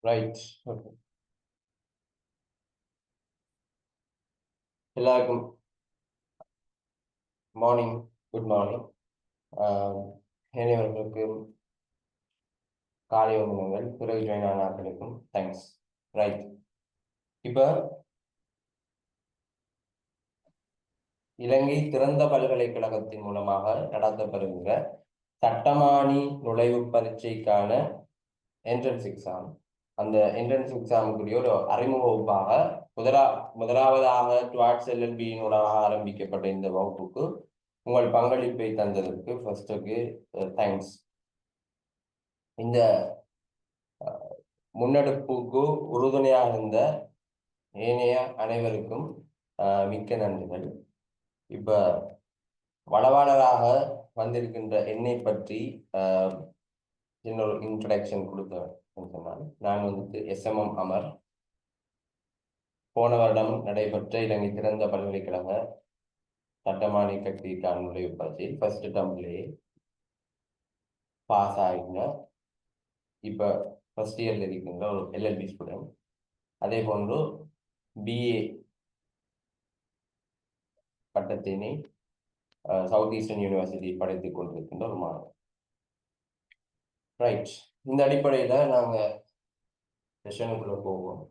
Right. எல்லாருக்கும் morning, good morning. இளைஞர்களுக்கு காலை வணக்கங்கள். பிறகு ஜாயின் ஆன ஆட்களுக்கும் தேங்க்ஸ். ரைட். இப்போ இலங்கை திறந்த பல்கலைக்கழகத்தின் மூலமாக நடத்தப்படுகின்ற சட்டமானி நுழைவு பரீட்சைக்கான என்ட்ரன்ஸ் எக்ஸாம், அந்த என்ட்ரன்ஸ் எக்ஸாமுக்குரிய ஒரு அறிமுக வகுப்பாக முதலாவதாக டுவாட்ஸ் எல்எல்பியினூடாக ஆரம்பிக்கப்பட்ட இந்த வகுப்புக்கு உங்கள் பங்களிப்பை தந்ததற்கு ஃபர்ஸ்ட்டுக்கு தேங்க்ஸ். இந்த முன்னெடுப்புக்கு உறுதுணையாக இருந்த ஏனைய அனைவருக்கும் மிக்க நன்றிகள். இப்போ வளவாளராக வந்திருக்கின்ற என்னை பற்றி இன்னொரு இன்ட்ரடக்ஷன் கொடுத்தேன் சொன்னால், நான் வந்துட்டு எஸ்எம்எம் அமர். போன வருடம் நடைபெற்ற இலங்கை திறந்த பல்கலைக்கழக சட்டமானி கல்விக்கான நுழைவு பரீட்சையில் ஃபர்ஸ்ட் டேர்ம்லேயே பாஸ் ஆகிங்க. இப்போ ஃபர்ஸ்ட் இயரில் இருக்கின்ற ஒரு எல்எல்பி ஸ்டூடெண்ட். அதே போன்று பிஏ பட்டத்தினை சவுத் ஈஸ்டர்ன் யூனிவர்சிட்டி படித்துக் கொண்டிருக்கின்ற ஒரு மாணவர். ரைட். இந்த அடிப்படையில் நாங்கள் செஷனுக்குள்ளே போவோம்.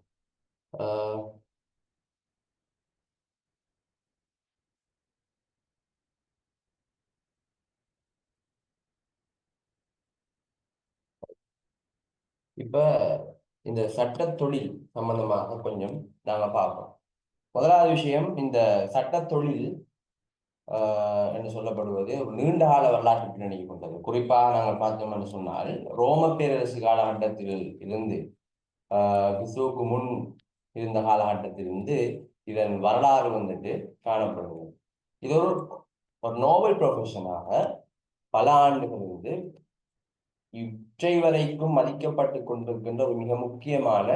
இப்போ இந்த சட்ட தொழில் சம்பந்தமாக கொஞ்சம் நாங்கள் பார்ப்போம். முதலாவது விஷயம், இந்த சட்ட தொழில் என்று சொல்லப்படுவது ஒரு நீண்ட கால வரலாற்று பின்னணி கொண்டது. குறிப்பாக நாங்கள் பார்த்தோம் என்று சொன்னால், ரோம பேரரசு காலகட்டத்தில் இருந்து கிறிஸ்துவுக்கு முன் இருந்த காலகட்டத்திலிருந்து இதன் வரலாறு வந்துட்டு காணப்படுகிறது. இது ஒரு நோபல் ப்ரொஃபஷனாக பல ஆண்டுகள் இருந்து இற்றை வரைக்கும் மதிக்கப்பட்டு கொண்டிருக்கின்ற ஒரு மிக முக்கியமான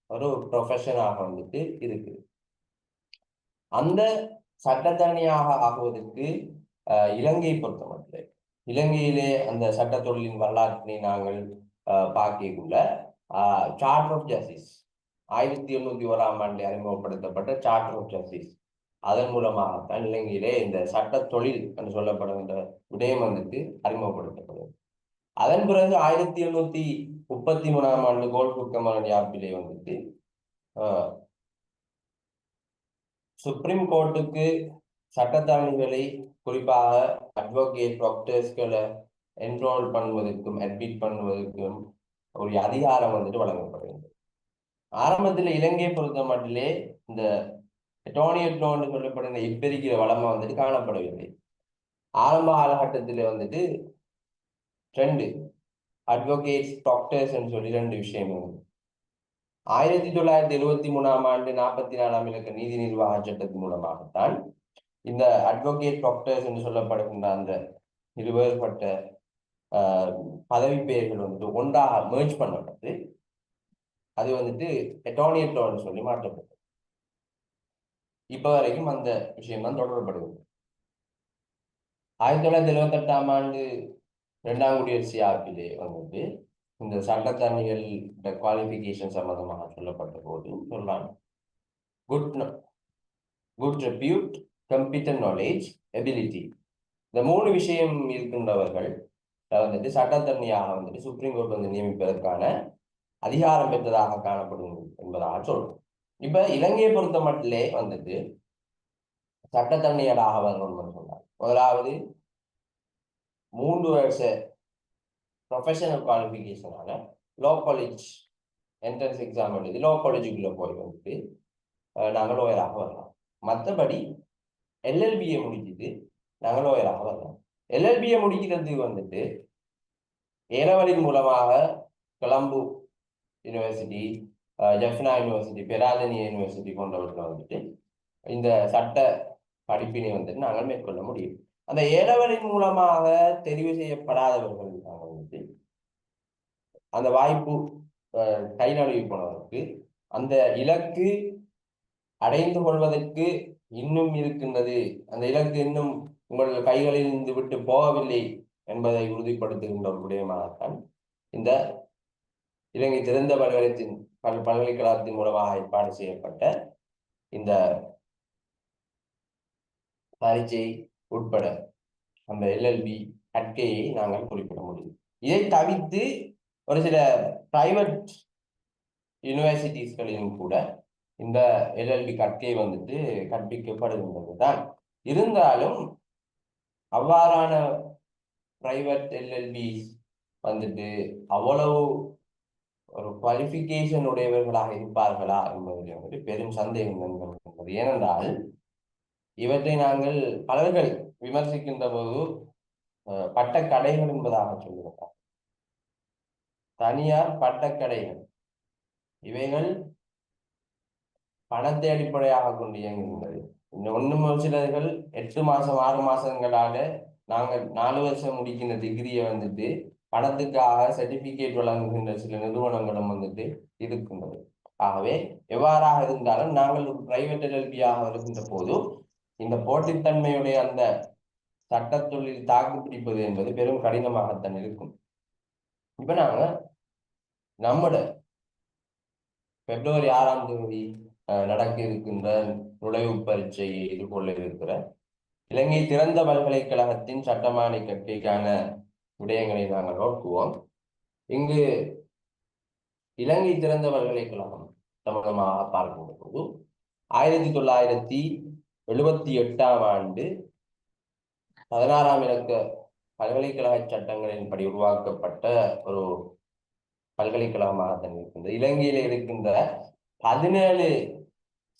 ஒரு ப்ரொஃபஷனாக வந்துட்டு இருக்குது. அந்த சட்டத்தரணியாக ஆகுவதற்கு இலங்கை பொறுத்தமட்டில், இலங்கையிலே அந்த சட்ட தொழிலின் வரலாற்றினை நாங்கள் பார்க்கக்குள்ள சார்ட்டர் ஆஃப் ஜஸ்டிஸ் 1801ஆம் ஆண்டு அறிமுகப்படுத்தப்பட்ட சார்ட்டர் ஆஃப் ஜஸ்டிஸ், அதன் மூலமாகத்தான் இலங்கையிலே இந்த சட்ட தொழில் என்று சொல்லப்படுகின்ற விடயம் வந்துட்டு அறிமுகப்படுத்தப்படுது. அதன் பிறகு 1733ஆம் ஆண்டு கோல்புக்கமரன் யாப்பிலே வந்துட்டு சுப்ரீம் கோர்ட்டுக்கு சட்டத்தரணிகளை, குறிப்பாக அட்வொகேட் டாக்டர்ஸ்களை என்ரோல் பண்ணுவதற்கும் அட்மிட் பண்ணுவதற்கும் ஒரு அதிகாரம் வந்துட்டு வழங்கப்படுகிறது. ஆரம்பத்தில் இலங்கையை பொறுத்த மட்டிலே இந்த அட்டார்னி லோன்னு சொல்லப்படுகிற இப்பெருக்கிற வளமை வந்துட்டு காணப்படவில்லை. ஆரம்ப காலகட்டத்தில் வந்துட்டு ரெண்டு அட்வொகேட்ஸ் டாக்டர்ஸ் சொல்லி ரெண்டு விஷயம். 1973ஆம் ஆண்டு 44ஆம் இலக்க நீதி நிர்வாக சட்டத்தின் மூலமாகத்தான் இந்த அட்வொகேட் டாக்டர்ஸ் என்று சொல்லப்படுகின்ற அந்த இருவேறுபட்ட பதவி பெயர்கள் வந்துட்டு ஒன்றாக மெர்ஜ் பண்ணப்பட்டு அது வந்துட்டு அட்டார்னி லோன்னு சொல்லி மாற்றப்பட்டது. இப்போ வரைக்கும் அந்த விஷயம் தான் தொடரப்படுகிறது. 1978ஆம் ஆண்டு 2ஆம் குடியரசு ஆட்சியிலே வந்துட்டு இந்த சட்டத்தரணிகள் குவாலிஃபிகேஷன் சம்பந்தமாக சொல்லப்பட்ட போது சொல்லலாம், குட் ரெப்யூட், கம்பிட்டன்ட் நாலேஜ், எபிலிட்டி, இந்த மூணு விஷயம் இருக்கின்றவர்கள் வந்துட்டு சட்டத்தரணியாக வந்துட்டு சுப்ரீம் கோர்ட் வந்து நியமிப்பதற்கான அதிகாரம் பெற்றதாக காணப்படும் என்பதாக சொல்றோம். இப்ப இலங்கையை பொறுத்த மட்டிலே வந்துட்டு சட்டத்தரணிகளாக வரணும்னு சொன்னார். முதலாவது 3 வருஷ ப்ரொஃபஷனல் குவாலிஃபிகேஷனான லோ காலேஜ் என்ட்ரன்ஸ் எக்ஸாம் எழுதி லோ காலேஜுக்குள்ள போய் வந்துட்டு நாங்கள் லோயராக வரலாம். மற்றபடி எல்எல்பியை முடிச்சுட்டு நாங்கள் லோயராக வரலாம். எல்எல்பியை முடிக்கிறதுக்கு வந்துட்டு ஏலவழின் மூலமாக கொலம்பு யூனிவர்சிட்டி, ஜெஃப்னா யூனிவர்சிட்டி, பெராதனி யூனிவர்சிட்டி போன்றவர்கள் வந்துட்டு இந்த சட்ட படிப்பினை வந்துட்டு நாங்கள் மேற்கொள்ள முடியும். அந்த ஏலவழின் மூலமாக தெரிவு செய்யப்படாதவர்கள் நாங்கள் வந்துட்டு அந்த வாய்ப்பு கை நழுவி போனதற்கு, அந்த இலக்கு அடைந்து கொள்வதற்கு இன்னும் இருக்கின்றது, அந்த இலக்கு இன்னும் உங்கள் கைகளில் இருந்து விட்டு போகவில்லை என்பதை உறுதிப்படுத்துகின்ற ஒரு விடயமாகத்தான் இந்த இலங்கை திறந்த பல்கலைக்கழகத்தின் மூலமாக ஏற்பாடு செய்யப்பட்ட இந்த பரீட்சை உட்பட அந்த எல்எல்பி கற்கையை நாங்கள் குறிப்பிட முடியும். இதை தவிர்த்து ஒரு சில பிரைவேட் யூனிவர்சிட்டிஸ்களிலும் கூட இந்த எல்எல்பி கற்கை வந்துட்டு கற்பிக்கப்படுகின்றது தான். இருந்தாலும் அவ்வாறான பிரைவேட் எல்எல்பி வந்துட்டு அவ்வளவு ஒரு குவாலிஃபிகேஷன் உடையவர்களாக இருப்பார்களா என்பதில் வந்து பெரும் சந்தேகம் இருக்கின்றது. ஏனென்றால் இவற்றை நாங்கள் பலர்கள் விமர்சிக்கின்ற போது பட்டக்கடைகள் என்பதாக சொல்லுகிறார். தனியார் பட்டக்கடைகள் இவைகள் பணத்தை அடிப்படையாக கொண்டு இயங்குகின்றது. இன்னும் ஒரு சிலர்கள் 8 மாசம் 6 மாசங்களாக நாங்கள் 4 வருஷம் முடிக்கின்ற டிகிரியை வந்துட்டு பணத்துக்காக சர்டிபிகேட் வழங்குகின்ற சில நிறுவனங்களும் வந்துட்டு இருக்கின்றது. ஆகவே எவ்வாறாக இருந்தாலும் நாங்கள் ஒரு பிரைவேட் எல்எல்பியாக வருகின்ற போது இந்த போட்டித்தன்மையுடைய அந்த சட்டத்தொழில் தாக்கு பிடிப்பது என்பது பெரும் கடினமாகத்தான் இருக்கும். இப்ப நாங்க நம்மட பிப்ரவரி 6ஆம் தேதி நடக்க இருக்கின்ற நுழைவு பரீட்சையை எதிர்கொள்ள இருக்கிற இலங்கை திறந்த பல்கலைக்கழகத்தின் சட்டமானி கற்கைக்கான விடயங்களை நாங்கள் நோக்குவோம். இங்கு இலங்கை திறந்த பல்கலைக்கழகம் சம்பந்தமாக பார்க்கின்ற போது 1978ஆம் ஆண்டு 16ஆம் இலக்க பல்கலைக்கழக சட்டங்களின்படி உருவாக்கப்பட்ட ஒரு பல்கலைக்கழகமாக இருக்கின்றது. இலங்கையில் இருக்கின்ற 17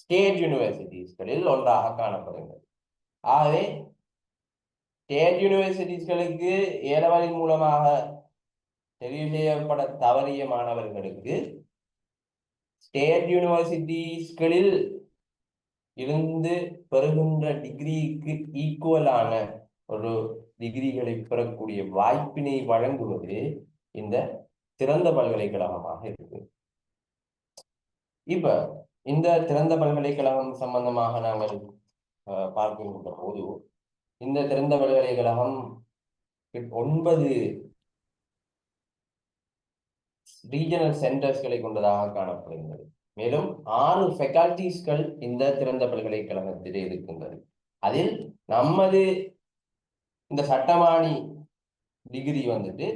ஸ்டேட் யூனிவர்சிட்டிஸ்களில் ஒன்றாக காணப்படுகிறது. ஆகவே ஸ்டேட் யூனிவர்சிட்டிஸ்களுக்கு ஏலவரின் மூலமாக தெரிவு செய்யப்பட தவறிய மாணவர்களுக்கு ஸ்டேட் யூனிவர்சிட்டிஸ்களில் இருந்து பெறுகின்ற டிகிரிக்கு ஈக்குவலான ஒரு டிகிரிகளை பெறக்கூடிய வாய்ப்பினை வழங்குவது இந்த திறந்த பல்கலைக்கழகமாக இருக்கு. இப்ப இந்த திறந்த பல்கலைக்கழகம் சம்பந்தமாக நாங்கள் பார்க்கின்ற போது இந்த திறந்த பல்கலைக்கழகம் 9 ரீஜனல் சென்டர்ஸ்களை கொண்டதாக காணப்படுகிறது. மேலும் 6 ஃபேக்கல்டிஸ்கள் இந்த திறந்த பல்கலைக்கழகத்திலே இருக்கின்றது. அதில் நமது இந்த சட்டமானி டிகிரி வந்துட்டு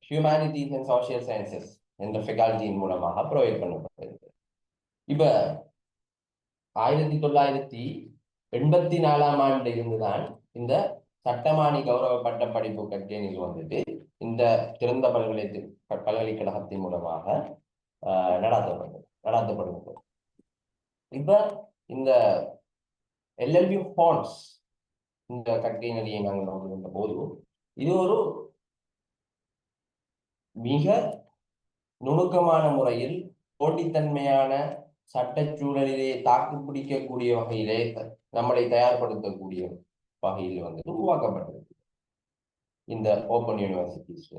ஹியூமானிட்டிஸ் அண்ட் சோசியல் சயின்சஸ் என்ற ஃபேக்கல்டியின் மூலமாக ப்ரொவைட் பண்ணப்படுகிறது. இப்ப 1984ஆம் ஆண்டு இருந்துதான் இந்த சட்டமானி கௌரவப்பட்ட படிப்பு கற்கையில் வந்துட்டு இந்த திறந்த பல்கலைக்கழகத்தின் மூலமாக நடத்தப்படுகிறது. இப்ப இந்த எல்எல்பி ஹார்ன்ஸ் இந்த கற்கை நிலையை நாங்கள் நோக்குகின்ற போது இது ஒரு மிக நுணுக்கமான முறையில் போட்டித்தன்மையான சட்டச்சூழலிலே தாக்கு பிடிக்கக்கூடிய வகையிலே நம்மளை தயார்படுத்தக்கூடிய வகையில் வந்து உருவாக்கப்பட்டது. இந்த ஓப்பன் யூனிவர்சிட்டிஸ்ல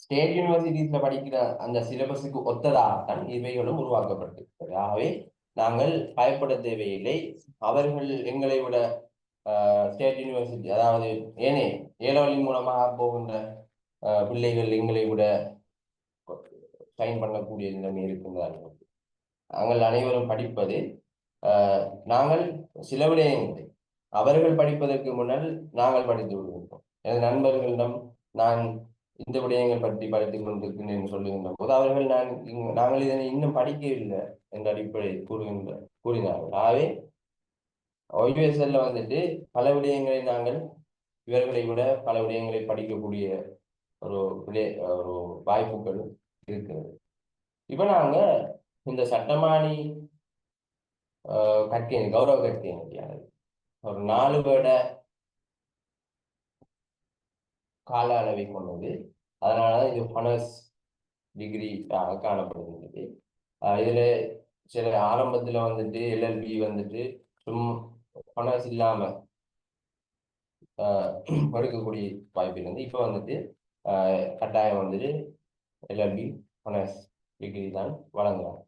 ஸ்டேட் யூனிவர்சிட்டிஸ்ல படிக்கிற அந்த சிலபஸுக்கு ஒத்ததாகத்தான் இவைகளும் உருவாக்கப்பட்டிருக்கிறது. ஆகவே நாங்கள் பயப்பட தேவையில்லை. அவர்கள் எங்களை விட ஸ்டேட் யூனிவர்சிட்டி அதாவது ஏலோவின் மூலமாக போகின்ற பிள்ளைகள் எங்களை விட சைன் பண்ணக்கூடிய நிலைமை இருக்கின்றார்கள். நாங்கள் அனைவரும் படிப்பது நாங்கள் சில விடயங்களை அவர்கள் படிப்பதற்கு முன்னால் நாங்கள் படித்து விடுகின்றோம். எனது நண்பர்களிடம் நான் இந்த விடயங்கள் பற்றி படித்துக் கொண்டிருக்கிறேன் என்று சொல்லுகின்ற போது அவர்கள் நாங்கள் இதனை இன்னும் படிக்கவில்லை என்ற அடிப்படையில் கூறினார்கள். ஆகவே OUSL வந்துட்டு பல விடயங்களை நாங்கள் இவர்களை விட பல விடயங்களை படிக்கக்கூடிய ஒரு வாய்ப்புகள் இருக்கிறது. இப்ப நாங்க இந்த சட்டமானி கற்கை கௌரவ கற்கை ஒரு 4 வருட கால அளவை கொண்டது. அதனாலதான் இது ஹானர்ஸ் டிகிரி காணப்படுகின்றது. இதுல சில ஆரம்பத்துல வந்துட்டு எல்எல்பி வந்துட்டு ஹானர்ஸ் இல்லாம எடுக்கக்கூடிய வாய்ப்பு இருந்து இப்ப வந்துட்டு கட்டாயம் வந்துட்டு எல்எல்பி ஹானர்ஸ் டிகிரி தான் வழங்குறாங்க.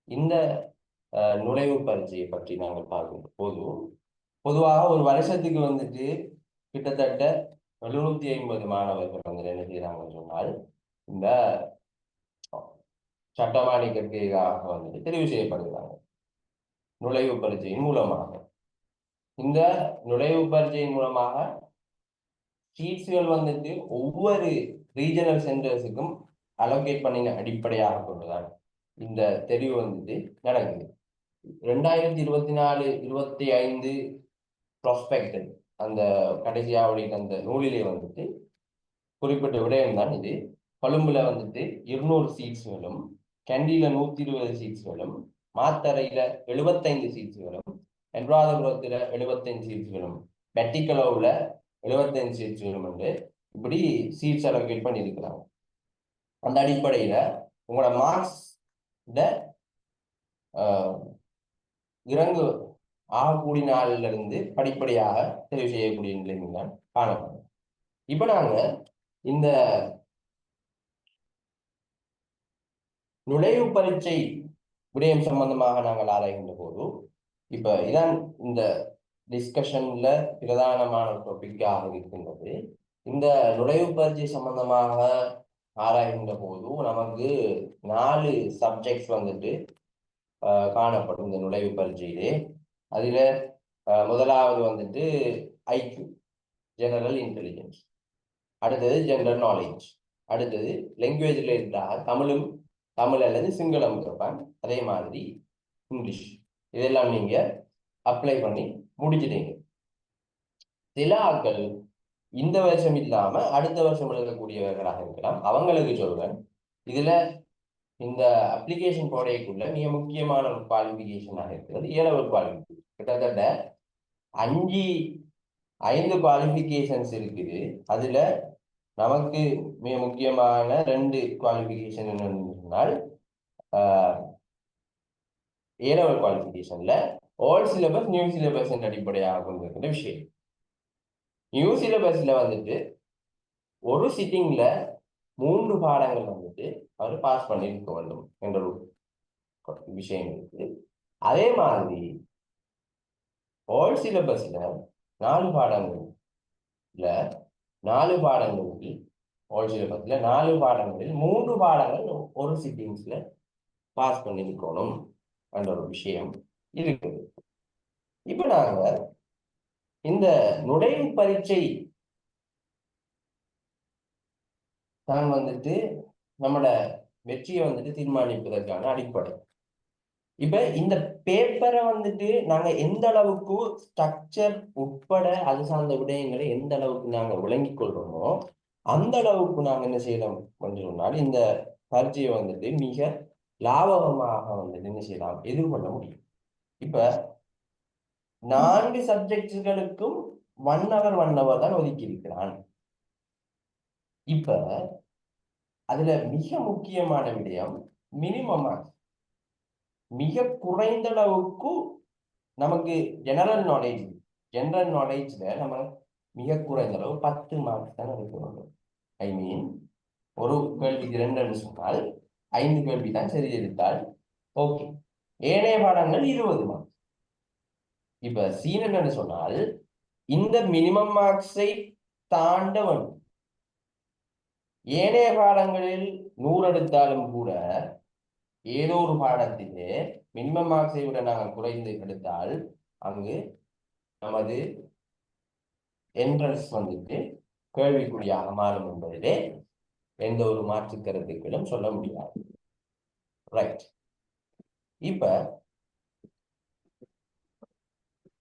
இந்த நுழைவு பரீட்சையை பற்றி நாங்கள் பார்க்கும் போது பொதுவாக ஒரு வருஷத்துக்கு வந்துட்டு கிட்டத்தட்ட 750 மாணவர்கள் வந்து என்ன செய்யறாங்கன்னு சொன்னால் இந்த சட்டமானி கற்கைக்காக வந்து தெரிவு செய்யப்படுகிறாங்க நுழைவு பரீட்சையின் மூலமாக. இந்த நுழைவு பரீட்சையின் மூலமாக சீட்ஸ்கள் வந்துட்டு ஒவ்வொரு ரீஜனல் சென்டர்ஸுக்கும் அலோகேட் பண்ணின அடிப்படையாக கொண்டுதான் இந்த தெரிவு வந்துட்டு நடக்குது. 2024-25 ப்ராஸ்பெக்ட் அந்த கடைசியாக அந்த நூலிலே வந்துட்டு குறிப்பிட்ட விடயம் தான் இது. கொழும்புல வந்துட்டு 200 சீட்ஸ்களும், கேண்டியில 120 சீட்ஸ்களும், மாத்தரையில 75 சீட்ஸ்களும், அனுராதபுரத்துல 75 சீட்ஸ்களும், பெட்டிக்கலோவில் 75 சீட்ஸ்களும் வந்து இப்படி சீட்ஸ் அலோகேட் பண்ணியிருக்கிறாங்க. அந்த அடிப்படையில உங்களோட மார்க்ஸ் இறங்கு ஆகக்கூடிய நாளில இருந்து படிப்படியாக தெரிவு செய்யக்கூடிய நிலைமைகள் தான் காணப்படும். இப்ப நாங்க இந்த நுழைவு பரீட்சை விடயம் சம்பந்தமாக நாங்கள் ஆராய்கின்ற போது இப்ப இதான் இந்த டிஸ்கஷன்ல பிரதானமான டாபிக்காக இருக்கின்றது. இந்த நுழைவு பரீட்சை சம்பந்தமாக ஆராய்கின்ற போது நமக்கு 4 சப்ஜெக்ட்ஸ் வந்துட்டு காணப்படும் இந்த நுழைவு பரீட்சையிலே. அதுல முதலாவது வந்துட்டு ஐக்யூ, ஜெனரல் இன்டெலிஜென்ஸ். அடுத்தது ஜெனரல் நாலேஜ். அடுத்தது லாங்குவேஜ்ல இருந்தால் தமிழ் அல்லது சிங்களம் கேட்பான். அதே மாதிரி இங்கிலீஷ். இதெல்லாம் நீங்க அப்ளை பண்ணி முடிச்சிட்டீங்க. சில ஆட்கள் இந்த வருஷம் இல்லாம அடுத்த வருஷம் எழுதக்கூடியவர்களாக இருக்கலாம். அவங்களுக்கு சொல்றேன், இதுல இந்த அப்ளிகேஷன் போடையக்குள்ள மிக முக்கியமான ஒரு குவாலிஃபிகேஷனாக இருக்கிறது A-level குவாலிஃபிகேஷன். கிட்டத்தட்ட 5 குவாலிஃபிகேஷன்ஸ் இருக்குது. அதுல நமக்கு மிக முக்கியமான 2 குவாலிஃபிகேஷன் என்னன்னு சொன்னால் A-level குவாலிஃபிகேஷன்ல ஓல்ட் சிலபஸ் நியூ சிலபஸ் அடிப்படையாக கொண்டிருக்கிற விஷயம். நியூ சிலபஸ்ல வந்துட்டு ஒரு சிட்டிங்ல 3 பாடங்கள் வந்துட்டு அவர் பாஸ் பண்ணியிருக்க வேண்டும் என்ற ஒரு விஷயம் இருக்கு. அதே மாதிரி ஓல்ட் சிலபஸ்ல 4 பாடங்களில் ஓல்ட் சிலபஸ்ல 4 பாடங்களில் 3 பாடங்கள் ஒரு சிட்டிங்ஸ்ல பாஸ் பண்ணியிருக்கணும் என்ற ஒரு விஷயம் இருக்குது. இப்ப நாங்க இந்த நுழைவு பரீட்சை தான் வந்துட்டு நம்மளோட வெற்றியை வந்துட்டு தீர்மானிப்பதற்கான அடிப்படை. இப்ப இந்த பேப்பரை வந்துட்டு நாங்க எந்த அளவுக்கு ஸ்ட்ரக்சர் உட்பட அது சார்ந்த விடயங்களை எந்த அளவுக்கு நாங்க விளங்கிக் கொள்றோமோ அந்த அளவுக்கு நாங்க என்ன செய்யலாம் சொன்னால் இந்த பரீட்சையை வந்துட்டு மிக லாபகமாக வந்துட்டு என்ன செய்யலாம் எதிர்கொள்ள முடியும். இப்ப 4 சப்ஜெக்ட்களுக்கும் 1 hour தான் ஒதுக்கி இருக்கிறான். இப்ப அதுல மிக முக்கியமான விடயம் மினிமம் மார்க்ஸ். மிக குறைந்த அளவுக்கு நமக்கு ஜெனரல் நாலேஜ்ல நம்ம மிக குறைந்த அளவு 10 மார்க்ஸ் தான் எடுக்க வேண்டும். ஐ மீன் ஒரு கேள்விக்கு 2 சொன்னால் 5 கேள்வி தான் சரி எடுத்தால் ஓகே. ஏனைய பாடங்கள் 20 மார்க்ஸ். இப்ப சீன் என்னன்னு சொன்னால் இந்த மினிமம் மார்க்ஸை தாண்ட வேண்டும். ஏனைய பாடங்களில் 100 எடுத்தாலும் கூட ஏதோ ஒரு பாடத்திலே மினிமம் மார்க்ஸை விட நாங்கள் குறைந்து எடுத்தால் அங்கு நமது என்ட்ரன்ஸ் வந்துட்டு கேள்விக்குறியாக மாறும் என்பதிலே எந்த ஒரு மாற்று கருத்துக்களும் சொல்ல முடியாது. ரைட். இப்ப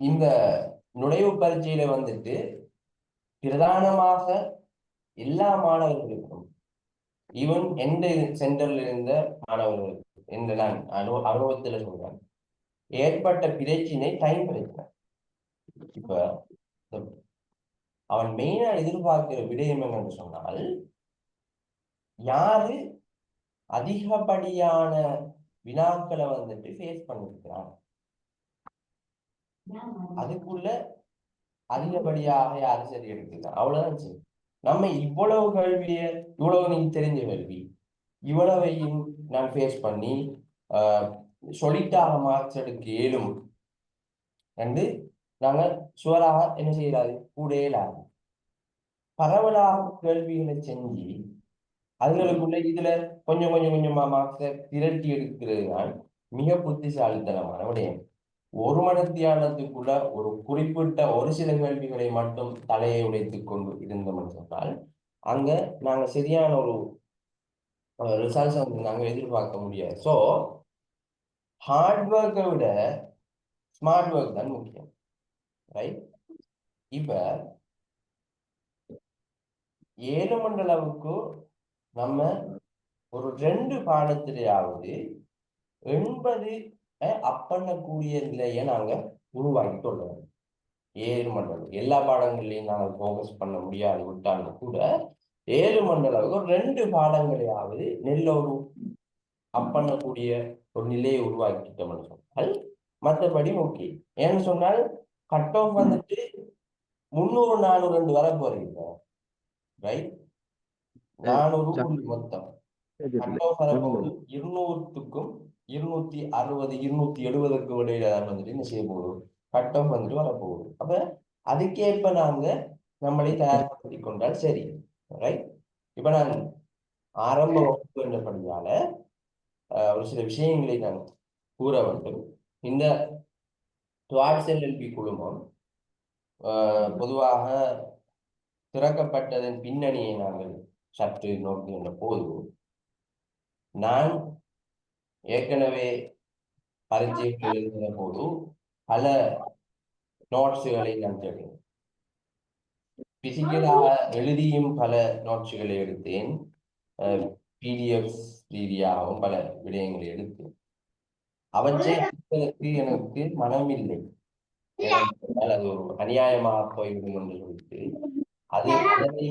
இந்த நுழைவு பரீட்சையில வந்துட்டு பிரதானமாக எல்லா மாணவர்களுக்கும் ஈவன் எந்த சென்டர்ல இருந்த மாணவர்களுக்கு என்று நான் அனுபவத்தில் சொல்றேன், ஏற்பட்ட பிரச்சனை டைம் பிரச்சனை. இப்ப அவன் மெயினா எதிர்பார்க்கிற விடயம் என்னன்னு சொன்னால் யாரு அதிகப்படியான வினாக்களை வந்துட்டு ஃபேஸ் பண்ணிருக்கிறான், அதுக்குள்ள அதிகப்படியாக யாரு சரி எடுக்கிறான், அவ்வளவுதான் சரி. நம்ம இவ்வளவு கல்விய இவ்வளவு நீங்க தெரிஞ்ச கல்வி இவ்வளவையும் நான் ஃபேஸ் பண்ணி சொல்லிட்டாக மார்க்ஸ் எடுக்க இயலும் என்று நாங்கள் சுவராக என்ன செய்யலாது கூட இயலாது. பரவலாக கேள்விகளை செஞ்சு அதுகளுக்குள்ள இதுல கொஞ்சம் கொஞ்சம் கொஞ்சமா மார்க்ஸை திரட்டி எடுக்கிறது தான் மிக புத்திசாலித்தனமான விடயம். ஒரு மணித்தியாலத்துக்குள்ள ஒரு குறிப்பிட்ட ஒரு சில கேள்விகளை மட்டும் தலையை உடைத்துக் கொண்டு இருந்தோம் சொன்னால் அங்க நாங்க சரியான ஒரு ரிசல்ட்ஸ் வந்து நாங்க எதிர்பார்க்க முடியாது. ஸோ ஹார்ட் ஒர்க்கை விட ஸ்மார்ட் ஒர்க் தான் முக்கியம், ரைட்? இப்ப 7 மண்டலவுக்கு நம்ம ஒரு 2 பாடத்திலேயாவது 80 அப்பண்ணக்கூடிய நிலையை நாங்க உருவாக்கிட்டு உள்ளோம். 7 மண்டலம் எல்லா பாடங்கள்லையும் நாங்கள் ஃபோக்கஸ் பண்ண முடியாது விட்டாலும் கூட 7 மண்டலம் ஒரு 2 பாடங்களையாவது நெல்ல ஒரு அப்பண்ணக்கூடிய ஒரு நிலையை உருவாக்கிட்டோம்னு சொன்னால் மற்றபடி ஓகே. ஏன்னு சொன்னால் கட் ஆஃப் வந்துட்டு 300 400 வர போறீங்க, ரைட்? 400 மொத்தம் கட் ஆஃப் வரப்போகுது 200க்கும் 260 270க்கும் இடையில வந்துட்டு என்ன செய்ய போகுது, கட் ஆஃப் வந்துட்டு வரப்போகுது. அப்ப அதுக்கேற்ப நாங்க நம்மளை தயார்படுத்தி கொண்டால் சரி, ரைட்? இப்ப நான் ஆரம்ப வகுப்பு என்றபடியால ஒரு சில விஷயங்களை நான் கூற வேண்டும். இந்த டுவாட்ஸ் எல்எல்பி குழுமம் பொதுவாக திறக்கப்பட்டதன் பின்னணியை நாங்கள் சற்று நோக்குகின்ற போது நான் ஏற்கனவே பரீட்சைகள் எழுதின போது பல நோட்ஸுகளை நான் தேடினேன். பிசிக்கலாக எழுதியும் பல நோட்ஸுகளை எடுத்தேன், பிடிஎஃப் ரீதியாகவும் பல விடயங்களை எடுத்தேன். அவற்றை எனக்கு மனமில்லை, அது ஒரு அநியாயமாக போய்விடும் என்று சொல்லிட்டு அது அதனை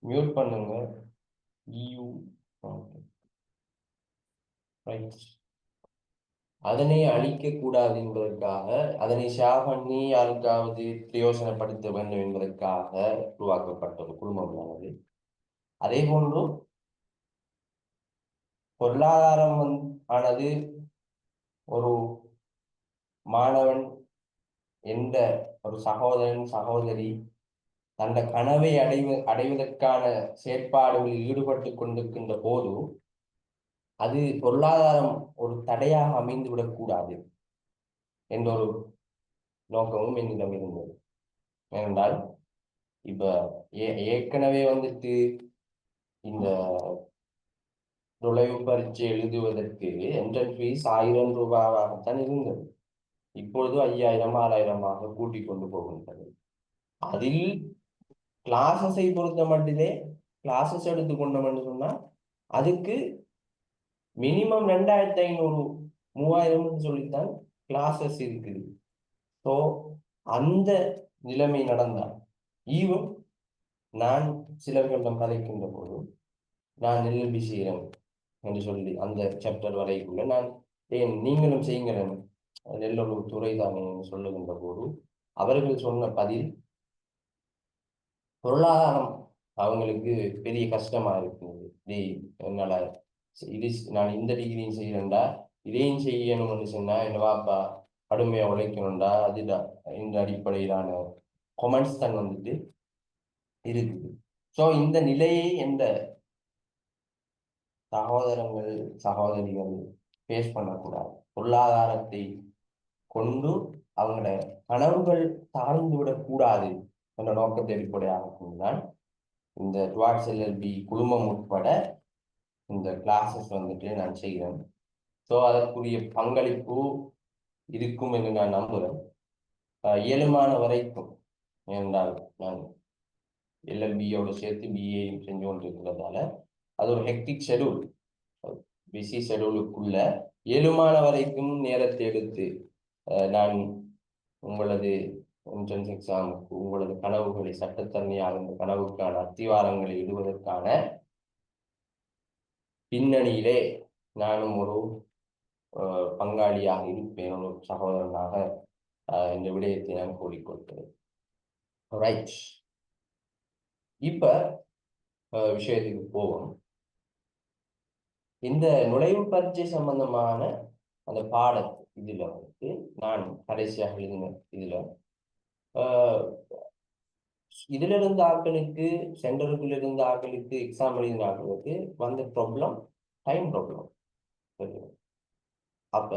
மியூட் பண்ணுங்க. அதனை அழிக்க கூடாது என்பதற்காக, அதனை ஷேர் பண்ணி யாருக்காவது பிரயோசனப்படுத்த வேண்டும் என்பதற்காக உருவாக்கப்பட்ட ஒரு குழுமமானது. அதே போன்று பொருளாதாரம் ஆனது ஒரு மாணவன் எந்த ஒரு சகோதரன் சகோதரி தந்த கனவை அடைவதற்கான செயற்பாடுகளில் ஈடுபட்டு கொண்டிருக்கின்ற போது அது பொருளாதாரம் ஒரு தடையாக அமைந்து விடக்கூடாது என்ற ஒரு நோக்கமும் என்னிடம் இருந்தது. ஏனென்றால் இப்ப ஏற்கனவே வந்துட்டு இந்த நுழைவு பரீட்சை எழுதுவதற்கு என்ட்ரன்ஸ் ஃபீஸ் 1000 ரூபாயாகத்தான் இருந்தது. இப்பொழுது 5000 6000 கூட்டிக் கொண்டு போகின்றது. அதில் கிளாஸஸை பொறுத்த மட்டிலே கிளாஸஸ் எடுத்துக்கொண்டோம் என்று சொன்னால் அதுக்கு மினிமம் 2500 3000 சொல்லித்தான் கிளாஸஸ் இருக்குது. ஸோ அந்த நிலைமை நடந்தால் ஈவன் நான் சிலர்களிடம் கதைக்கின்ற போது நான் எல்எல்பி செய்கிறேன் என்று சொல்லி அந்த சாப்டர் வரைக்குள்ள நான் ஏன் நீங்களும் செய்யுங்களேன் நெல்லொரு துறை தானே சொல்லுகின்ற போது அவர்கள் சொன்ன பதில் பொருளாதாரம் அவங்களுக்கு பெரிய கஷ்டமா இருக்குது. என்னால இது நான் இந்த டிகிரியும் செய்யறேன்டா இதையும் செய்யணும்னு சொன்னா என்ன வாப்பா கடுமையா உழைக்கணும்டா அதுதான் இந்த அடிப்படையிலான கொமெண்ட்ஸ் தான் வந்துட்டு இருக்குது. ஸோ இந்த நிலையை எந்த சகோதரங்கள் சகோதரிகள் ஃபேஸ் பண்ணக்கூடாது. பொருளாதாரத்தை கொண்டு அவங்களோட கனவுகள் தாழ்ந்து விடக்கூடாது என்ற நோக்கத்தை அடிப்படையாக கொண்டுதான் இந்த டுவாட்ஸ் எல்எல்பி குழுமம் உட்பட இந்த கிளாஸஸ் வந்துட்டு நான் செய்கிறேன். ஸோ அதற்குரிய பங்களிப்பு இருக்கும் என்று நான் நம்புகிறேன். இயலுமான வரைக்கும், ஏனென்றால் நான் எல்எல்பியோடு சேர்த்து பிஏயும் செஞ்சு கொண்டிருக்கிறதால அது ஒரு ஹெக்டிக் ஷெடியூல். பிசி ஷெடியூலுக்குள்ள இயலுமான வரைக்கும் நேரத்தை எடுத்து நான் உங்களது என்ட்ரன்ஸ் எக்ஸாமுக்கு உங்களது கனவுகளை சட்டத்தன்மையாக இந்த கனவுக்கான அத்திவாரங்களை இடுவதற்கான பின்னணியிலே நானும் ஒரு பங்காளியாக இருப்பேன், ஒரு சகோதரனாக இந்த விடயத்தை நான் கூறிக்கொள்கிறேன். ரைட், இப்ப விஷயத்துக்கு போவோம். இந்த நுழைவு பரீட்சை சம்பந்தமான அந்த பாடத்து இதுல வந்து நான் கடைசியாக எழுதின இதுல இதுல இருந்த ஆட்களுக்கு சென்டருக்குள்ள இருந்த ஆட்களுக்கு எக்ஸாம் எழுதின ஆட்களுக்கு வந்த ப்ராப்ளம் டைம் ப்ராப்ளம். அப்ப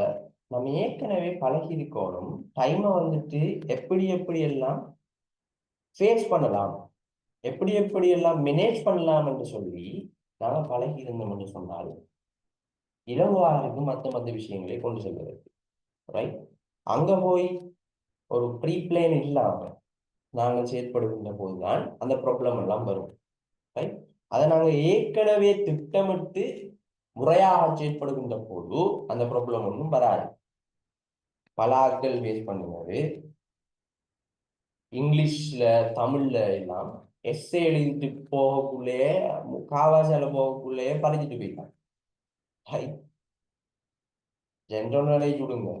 நம்ம ஏற்கனவே பழகி இருக்கணும் டைமை வந்துட்டு எப்படி எப்படி எல்லாம் ஃபேஸ் பண்ணலாம், எப்படி எப்படி எல்லாம் மேனேஜ் பண்ணலாம் என்று சொல்லி நாம பழகி இருந்தோம் என்று சொன்னால் இலகுவாருக்கு மற்ற விஷயங்களை கொண்டு செல்வதற்கு ரைட். அங்க போய் ஒரு ப்ரீ பிளான் இல்லாம நாங்கள் செயற்படுகின்ற போதுதான் அந்த ப்ராப்ளம் எல்லாம் வரும் ரைட். அதை நாங்கள் ஏற்கனவே திட்டமிட்டு முறையாக செயற்படுகின்ற போது அந்த ப்ராப்ளம் ஒன்றும் வராது. பல ஆட்கள் வேஸ்ட் பண்ணுவது இங்கிலீஷ்ல தமிழ்ல எல்லாம் எஸ்ஏ எழுதிட்டு போகக்குள்ளேயே காவாசால போகக்குள்ளேயே பறிஞ்சிட்டு போயிட்டாங்க. ஜென்ரல் நாலேஜ் விடுங்க,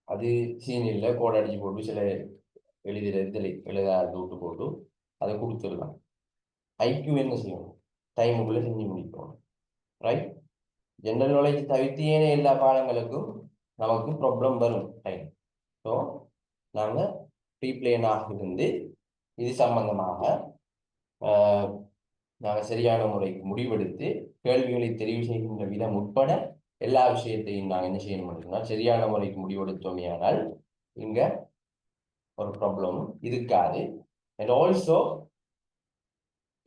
அது சீனியர்ல கோட் அடிச்சு போட்டு சில எழுதாது விட்டு போட்டு அதை கொடுத்துடலாம். ஐக்கியூ என்ன செய்யணும், டைமுக்குள்ள செஞ்சு முடிக்கணும் ரைட். ஜென்ரல் நாலேஜ் தவிர்த்து ஏனே எல்லா பாடங்களுக்கும் நமக்கு ப்ராப்ளம் வரும் டைம். ஸோ நாங்கள் ப்ரீப்ளேனாக இருந்து இது சம்பந்தமாக நாங்கள் சரியான முறைக்கு முடிவெடுத்து கேள்விகளை தெரிவு செய்கின்ற விதம் உட்பட எல்லா விஷயத்தையும் நாங்கள் என்ன செய்யணும் அப்படின்னா சரியான முறைக்கு முடிவெடுத்தோமே ஆனால் இங்க ஒரு ப்ராப்ளம் இருக்காது. அண்ட் ஆல்சோ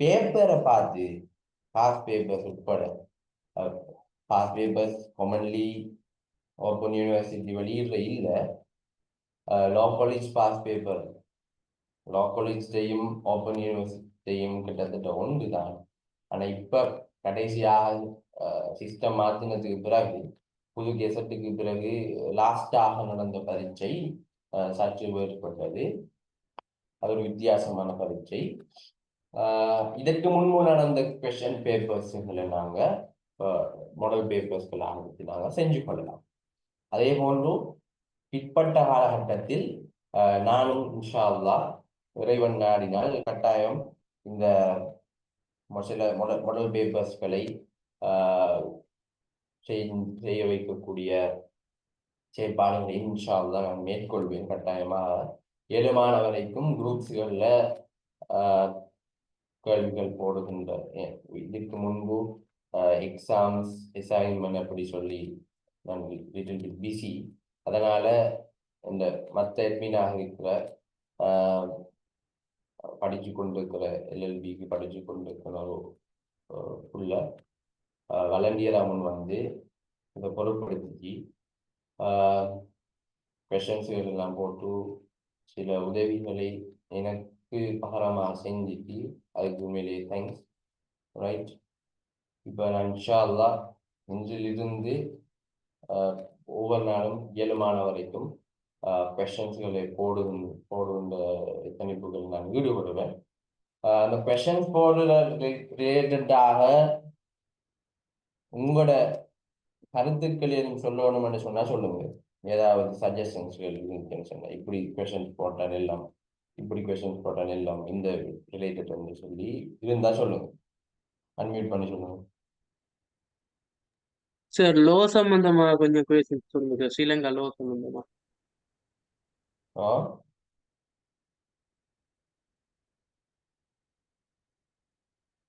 பேப்பரை பார்த்து பாஸ் பேப்பர்ஸ் உட்பட past papers commonly open university வெளியிடுற இல்லை. Law college past paper law காலேஜ்டையும் ஓப்பன் யூனிவர்சிட்டியும் கிட்டத்தட்ட ஒன்று தான். ஆனால் இப்போ கடைசியாக சிஸ்டம் மாற்றினதுக்கு பிறகு புது கெசட்டுக்கு பிறகு லாஸ்டாக நடந்த பரீட்சை சற்று வேறுபட்டது. அது ஒரு வித்தியாசமான பரீட்சை. இதற்கு முன்பு நடந்த கொஸ்டின் பேப்பர்ஸ்களை நாங்கள் மாடல் பேப்பர்ஸ்களாக எடுத்து நாங்கள் செஞ்சு கொள்ளலாம். அதே போன்று பிற்பட்ட காலகட்டத்தில் நானும் இன்ஷா அல்லாஹ் இறைவன் நாடினால் கட்டாயம் இந்த சில மாடல் பேப்பர்ஸ்களை செய்ய வைக்கக்கூடிய செயற்பாடுகளை இன்ஷா அல்லாஹ் நான் மேற்கொள்வேன். கட்டாயமாக 7 வரைக்கும் குரூப்ஸ்களில் கேள்விகள் போடுகின்ற இதுக்கு முன்பு எக்ஸாம்ஸ் அசைன்மெண்ட் அப்படி சொல்லி நான் லிட்டில் பிட் பிஸி. அதனால இந்த மற்ற அட்மினாக இருக்கிற படிச்சு கொண்டிருக்கிற எல்எல்பிக்கு படிச்சு கொண்டிருக்கிற உள்ள வலண்டியராமன் வந்து இதை பொருட்படுத்தி கொஷன்ஸுகள் எல்லாம் போட்டு சில உதவிகளை எனக்கு பகரமாக செஞ்சுட்டு அதுக்கு உண்மையிலேயே தேங்க்ஸ் ரைட். இப்போ நான் இன்ஷா அல்லாஹ் இன்றிலிருந்து ஒவ்வொரு நாளும் 7 வரைக்கும் கொஷன்ஸ்களை போடுகின்ற திணிப்புகள் நான் ஈடுபடுவேன். அந்த கொஷன்ஸ் போடுற ரிலேட்டடாக உங்களோட கருத்துக்கள் எதுவும் சொல்லணும்னு சொன்னா சொல்லுங்க. ஏதாவது சஜஷன்ஸ்கள் இருக்குன்னு சொன்னா இப்படி கொஷன்ஸ் போட்டால் எல்லாம் இப்படி கொஷன்ஸ் போட்டால் எல்லாம் இந்த ரிலேட்டட் சொல்லி இருந்தா சொல்லுங்க, அன்மியூட் பண்ணி சொல்லுங்க. சார் லோ சம்பந்தமா கொஞ்சம் கொஸ்டின் சொல்லுங்க. ஸ்ரீலங்கா லோ சம்பந்தமா.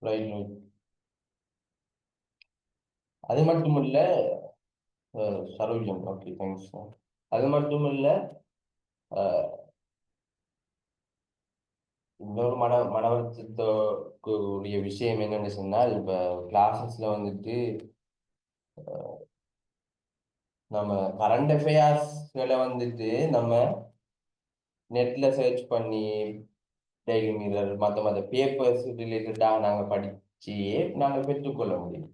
Right right. அது மட்டும் இல்ல சரோஜன், ஓகே தேங்க்ஸ். அது மட்டும் இல்ல இன்னொரு மனவருத்தத்துக்குரிய விஷயம் என்னன்னு சொன்னால் இப்ப கிளாஸஸ்ல வந்துட்டு நம்ம கரண்ட் அஃபேர்ஸ்களை வந்துட்டு நம்ம நெட்ல சர்ச் பண்ணி டெய்லி மிரர் மற்ற பேப்பர்ஸ் ரிலேட்டடாக நாங்கள் படிச்சு நாங்கள் பெற்றுக்கொள்ள முடியும்.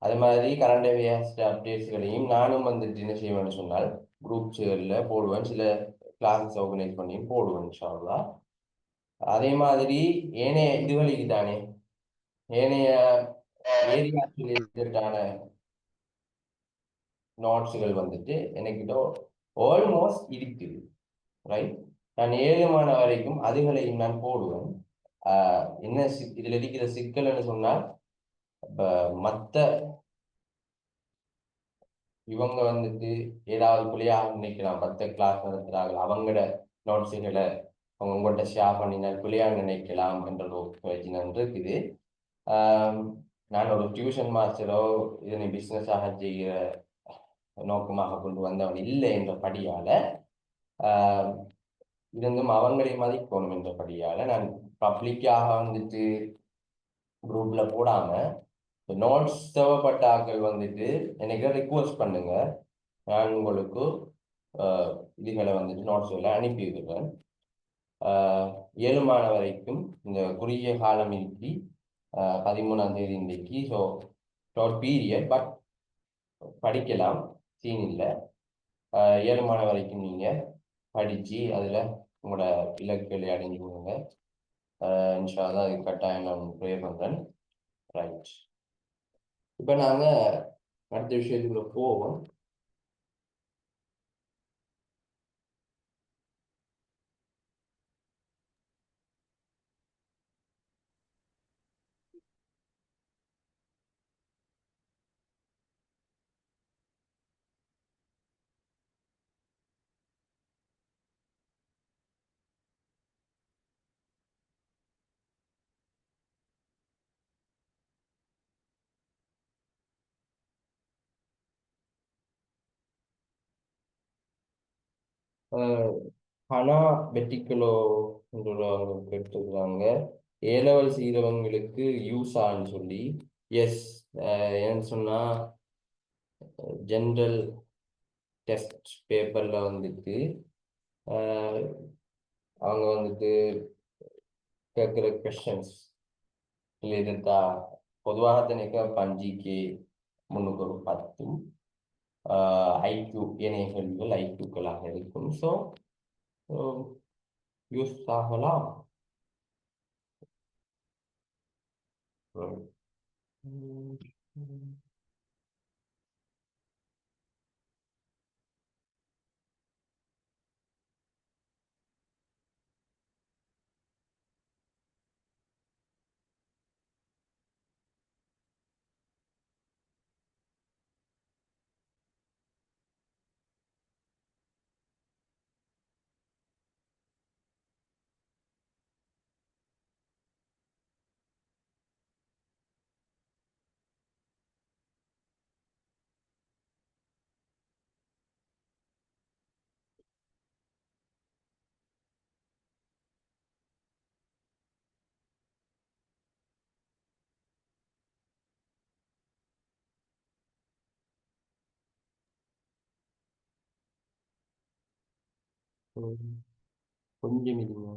அது மாதிரி கரண்ட் அஃபேர்ஸ் அப்டேட்ஸ்களையும் நானும் வந்துட்டு என்ன செய்வேன்னு சொன்னால் குரூப்ஸ்களில் போடுவேன், சில கிளாஸஸ் ஆர்கனைஸ் பண்ணியும் போடுவேன் இன்ஷா அல்லாஹ். அதே மாதிரி ஏனைய இதுகளுக்கு தானே ஏனைய ஏரியா ரிலேட்டடான நோட்ஸுகள் வந்துட்டு எனக்கிட்ட ஆல்மோஸ்ட் இருக்குது ரைட். நான் 7 வரைக்கும் அதுகளையும் நான் போடுவேன். என்ன இதில் இருக்கிற சிக்கல்னு சொன்னால் இப்போ மற்ற இவங்க வந்துட்டு ஏதாவது பிள்ளையாக நினைக்கலாம், 10 கிளாஸ் நடத்துகிறார்கள், அவங்களோட நோட்ஸுகளை அவங்க உங்கள்கிட்ட ஷேர் பண்ணினால் பிள்ளையாக நினைக்கலாம் என்ற ஒரு பிரச்சனை இருக்குது. நான் ஒரு டியூஷன் மாஸ்டரோ இதனை பிஸ்னஸாக செய்கிற நோக்கமாக கொண்டு வந்தவன் இல்லை என்றபடியால இருந்தும் அவங்களை மதிக்கணும் என்றபடியால நான் பப்ளிக்காக வந்துட்டு குரூப்ல போடாம நோட்ஸ் தேவைப்பட்ட ஆட்கள் வந்துட்டு எனக்கு ரிக்வஸ்ட் பண்ணுங்க, நான் உங்களுக்கு இதுகளை வந்துட்டு நோட்ஸ்களை அனுப்பி விடுறேன். 7 வரைக்கும் இந்த குறுகிய காலம் இன்றி 13ஆம் தேதி இன்றைக்கு. ஸோ ஷார்ட் பீரியட், பட் படிக்கலாம், சீன் இல்லை. 7 வரைக்கும் நீங்கள் படித்து அதில் உங்களோட இலக்குகளை அடைஞ்சு கொடுங்க. இன்ஷா அல்லாஹ் அது கட்டாயம் நான் ப்ரே பண்ணுறேன். ரைட், இப்போ நாங்கள் அடுத்த விஷயத்துக்குள்ள போவோம். ஹனா பெட்டிக்குலோ அவங்க எடுத்துக்கிறாங்க. A-level செய்கிறவங்களுக்கு யூஸான்னு சொல்லி. எஸ், ஏன்னு சொன்னால் ஜென்ரல் டெஸ்ட் பேப்பரில் வந்துட்டு அவங்க வந்துட்டு கேட்குற கொஷன்ஸ் இருந்தா பொதுவாக தனிக்க 5K 310 ஐக்யூ ஏனைய கேள்விகள் ஐக்யூக்களாக இருக்கும். ஸோ யூஸ் ஆகலாம். கொஞ்சம் இதுங்க.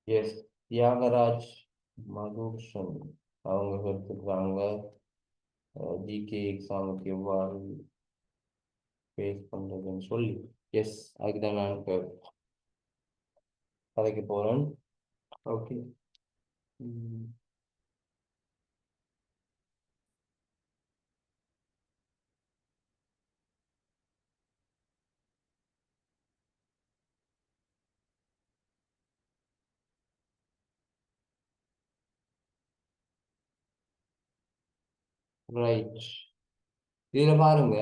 எஸ், தியாகராஜ் மதுஷன் அவங்க எடுத்துக்கிறாங்க. ஜிகே எக்ஸாமுக்கு எவ்வாறு ஃபேஸ் பண்ணுறதுன்னு சொல்லி. எஸ், அதுக்கு தான் நான் இப்போ கதைக்கு போகிறேன். Okay, right. இதில் பாருங்க,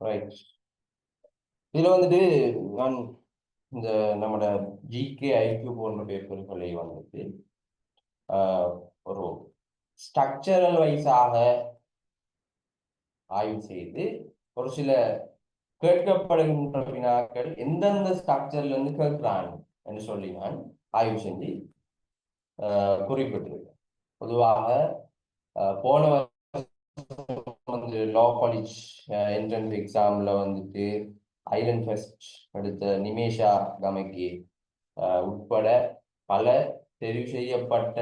ரைட். இதில் வந்துட்டு நான் இந்த நம்மளோட ஜிகே ஐக்யூ போன்ற பேப்பர்களை வந்துட்டு ஒரு ஸ்ட்ரக்சரல் வைஸாக ஆய்வு செய்து ஒரு சில கேட்கப்படுகின்ற வினாக்கள் எந்தெந்த ஸ்ட்ரக்சர்ல இருந்து கேட்கிறாங்க என்று சொல்லி நான் ஆய்வு செஞ்சு குறிப்பிட்டிருக்கேன். பொதுவாக போன வந்து லா காலேஜ் என்ட்ரன்ஸ் எக்ஸாம்ல வந்துட்டு ஐலண்ட் ஃபெஸ்ட் அடுத்த நிமேஷா கமகி உட்பட பல தெரிவு செய்யப்பட்ட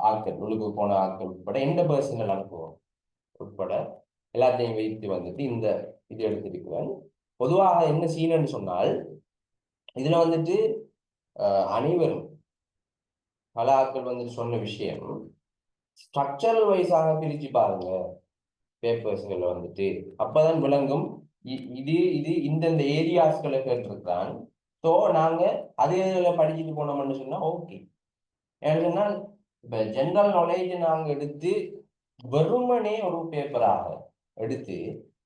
ஆட்கள் ஒழுங்கு போன ஆட்கள் உட்பட எந்த பர்சனல் அனுப்புவோம் உட்பட எல்லாத்தையும் வைத்து வந்துட்டு இந்த இது எடுத்திருக்கிறேன். பொதுவாக என்ன சீனன்னு சொன்னால் இதுல வந்துட்டு அனைவரும் பல ஆட்கள் வந்துட்டு சொன்ன விஷயம் ஸ்ட்ரக்சரல் வைஸாக பிரிச்சு பாருங்க பேப்பர்ஸ்களை வந்துட்டு அப்பதான் விளங்கும். இது இது இந்தந்த ஏரியாஸ்களை கேட்டிருக்கிறான். ஸோ நாங்க அதே இதில் படிச்சுட்டு போனோம்னு சொன்னா ஓகே. ஏன்னு சொன்னால் இப்ப ஜெனரல் நாலேஜ் நாங்க எடுத்து வெறுமனே ஒரு பேப்பராக எடுத்து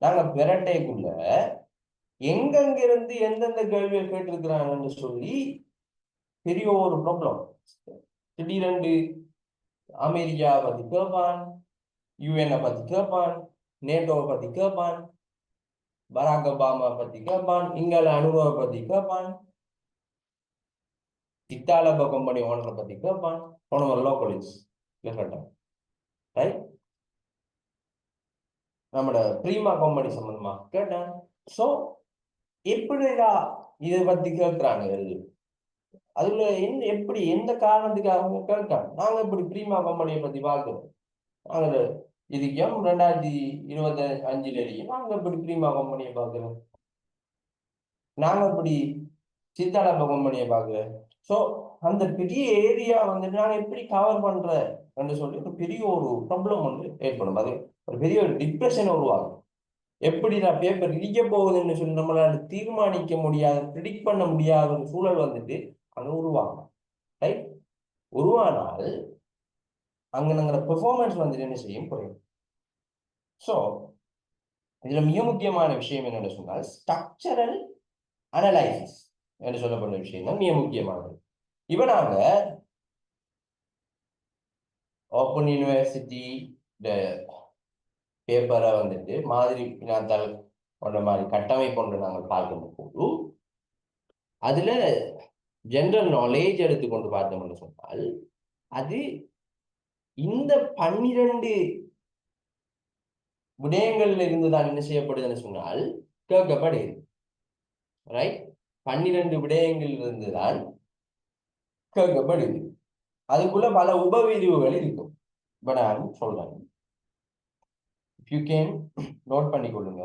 நாங்க பிரட்டைக்குள்ள எங்கெங்கிருந்து எந்தெந்த கேள்வியை கேட்டிருக்கிறாங்கன்னு சொல்லி பெரிய ஒரு ப்ராப்ளம். திடீரென்று அமெரிக்கா பத்தி கேட்பான், யுஎன்ஐ பத்தி கேட்பான், நேட்டோவை பத்தி கேட்பான், பராக் ஒபாமா பத்தி கேட்பான், இங்கால அனுபவ பத்தி கேட்பான், இத்தாலப கம்பெனி ஓனரை பத்தி கேட்பான், போன லோ காலேஜ் ரைட் நம்மட பிரீமா கம்பெனி சம்பந்தமா கேட்டான். ஸோ எப்படிடா இதை பத்தி கேட்கிறாங்க, அதுல எப்படி எந்த காரணத்துக்கு அவங்க கேட்காங்க. நாங்க இப்படி பிரீமா கம்பெனியை பத்தி பார்க்கிறோம். நாங்க இதுக்கும் 2025 நாங்க இப்படி பிரீமா கம்பெனியை பார்க்கிறோம். நாங்க இப்படி சித்தாலப்ப கம்பெனியை பார்க்கிறோம். ஸோ அந்த பெரிய ஏரியா வந்துட்டு நாங்க எப்படி கவர் பண்ற என்று சொல்லி ஒரு பெரிய ஒரு ப்ராப்ளம் வந்து ஏற்படும். அது ஒரு பெரிய ஒரு டிப்ரெஷன் உருவாகும். எப்படி நான் பேப்பர் இடிக்க போகுதுன்னு சொல்லி நம்மளால தீர்மானிக்க முடியாத ப்ரிடிக்ட் பண்ண முடியாத ஒரு சூழல் வந்துட்டு அங்க உருவாகும். ரைட் உருவானால் அங்க நாங்கிற பெர்ஃபார்மன்ஸ் வந்துட்டு என்ன செய்யும் குறையும். ஸோ இதுல மிக முக்கியமான விஷயம் என்னன்னு சொன்னால் ஸ்ட்ரக்சரல் அனலைசிஸ் என்று சொல்லப்படுற விஷயம் தான் மிக முக்கியமானது. இப்ப நாங்க ஓப்பன் யூனிவர்சிட்டி பேப்பரை வந்துட்டு மாதிரி வினாத்தாள் போன்ற மாதிரி கட்டமைப்பு கொண்டு நாங்கள் பார்க்கும் போது அதுல ஜெனரல் நாலேஜ் எடுத்துக்கொண்டு பார்த்தோம்னு சொன்னால் அது இந்த 12 விடயங்கள்ல இருந்துதான் என்ன செய்யப்படுதுன்னு சொன்னால் கேட்கப்படுது. ரைட் 12 விடயங்கள் இருந்துதான் கேட்கப்படுது. அதுக்குள்ள பல உபவிரிவுகள் இருக்கும். இப்ப நான் சொல்றேன், யூ கேன் நோட் பண்ணிக்கொள்ளுங்க.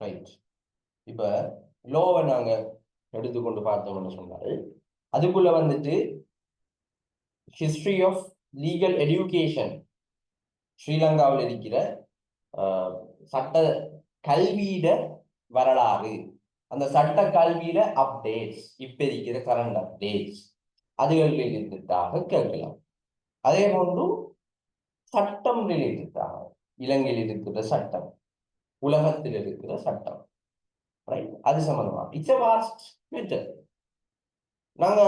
ரைட் இப்ப லோவை நாங்க எடுத்துக்கொண்டு பார்த்தோம்னு சொன்னால் அதுக்குள்ள வந்துட்டு ஹிஸ்டரி ஆஃப் லீகல் எஜுகேஷன் ஸ்ரீலங்காவில் இருக்கிற சட்ட கல்வியிட வரலாறு, அந்த சட்ட கல்வியில அப்டேட்ஸ், இப்ப இருக்கிற கரண்ட் அப்டேட்ஸ் அதுகளில் இருந்ததாக கேட்கலாம். அதே போன்று சட்டம் ரிலேட்டடாக இலங்கையில் இருக்கிற சட்டம், உலகத்தில் இருக்கிற சட்டம், அது சம்பந்தமா இட்ஸ் எ வாஸ்ட் மெத்தட். நாங்க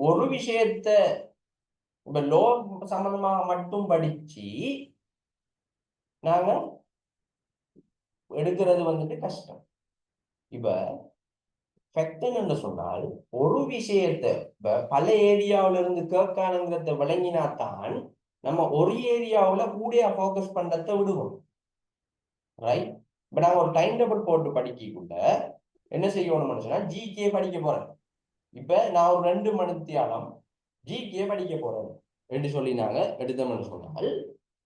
ஒரு விஷயத்த இப்ப லோ சம்பந்தமாக மட்டும் படிச்சு நாங்க எடுக்கிறது வந்துட்டு கஷ்டம். இப்ப ஃபெக்டன் சொன்னால் ஒரு விஷயத்தை பல ஏரியாவில இருந்து கேட்கானுங்கிறத விளங்கினாத்தான் நம்ம ஒரு ஏரியாவுல கூட ஃபோக்கஸ் பண்றத விடுவோம். ரைட் இப்ப நாங்க ஒரு டைம் டேபிள் போட்டு படிக்கக்குள்ள என்ன செய்யணும்னு சொன்னா ஜிகே படிக்க போறேன். இப்ப நான் ஒரு 2 மணித்தியாலம் ஜிகே படிக்க போறேன் என்று சொல்லி நாங்க எடுத்தோம்னு சொன்னால்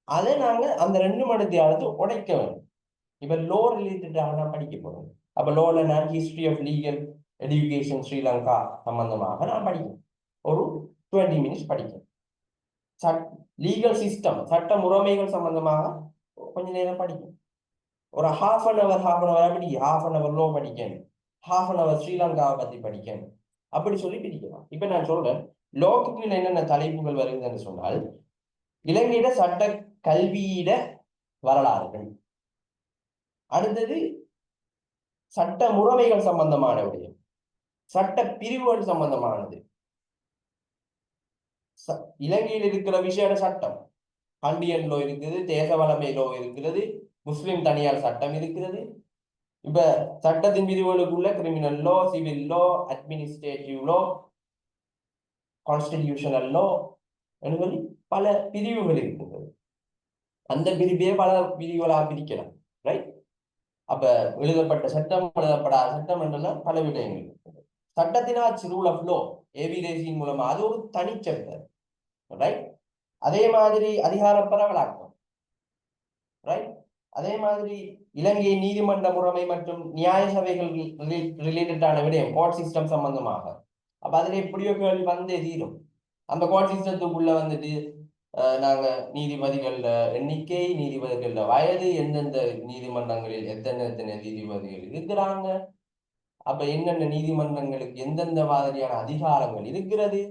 அதை நாங்க அந்த 2 மணித்தியாலத்தை உடைக்க வேண்டும். இப்ப லோ ரிலேட்டடாக நான் படிக்க போறேன். அப்ப லோல நான் history of legal education Sri Lanka சம்பந்தமாக நான் படிக்கிறேன். ஒரு 20 மினிட்ஸ் படிக்கிறேன். லீகல் சிஸ்டம் சட்ட முறைமைகள் சம்பந்தமாக கொஞ்ச நேரம் படிக்கும். ஒரு half an hour அப்படி half an hour லோ படிக்கணும், half an hour ஸ்ரீலங்காவை பத்தி படிக்கணும், அப்படி சொல்லி பிரிக்கலாம். இப்ப நான் சொல்றேன் லோக்கு என்னென்ன தலைப்புகள் வருதுன்னு சொன்னால் இலங்கையிட சட்ட கல்வியிட வரலாறுகள், அடுத்தது சட்ட முறைமைகள் சம்பந்தமான விடயம், சட்ட பிரிவுகள் சம்பந்தமானது, இலங்கையில் இருக்கிற விஷய சட்டம், கண்டியன் லோ இருக்குது, தேச வளமை லோ இருக்கிறது, முஸ்லிம் தனியார் சட்டம் இருக்கிறது, இப்ப சட்டத்தின் பிரிவுகளுக்குள்ள criminal law, civil law, administrative law, constitutional law என்று சொல்லி பல பிரிவுகள் இருக்கின்றது. அந்த பிரிவே பல பிரிவுகளாக பிரிக்கலாம். ரைட்? அப்ப எழுதப்பட்ட சட்டம், எழுதப்படாத சட்டம் என்றெல்லாம் பல விடயங்கள். சட்டத்தினாச்சு ரூல் ஆஃப் லோ ஏவிரேசியின் மூலமா அது ஒரு தனிச்சட்டம். ரைட்? அதே மாதிரி அதிகார பரவலாக்கம். ரைட்? அதே மாதிரி இலங்கை நீதிமன்ற முறைமை மற்றும் நியாய சபைகள் ரிலேட்டடான விடயம் கோர்ட் சிஸ்டம் சம்பந்தமாக. அப்ப அதுல எப்படியோ கேள்வி வந்தே தீரும். அந்த கோர்ட் சிஸ்டத்துக்குள்ள வந்துட்டு நாங்க நீதிபதிகள் எண்ணிக்கை, நீதிபதிகள் வயது, எந்தெந்த நீதிமன்றங்களில் எத்தனை எத்தனை நீதிபதிகள் இருக்கிறாங்க, அப்ப என்னென்ன நீதிமன்றங்களுக்கு எந்தெந்த மாதிரியான அதிகாரங்கள் இருக்கிறது,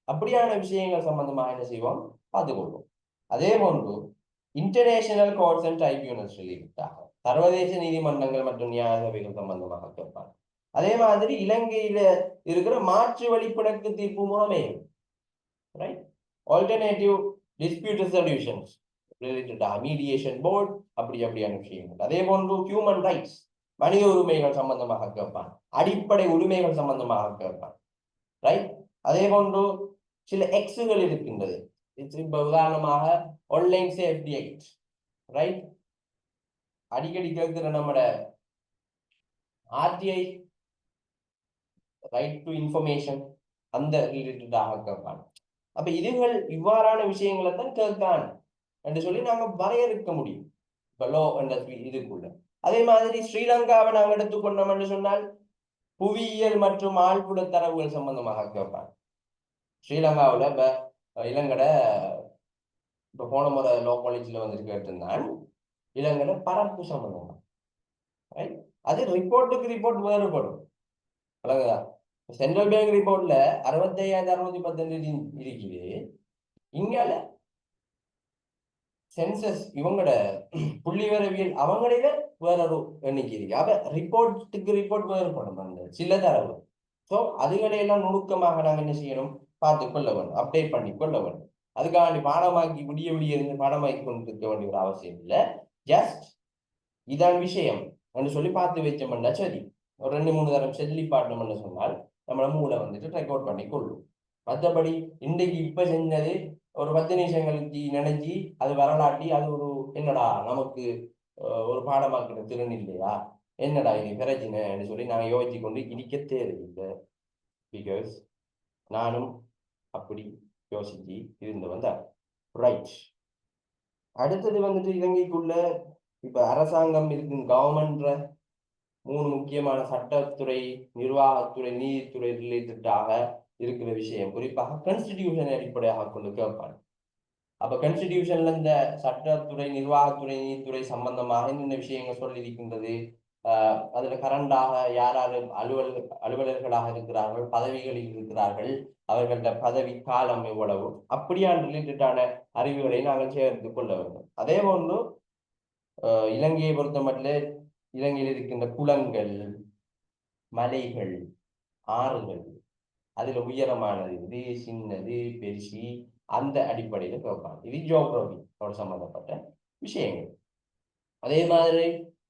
அப்படியான விஷயங்கள் சம்பந்தமாக என்ன செய்வோம் பார்த்துக்கொள்வோம். அதே போன்று இன்டர்நேஷனல் கோர்ட்ஸ் அண்ட் ட்ரைபியூனல்ஸ் ரிலேட்டடாக சர்வதேச நீதிமன்றங்கள் மற்றும் நியாய சபைகள் சம்பந்தமாக கேட்பாங்க. அதே மாதிரி இலங்கையில இருக்கிற மாற்று வழி பிணக்கு தீர்ப்பு முறைமை, ரைட், ஆல்டர்னேட்டிவ் டிஸ்பியூட் ரெசல்யூஷன்ஸ் ரிலேட்டடாக மீடியேஷன் போர்ட், அப்படியான விஷயங்கள். அதே போன்று ஹியூமன் ரைட்ஸ் மனித உரிமைகள் சம்பந்தமாக கேட்பான், அடிப்படை உரிமைகள் சம்பந்தமாக கேட்பான். ரைட்? அதே போன்று சில எக்ஸுகள் இருக்கின்றது. இப்ப உதாரணமாக ஆன்லைன் சேஃப்டி ஆக்ட், ரைட், அடிக்கடி கேட்கிற நம்மட ஆர்டிஐ ரைட் டு இன்ஃபர்மேஷன், அந்த ரிலேட்டடாக கேட்பான். அப்ப இதுகள் இவ்வாறான விஷயங்களை தான் கேட்கான் என்று சொல்லி நாங்க வரையறுக்க முடியும் இப்ப லோ என்ற இதுக்குள்ள. அதே மாதிரி ஸ்ரீலங்காவை நாங்கள் எடுத்துக்கொண்டோம் என்று சொன்னால் புவியியல் மற்றும் ஆழ்புட தரவுகள் சம்பந்தமாக கேட்பான். ஸ்ரீலங்காவில் இப்ப இலங்கட இப்ப போன முறை லோ காலேஜ்ல வந்துட்டு கேட்டிருந்தான் இலங்கட பரப்பு சம்பந்தமா. அது ரிப்போர்ட்டுக்கு ரிப்போர்ட் வேறுபடும். அழகுதா? சென்ட்ரல் பேங்க் ரிப்போர்ட்ல 65,615 இருக்குது. இங்கால சென்சஸ் இவங்களோட புள்ளிவரவியல் அவங்களில வேறொரு எண்ணிக்கை இருக்கு. அப்ப ரிப்போர்ட்டுக்கு ரிப்போர்ட் வேறுபடும் அந்த சில தரவு. ஸோ அதுகளையெல்லாம் நுணுக்கமாக நாங்கள் என்ன செய்யணும், பார்த்து கொள்ள வேண்டும், அப்டேட் பண்ணி கொள்ள வேண்டும். அதுக்காண்டி பாடமாக்கி விடிய இருந்து பாடமாக்கி கொண்டு இருக்க வேண்டிய ஒரு அவசியம் இல்லை. ஜஸ்ட் இதான் விஷயம் என்று சொல்லி பார்த்து வச்சோம்னா சரி, ஒரு 2-3 தரம் செல்லி பாடணும்னு சொன்னால் நம்மள மூளை வந்துட்டு ரெக்கார்ட் பண்ணி கொள்ளும். மற்றபடி இன்றைக்கு இப்ப செஞ்சது ஒரு 10 நிமிஷம் கழிச்சு நினைச்சு அது வரலாட்டி அது ஒரு என்னடா நமக்கு ஒரு பாடமாக்கிற திறன் இல்லையா, என்னடா இது பிரச்சனைன்னு சொல்லி நான் யோசிச்சு கொண்டு இடிக்க தேவையில்லை. பிகாஸ் நானும் அப்படி யோசிச்சு இருந்து வந்தார். ரைட். அடுத்தது வந்துட்டு இலங்கைக்குள்ள இப்ப அரசாங்கம் இருக்கு, கவர்மெண்ட்ல 3 முக்கியமான சட்டத்துறை, நிர்வாகத்துறை, நீதித்துறை ரிலேட்டடாக இருக்கிற விஷயம், குறிப்பாக கான்ஸ்டிடியூஷனை அடிப்படையாக கொண்டு கேட்பாங்க. அப்ப கான்ஸ்டிடியூஷன்ல இந்த சட்டத்துறை, நிர்வாகத்துறை, நீதித்துறை சம்பந்தமாக என்னென்ன விஷயங்கள் சொல்லி இருக்கின்றது, அதுல கரண்டாக யார் அலுவலர்களாக இருக்கிறார்கள், பதவிகளில் இருக்கிறார்கள், அவர்கள்ட பதவி காலம் எவ்வளவு, அப்படியான ரிலேட்டடான அறிவுகளை நாங்கள் சேர்த்து கொள்ள வேண்டும். அதே போன்று இலங்கையை பொறுத்த மட்டும் இலங்கையில் இருக்கின்ற குளங்கள், மலைகள், ஆறுகள், அதுல உயரமானது இது, சின்னது, பெருசி, அந்த அடிப்படையில கேட்பாங்க. இது ஜியோகிராபியோட சம்பந்தப்பட்ட விஷயங்கள். அதே மாதிரி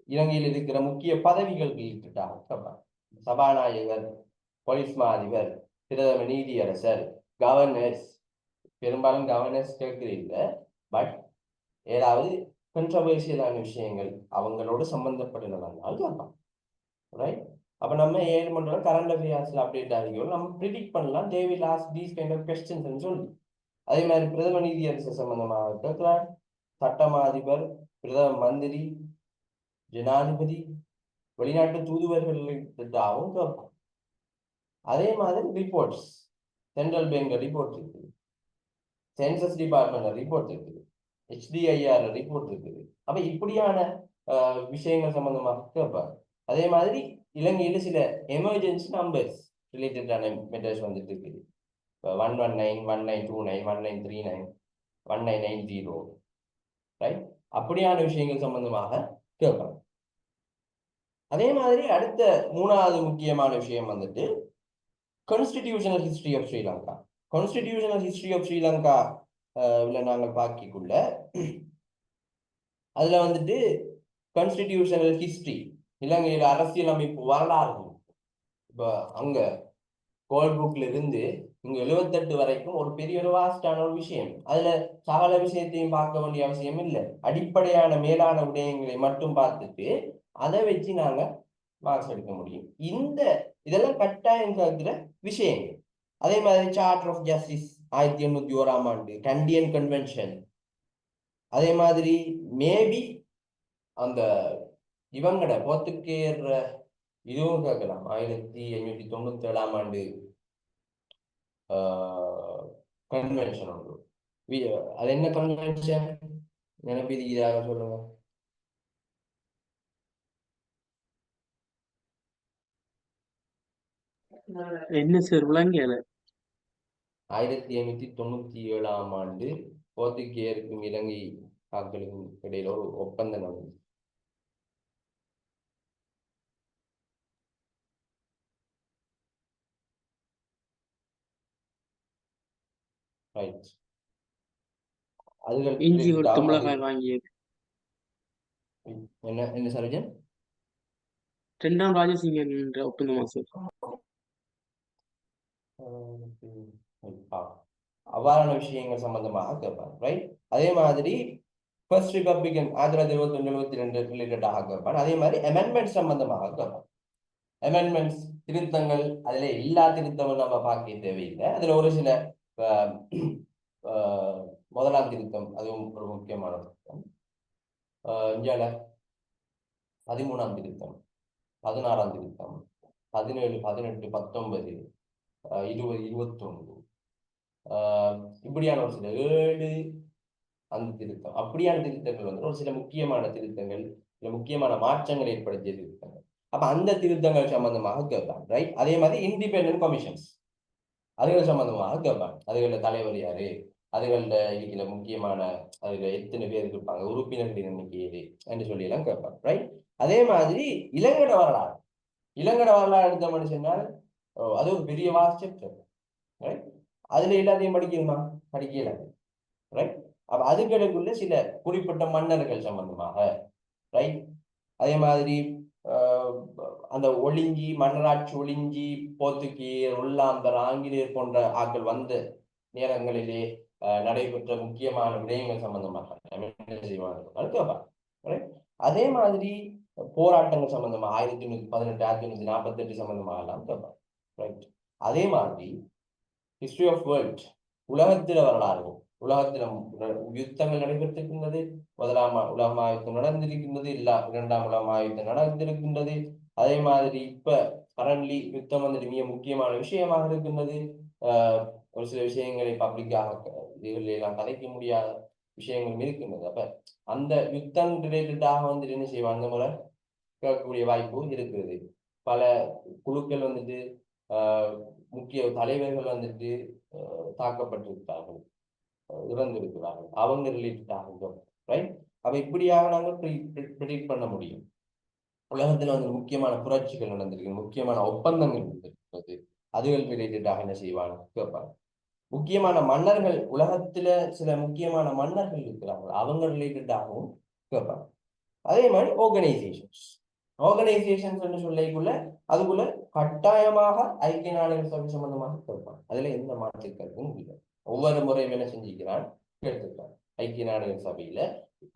இலங்கையில் இருக்கிற முக்கிய பதவிகள் கேட்பாங்க. சபாநாயகர், போலீஸ் மா அதிபர், பிரதம நீதியரசர், கவர்னர்ஸ். பெரும்பாலும் கவர்னர்ஸ் கேட்கிறீங்க, பட் ஏதாவது கன்ட்ரவர்சியலான விஷயங்கள் அவங்களோட சம்பந்தப்பட்டதுனால கேட்பாங்க. ரைட்? அப்ப நம்ம 7 மணி நேரம் கரண்ட் அஃபேர்ஸ்ல அப்டேட் ஆகிக்கணும், நம்ம ப்ரிடிக்ட் பண்ணலாம் they will ask these kind of questions ன்னு சொல்லி. அதே மாதிரி பிரதம நீதியரசர் சம்பந்தமாக கேட்கலாம், சட்டமா அதிபர், பிரதம மந்திரி, ஜனாதிபதி, வெளிநாட்டு தூதுவர்களுக்காகவும் கேட்போம். அதே மாதிரி ரிப்போர்ட்ஸ், சென்ட்ரல் பேங்க் ரிப்போர்ட் இருக்குது, சென்சஸ் டிபார்ட்மெண்ட் ரிப்போர்ட் இருக்குது, HDIR ரிப்போர்ட் இருக்குது. அப்ப இப்படியான விஷயங்கள் சம்பந்தமாக கேட்பாங்க. அதே மாதிரி இலங்கையில சில எமர்ஜென்சி நம்பர்ஸ் ரிலேட்டடான மெட்டர்ஸ் வந்துட்டு இருக்குது. இப்போ 119, 1929, 1939, 1990, ரைட்? அப்படியான விஷயங்கள் சம்பந்தமாக கேட்பாங்க. அதே மாதிரி அடுத்த 3வது முக்கியமான விஷயம் வந்துட்டு constitutional history of Sri Lanka. Constitutional history of Sri Lanka நாங்கள் பார்க்கக்குள்ள அதுல வந்துட்டு கான்ஸ்டிடியூஷனல் ஹிஸ்டரி இலங்கையில அரசியலமைப்பு வரலாறு இப்ப அங்க கோல் புக்ல இருந்து இங்க 78 வரைக்கும் ஒரு பெரிய ஒரு வாஸ்டான ஒரு விஷயம். அதுல சகல விஷயத்தையும் பார்க்க வேண்டிய அவசியம் இல்லை. அடிப்படையான மேலான விடயங்களை மட்டும் பார்த்துட்டு அதை வச்சு நாங்க மார்க்ஸ் எடுக்க முடியும். இதெல்லாம் கட்டாயம் கேட்கிற விஷயங்கள். அதே மாதிரி சார்ட்டர் ஆஃப் ஜஸ்டிஸ் 1801ஆம் ஆண்டு, கண்டியன் கன்வென்ஷன், அதே மாதிரி மேபி அந்த இவங்கட போர்த்துக்கேயர் இதுவும் கேட்கலாம். 1597ஆம் ஆண்டு கன்வென்ஷன் உண்டு. அது என்ன கன்வென்ஷன் நினைப்பீதியாக சொல்லுங்க. என்ன சார் விளங்கல? 1597ஆம் ஆண்டு போர்த்துகேயருக்கும் இலங்கை ஆட்களுக்கும் இடையில ஒரு ஒப்பந்தம் நடந்தது. ரைட். அதுகள் இஞ்சி கொடுத்து மிளகாய் வாங்கியது என்ன என்ன சரோஜன்? 2ஆம் ராஜசிங்கன் என்ற ஒப்பந்தமா சார்? அவ்வாறான விஷயங்கள் சம்பந்தமாக கேட்பாங்க. ரைட். அதே மாதிரி ஃபர்ஸ்ட் ரிபப்ளிகன் 1921-22 ரிலேட்டடாக கேட்பான். அதே மாதிரி அமெண்ட்மெண்ட் சம்பந்தமாக கேட்பான். அமெண்ட்மெண்ட்ஸ் திருத்தங்கள், அதுல எல்லா திருத்தமும் நம்ம பார்க்க தேவையில்லை. அதுல ஒரு சில முதலாம் திருத்தம், அதுவும் ஒரு முக்கியமான திருத்தம். இந்தியால 13ஆம் திருத்தம், 16ஆம் திருத்தம், 17, 18, 19, 20, 21, இப்படியான ஒரு சில 7 அந்த திருத்தம், அப்படியான திருத்தங்கள் வந்து ஒரு சில முக்கியமான திருத்தங்கள், சில முக்கியமான மாற்றங்கள் ஏற்படுத்திய திருத்தங்கள். அப்ப அந்த திருத்தங்கள் சம்பந்தமாக கேட்பாங்க. ரைட். அதே மாதிரி இண்டிபெண்டன்ட் கமிஷன்ஸ், அதுகள் சம்பந்தமாக கேட்பாங்க. அதுகள தலைவர் யாரு, அதுகளில் இருக்கிற முக்கியமான அதுல எத்தனை பேர் இருப்பாங்க, உறுப்பினர்களின் எண்ணிக்கை என்று சொல்லி எல்லாம் கேட்பாங்க. ரைட். அதே மாதிரி இலங்கட வரலாறு, இலங்கட வரலாறு எடுத்தோம்னு சொன்னால் அது ஒரு பெரிய வாஸ்ட் சாப்டர். ரைட். அதுல எல்லாத்தையும் படிக்கணுமா? படிக்கல. ரைட். அப்ப அதுகளுக்குள்ள சில குறிப்பிட்ட மன்னர்கள் சம்பந்தமாக. ரைட். அதே மாதிரி அந்த ஒளிஞ்சி மன்னராட்சி ஒளிஞ்சி போர்த்துகீயர், ஒல்லாந்தர், ஆங்கிலேயர் போன்ற ஆட்கள் வந்த நேரங்களிலே நடைபெற்ற முக்கியமான விடயங்கள் சம்பந்தமாக என்ன செய்வாங்க. அதே மாதிரி போராட்டங்கள் சம்பந்தமா 1818, 1848 சம்பந்தமாக எல்லாம் கேட்பாங்க. ரைட். அதே மாதிரி ஹிஸ்டரி ஆஃப் வேர்ல்ட், உலகத்தில வரலாறு, உலகத்தில யுத்தங்கள் நடைபெற்றிருக்கின்றது. முதலாம் உலக மகாயுத்தம் நடந்திருக்கின்றது, 2ஆம் உலக மகாயுத்தம் நடந்திருக்கின்றது. அதே மாதிரி இப்ப கரண்ட்லி யுத்தம் வந்துட்டு மிக முக்கியமான விஷயமாக இருக்கின்றது. ஒரு சில விஷயங்களை பப்ளிக்காக எல்லாம் கதைக்க முடியாத விஷயங்களும் இருக்கின்றது. அப்ப அந்த யுத்தம் ரிலேட்டடாக வந்துட்டு என்ன செய்வாங்க, அந்த முறை கேட்கக்கூடிய வாய்ப்பு இருக்கிறது. பல குழுக்கள் வந்துட்டு முக்கிய தலைவர்கள் வந்துட்டு தாக்கப்பட்டிருக்கிறார்கள், இறந்திருக்கிறார்கள், அவங்க ரிலேட்டடாக. ரைட். அப்ப இப்படியாக நாங்கள் ப்ரெடிக்ட் பண்ண முடியும். உலகத்துல வந்து முக்கியமான புரட்சிகள் நடந்திருக்கு, முக்கியமான ஒப்பந்தங்கள் நடந்திருக்கிறது, அதுகள் ரிலேட்டடாக என்ன செய்வாங்க கேட்பாங்க. முக்கியமான மன்னர்கள், உலகத்துல சில முக்கியமான மன்னர்கள் இருக்கிறார்கள், அவங்க ரிலேட்டடாகவும் கேட்பாங்க. அதே மாதிரி ஆர்கனைசேஷன்ஸ் சொல்லிக்குள்ள அதுக்குள்ள கட்டாயமாக ஐக்கிய நாடுகள் சபை சம்பந்தமாக கேட்பாங்க. அதுல எந்த மாற்று கருத்தும் இல்லை. ஒவ்வொரு முறையும் என்ன செஞ்சுக்கிறான் கேட்டிருக்கான் ஐக்கிய நாடுகள் சபையில.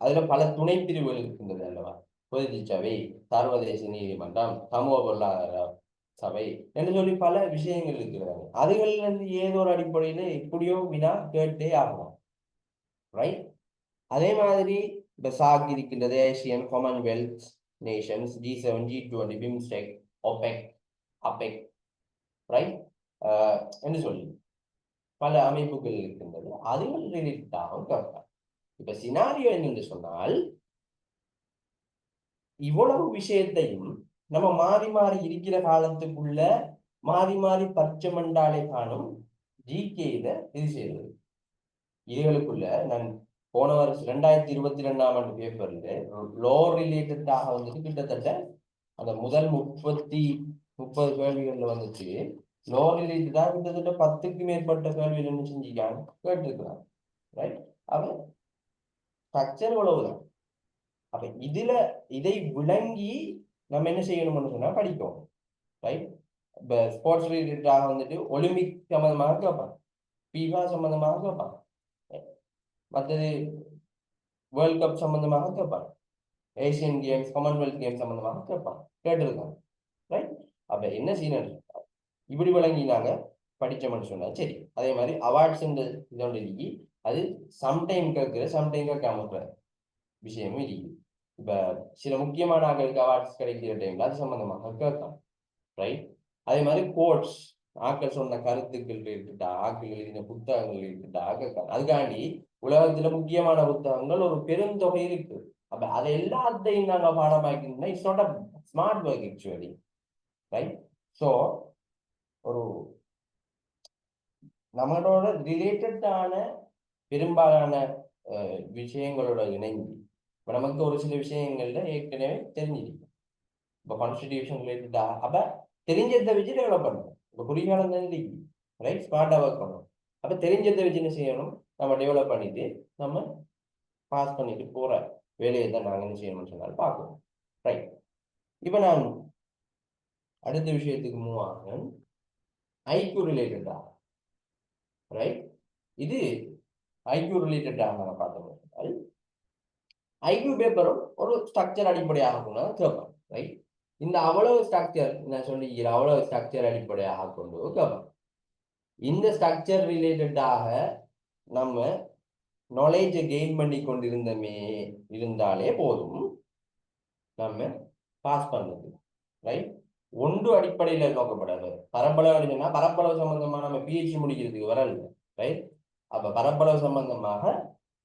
அதுல பல துணை பிரிவுகள் இருக்கின்றது அல்லவா. பொதுச்சி சபை, சர்வதேச நீதிமன்றம், சமூக பொருளாதார சபை என்று சொல்லி பல விஷயங்கள் இருக்கிறாங்க. அதுகள்ல இருந்து ஏதோ ஒரு அடிப்படையில எப்படியோ வினா கேட்டே ஆகணும். ரைட். அதே மாதிரி இந்த சாக் இருக்கின்றது, Asian Commonwealth Nations, G7, G20, BIMSTEC, OPEC, APAC. Right. என்று சொல்லி பல அமைப்புகள் இருக்கின்றது. அதுகள் ரிலேட்டடாகவும் கேட்பாங்க. இப்ப சினாரியோ என்னென்று சொன்னால், இவ்வளவு விஷயத்தையும் நம்ம மாறி மாறி இருக்கிற காலத்துக்குள்ள மாறி மாறி பச்சைமண்டாலே காணும் ஜிகேல இது செய்வது. இதுகளுக்குள்ள நான் போன வருஷம் 2022ஆம் ஆண்டு பேப்பர்ல லோ ரிலேட்டடாக வந்துட்டு கிட்டத்தட்ட அந்த முதல் 30 கேள்விகள்ல வந்துட்டு லோ ரிலேட்டடா கிட்டத்தட்ட 10க்கு மேற்பட்ட கேள்விகள் என்ன செஞ்சுக்காங்க கேட்டிருக்கிறாங்க. ரைட். அவன் ஸ்ட்ரக்சர் உழவுதான். அப்ப இதை விளங்கி நம்ம என்ன செய்யணும்னு சொன்னா படிக்கணும். ரைட். இப்போ ஸ்போர்ட்ஸ் ரிலேட்டடாக வந்துட்டு ஒலிம்பிக் சம்பந்தமாக கேட்பாங்க, ஃபீஃபா சம்பந்தமாக கேட்பாங்க, மற்றது வேர்ல்ட் கப் சம்பந்தமாக கேட்பாங்க, ஏசியன் கேம்ஸ், காமன்வெல்த் கேம்ஸ் சம்பந்தமாக கேட்பாங்க, கேட்டிருக்காங்க. ரைட். அப்ப என்ன செய்யணும், இப்படி விளங்கினாங்க படிச்சோம்னு சொன்னா சரி. அதே மாதிரி அவார்ட்ஸ் இதோட இருக்கு, அது சம்டைம் கேட்குற சம்டைம் கேட்காம விஷயமும் இருக்கு. இப்ப சில முக்கியமான ஆட்களுக்கு அவார்ட்ஸ் கிடைக்கிற டைம்ல அது சம்பந்தமாக கேட்கலாம். ரைட். அதே மாதிரி கோட்ஸ், ஆக்கள் சொன்ன கருத்துக்கள் இருக்கட்டா, ஆக்கள் எழுதின புத்தகங்கள் இருக்கட்டா கேட்கலாம். அதுக்காண்டி உலகத்துல முக்கியமான புத்தகங்கள் ஒரு பெருந்தொகை இருக்கு. அப்ப அதை எல்லாத்தையும் நாங்க பாடமாக்கணும்னா it's not a smart work actually. Right. So ஒரு நம்மளோட ரிலேட்டடான பெரும்பாலான விஷயங்களோட இணைந்து இப்போ நமக்கு ஒரு சில விஷயங்கள்ல ஏற்கனவே தெரிஞ்சிருக்கு. இப்போ கான்ஸ்டிடியூஷன் ரிலேட்டடா அப்ப தெரிஞ்சதை வச்சு டெவலப் பண்ணணும். இப்போ குடிகாலம் தான் ரைட், ஸ்மார்ட்டாக ஒர்க் பண்ணணும். அப்போ தெரிஞ்சதை வச்சு என்ன செய்யணும், நம்ம டெவலப் பண்ணிட்டு நம்ம பாஸ் பண்ணிட்டு போற வேலையை தான் நாங்கள் என்ன செய்யணும்னு சொன்னாலும் பார்க்கணும். ரைட். இப்போ நான் அடுத்த விஷயத்துக்கு மூவ் ஆகிறேன். ஐக்யூ ரிலேட்டடா. ரைட். இது ஐக்யூ ரிலேட்டடாக நாங்கள் பார்த்தோம். ஐக்யூ பேப்பரும் ஒரு ஸ்ட்ரக்சர் அடிப்படையாக கேட்பேன். ரைட். இந்த அவ்வளவு ஸ்ட்ரக்சர் நான் சொல்லிக்கிற அவ்வளவு ஸ்ட்ரக்சர் அடிப்படையாக கொண்டு கேட்பேன். இந்த ஸ்ட்ரக்சர் ரிலேட்டடாக நம்ம நாலேஜை கெயின் பண்ணி கொண்டிருந்தமே இருந்தாலே போதும் நம்ம பாஸ் பண்ணது. ரைட். ஒன்று அடிப்படையில் நோக்கப்படாது. பரப்பளவு அடிச்சுன்னா பரப்பளவு சம்பந்தமா நம்ம பிஹெச்டி முடிக்கிறதுக்கு வரல. ரைட். அப்ப பரப்பளவு சம்பந்தமாக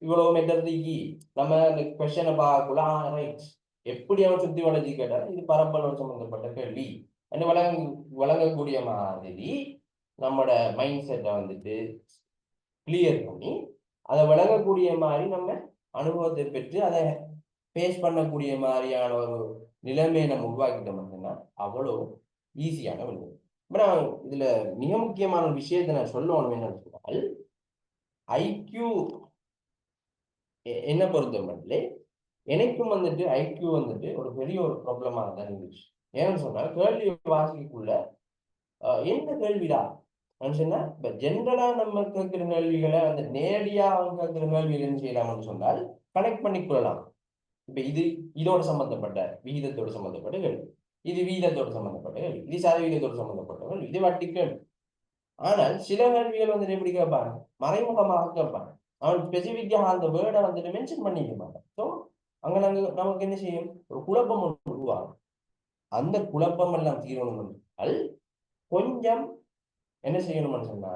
இவ்வளவு மெட்டர்க்கு நம்ம அந்த கொஸ்டனை பார்க்கக்குள்ள ரைட் எப்படி அவன் சுத்தி வளைஞ்சி கேட்டாலும் இது பரப்பளவு சம்பந்தப்பட்ட கேள்வி என்று வழங்கக்கூடிய மாதிரி நம்மளோட மைண்ட் செட்டை வந்துட்டு கிளியர் பண்ணி அதை வழங்கக்கூடிய மாதிரி நம்ம அனுபவத்தை பெற்று அதை ஃபேஸ் பண்ணக்கூடிய மாதிரியான ஒரு நிலைமையை நம்ம உருவாக்கிட்டோம் அப்படின்னா அவ்வளோ ஈஸியான ஒன்று. இப்போ நான் இதுல மிக முக்கியமான ஒரு விஷயத்தை நான் சொல்லணும் என்னன்னு சொன்னால், ஐக்யூ என்ன பொறுத்த மட்டும் எனக்கும் வந்துட்டு ஐக்யூ வந்துட்டு ஒரு பெரிய ஒரு ப்ராப்ளமாக தான் இருந்துச்சு. ஏன்னு சொன்னால் கேள்வி வாசிக்குள்ள என்ன கேள்விடா சொன்னா இப்ப ஜென்ரலா நம்ம கேட்கிற கேள்விகளை அந்த நேரடியா அவங்க கேட்கிற கேள்விகள் என்ன செய்யலாம்னு சொன்னால் கனெக்ட் பண்ணி கொள்ளலாம். இப்ப இது இதோட சம்பந்தப்பட்ட விகிதத்தோடு சம்பந்தப்பட்ட கேள்வி, இது வீதத்தோடு சம்பந்தப்பட்ட கேள்வி, இது சதவீதத்தோடு சம்பந்தப்பட்ட கேள்வி, இது வட்டி கேள்வி. ஆனால் சில கேள்விகள் வந்துட்டு எப்படி கேட்பாங்க, மறைமுகமாக கேட்பாங்க. அவன் ஸ்பெசிபிக்காக அந்த வேர்டை வந்துட்டு மென்ஷன் பண்ணிக்க மாட்டான். ஸோ அங்க நமக்கு என்ன செய்யும், ஒரு குழப்பம் உருவாகும். அந்த குழப்பம் எல்லாம் தீரணும் கொஞ்சம் என்ன செய்யணும்னு சொன்னா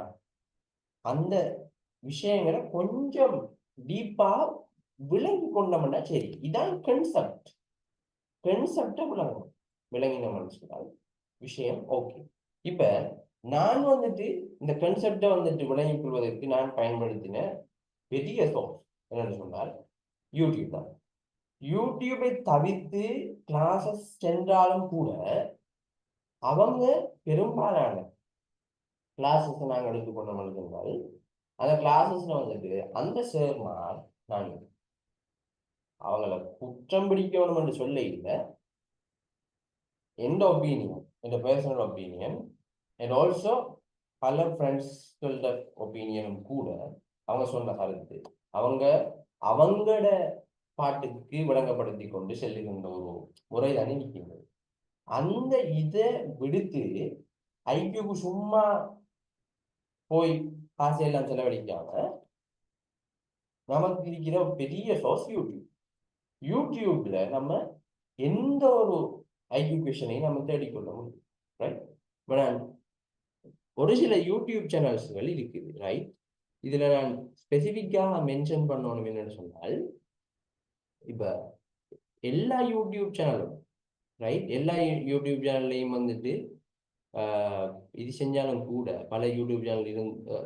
அந்த விஷயங்களை கொஞ்சம் டீப்பா விளங்கி கொண்டோம்னா சரி. இதான் கன்செப்டை விளங்கினோம்னு சொன்னால் விஷயம் ஓகே. இப்ப நான் வந்துட்டு இந்த கன்செப்டை வந்துட்டு விளங்கிக் கொள்வதற்கு நான் பயன்படுத்தின பெரிய சோர்ஸ் என்னன்னு சொன்னால் யூடியூப் தான். யூடியூபை தவிர்த்து கிளாஸஸ் சென்றாலும் கூட அவங்க பெரும்பாலான கிளாஸஸ் நாங்கள் எடுத்துக்கொண்டோம்னு சொன்னால் அந்த கிளாஸஸ்ல வந்துட்டு அந்த சேர்மார் நான் அவங்கள குற்றம் பிடிக்கணும் என்று சொல்ல இல்லை, எந்த opinion, N personal opinion and also பல ஃப்ரெண்ட்ஸ்களோட ஒப்பீனியனும் கூட அவங்க சொன்ன கருத்து அவங்க அவங்களோட பாட்டுக்கு விளங்கப்படுத்தி கொண்டு செல்லுகின்ற ஒரு முறை தானே இருக்கின்றது. அந்த இதை விடுத்து ஐக்கியூக்கு சும்மா போய் காசையெல்லாம் செலவழிக்காம நமக்கு இருக்கிற பெரிய சோர்ஸ் யூடியூப். யூடியூப்ல நம்ம எந்த ஒரு ஐக்யூ கொஷனையும் நம்ம தேடிக்கொள்ள முடியும். ரைட். நான் ஒரு சில யூடியூப் சேனல்ஸ்கள் இருக்குது. ரைட். இதுல நான் ஸ்பெசிபிக்காக மென்ஷன் பண்ணணும் என்னன்னு சொன்னால், இப்ப எல்லா யூடியூப் சேனலும் ரைட், எல்லா யூடியூப் சேனல்லையும் வந்துட்டு இது செஞ்சாலும் கூட பல யூடியூப் சேனல் இருந்து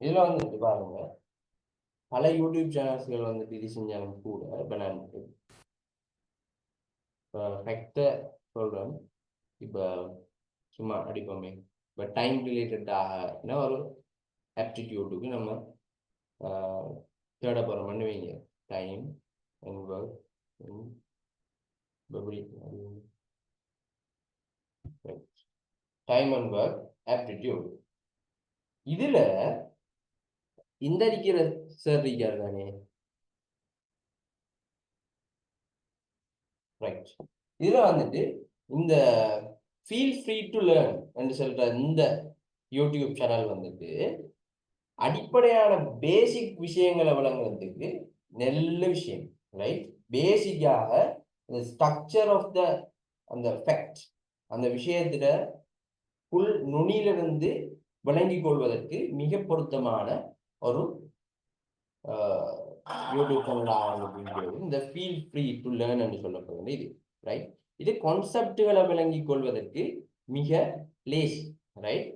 இதுல வந்துட்டு பாருங்க, பல யூடியூப் சேனல்ஸ்கள் வந்துட்டு இது செஞ்சாலும் கூட இப்ப நான் ஃபேக்டை சொல்றேன். இப்ப சும்மா அடிப்போமே, இப்ப டைம் ரிலேட்டடாக ஒரு ஆப்டிடியூடுக்கு நம்ம தேட போறோம்னு வைங்க. Time and work, time and work aptitude. இதுல இந்த இருக்கிற சார் இருக்கார் தானே, ரைட். இதுல வந்துட்டு இந்த ஃபீல் ஃப்ரீ டு லேர்ன் என்று சொல்ற இந்த யூடியூப் சேனல் வந்துட்டு அடிப்படையான பேசிக் விஷயங்களை வழங்குறதுக்கு நல்ல விஷயம், ரைட். பேசிக்காக இந்த ஸ்ட்ரக்சர் ஆஃப் த அந்த ஃபேக்ட், அந்த விஷயத்துல புல் நுனியிலிருந்து விளங்கிக் கொள்வதற்கு மிக பொருத்தமான ஒரு யூடியூப் சேனல் இந்த ஃபீல் ஃப்ரீ டு லேர்ன் என்று சொல்லப்படுவது இது, ரைட். இது கான்செப்டுகளை விளங்கிக் கொள்வதற்கு மிக லேசி, ரைட்.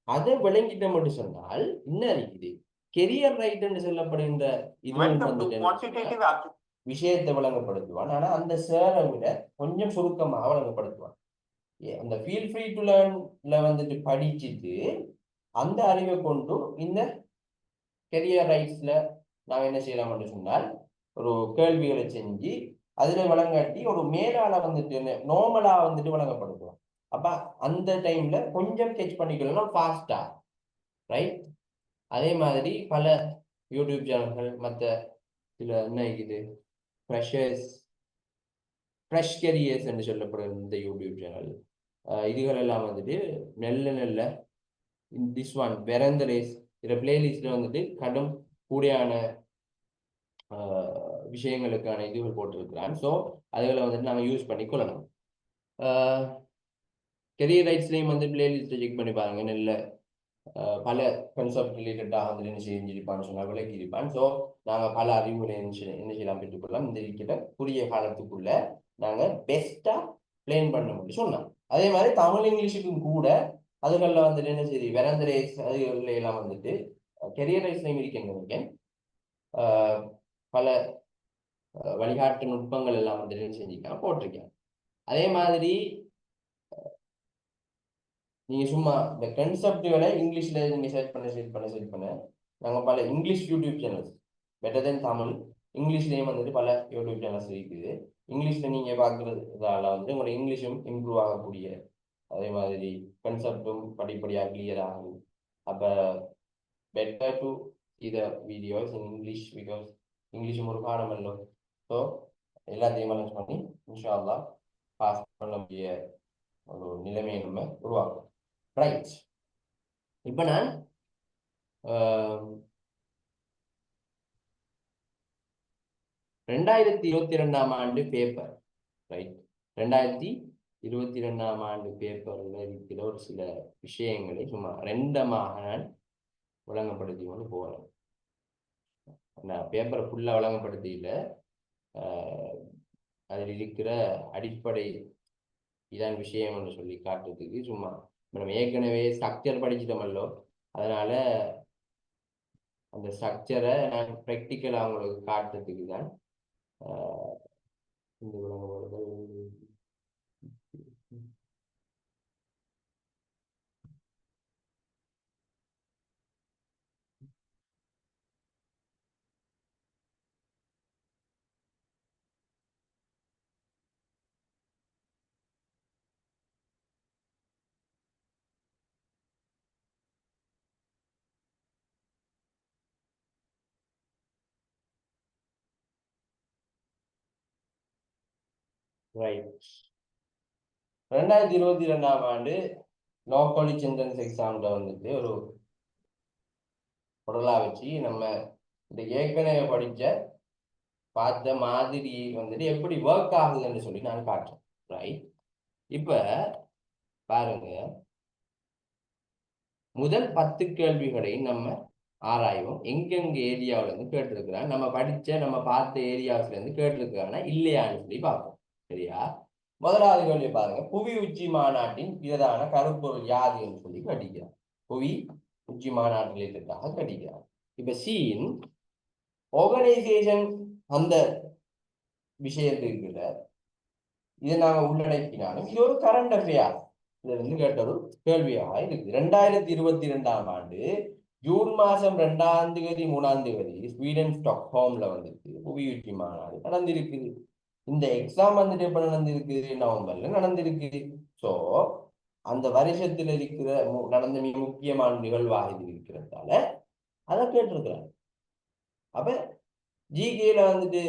அதை விளங்கிட்ட மட்டும் சொன்னால் இன்னும் இருக்குது கெரியர் ரைட் என்று சொல்லப்படுகின்ற விஷயத்தை விளங்கப்படுத்துவான். ஆனா அந்த சேரை விட கொஞ்சம் சுருக்கமாக விளங்கப்படுத்துவான். அந்த ஃபீல் ஃப்ரீ டு லேர்ன்ல வந்துட்டு படிச்சுட்டு அந்த அறிவை கொண்டு இந்த கெரியர் ரைட்ஸ்ல நாங்கள் என்ன செய்யலாம்னு சொன்னால் ஒரு கேள்விகளை செஞ்சு அதுல வழங்காட்டி ஒரு மேலால வந்துட்டு நார்மலா வந்துட்டு வழங்கப்படுத்துவோம். அப்ப அந்த டைம்ல கொஞ்சம் கேட்ச் பண்ணிக்கலாம் ஃபாஸ்டா, ரைட். அதே மாதிரி பல யூடியூப் சேனல்கள் மற்ற சில என்ன இருக்குது ஃப்ரெஷ் கெரியர்ஸ் என்று சொல்லப்படுற இந்த யூடியூப் சேனல், இதுகள் எல்லாம் வந்துட்டு நல்ல நல்ல திஸ் ஒன் வெரந்த ரேஸ் இதில் பிளேலிஸ்ட்ல வந்துட்டு கடும் கூடியான விஷயங்களுக்கான இதுகள் போட்டிருக்கிறான். ஸோ அதுகளை வந்துட்டு நாங்கள் யூஸ் பண்ணி கொள்ளலாம். கெரியர் ரைட்ஸ்லையும் வந்து பிளேலிஸ்ட்டை செக் பண்ணி பாருங்க. நல்ல பல கன்செப்ட் ரிலேட்டடாக வந்துட்டு என்ன செஞ்சிருப்பான்னு சொன்னால் விளக்கி இருப்பான். ஸோ நாங்கள் பல அறிவுகளை என்ன செய்யலாம் பெற்றுக்கொள்ளலாம். இந்த இருக்கிற குறுகிய காலத்துக்குள்ள நாங்கள் பெஸ்ட்டாக பிளேன் பண்ண முடியும் சொன்னோம். அதே மாதிரி தமிழ் இங்கிலீஷுக்கும் கூட அதுகளில் வந்துட்டு என்ன செய்யுது வெரந்த ரேஸ் அதுகளில் எல்லாம் வந்துட்டு கெரியர் ரைட்ஸ்லையும் இருக்கேன்னு நினைக்கிறேன். பல வழிகாட்டு நுட்பங்கள் எல்லாம் வந்துட்டு செஞ்சுக்கலாம் போட்டிருக்கேன். அதே மாதிரி நீங்க சும்மா இந்த கன்செப்டுகளை இங்கிலீஷ்ல நீங்க சர்ச் பண்ண நாங்கள் பல இங்கிலீஷ் யூடியூப் சேனல்ஸ் பெட்டர் தென் தமிழ் இங்கிலீஷ்லேயும் வந்துட்டு பல யூடியூப் சேனல்ஸ் இருக்குது. இங்கிலீஷ்ல நீங்க பார்க்கறதால வந்து உங்களோட இங்கிலீஷும் இம்ப்ரூவ் ஆகக்கூடிய, அதே மாதிரி கன்செப்டும் படிப்படியாக கிளியர் ஆகும். அப்போ better to see the videos in English because இங்கிலீஷும் ஒரு பாடம் அல்ல. ஸோ எல்லாத்தையும் மேனேஜ் பண்ணி இன்ஷா அல்லாஹ் பாஸ் பண்ணக்கூடிய ஒரு நிலைமையை நம்ம உருவாக்கும், ரைட். இப்போ நான் 2022 ஆண்டு பேப்பர், ரைட். 2022 ஆண்டு பேப்பர்ல இருக்கிற ஒரு சில விஷயங்களை சும்மா ரெண்டமாக நான் வழங்கப்படுத்தி கொண்டு போகிறேன். நான் பேப்பரை ஃபுல்லாக வழங்கப்படுத்தியில அதில் இருக்கிற அடிப்படை இதான் விஷயம் என்று சொல்லி காட்டுறதுக்கு சும்மா நம்ம ஏற்கனவே ஸ்ட்ரக்சர் படிச்சிட்டோமல்லோ, அதனால அந்த ஸ்ட்ரக்சரை நான் ப்ராக்டிக்கலாக அவங்களுக்கு காட்டுறதுக்கு தான் இந்த விளங்கப்படுதல். ரைட். 2022 ஆண்டு லோ காலேஜ் என்ட்ரன்ஸ் எக்ஸாம்ல வந்துட்டு ஒரு பொருளா வச்சு நம்ம இந்த ஏற்கனவே படிச்ச பார்த்த மாதிரி வந்துட்டு எப்படி ஒர்க் ஆகுதுன்னு சொல்லி நான் காட்டுறேன். ரைட். இப்ப பாருங்க, முதல் 10 கேள்விகளை நம்ம ஆராய்வோம். எங்கெங்க ஏரியாவில இருந்து கேட்டிருக்கிறான், நம்ம படிச்ச நம்ம பார்த்த ஏரியாவில இருந்து கேட்டிருக்கிறானா இல்லையான்னு சொல்லி பார்ப்போம். சரியா? முதலாவது கேள்வி பாருங்க, புவி உச்சி மாநாட்டின் பிரதான கருப்பொருள் யாது என்று சொல்லி கேட்டிருக்கிறான். புவி உச்சி மாநாட்டு ரிலேட்டடாக கேட்டிருக்கிறான். இப்ப சீன் ஆர்கனைசேஷன் அந்த விஷயத்துக்குள்ள இதை நாங்க உள்ளடக்கினாலும் இது ஒரு கரண்ட் அஃபேர் இதுல இருந்து கேட்ட ஒரு கேள்வியாக இருக்கு. 2022ஆம் ஆண்டு ஜூன் மாசம் 2ஆம் தேதி 3ஆம் தேதி ஸ்வீடன் ஸ்டாக்ஹோம்ல வந்துருக்கு புவியுச்சி மாநாடு நடந்திருக்குது. இந்த எக்ஸாம் வந்துட்டு எப்ப நடந்திருக்குது? நவம்பர்ல நடந்திருக்குது. சோ அந்த வருஷத்துல இருக்கிற நடந்த மிக முக்கியமான நிகழ்வாக இது இருக்கிறதால அதை கேட்டிருக்கிறாங்க. அப்ப ஜிகேல வந்துட்டு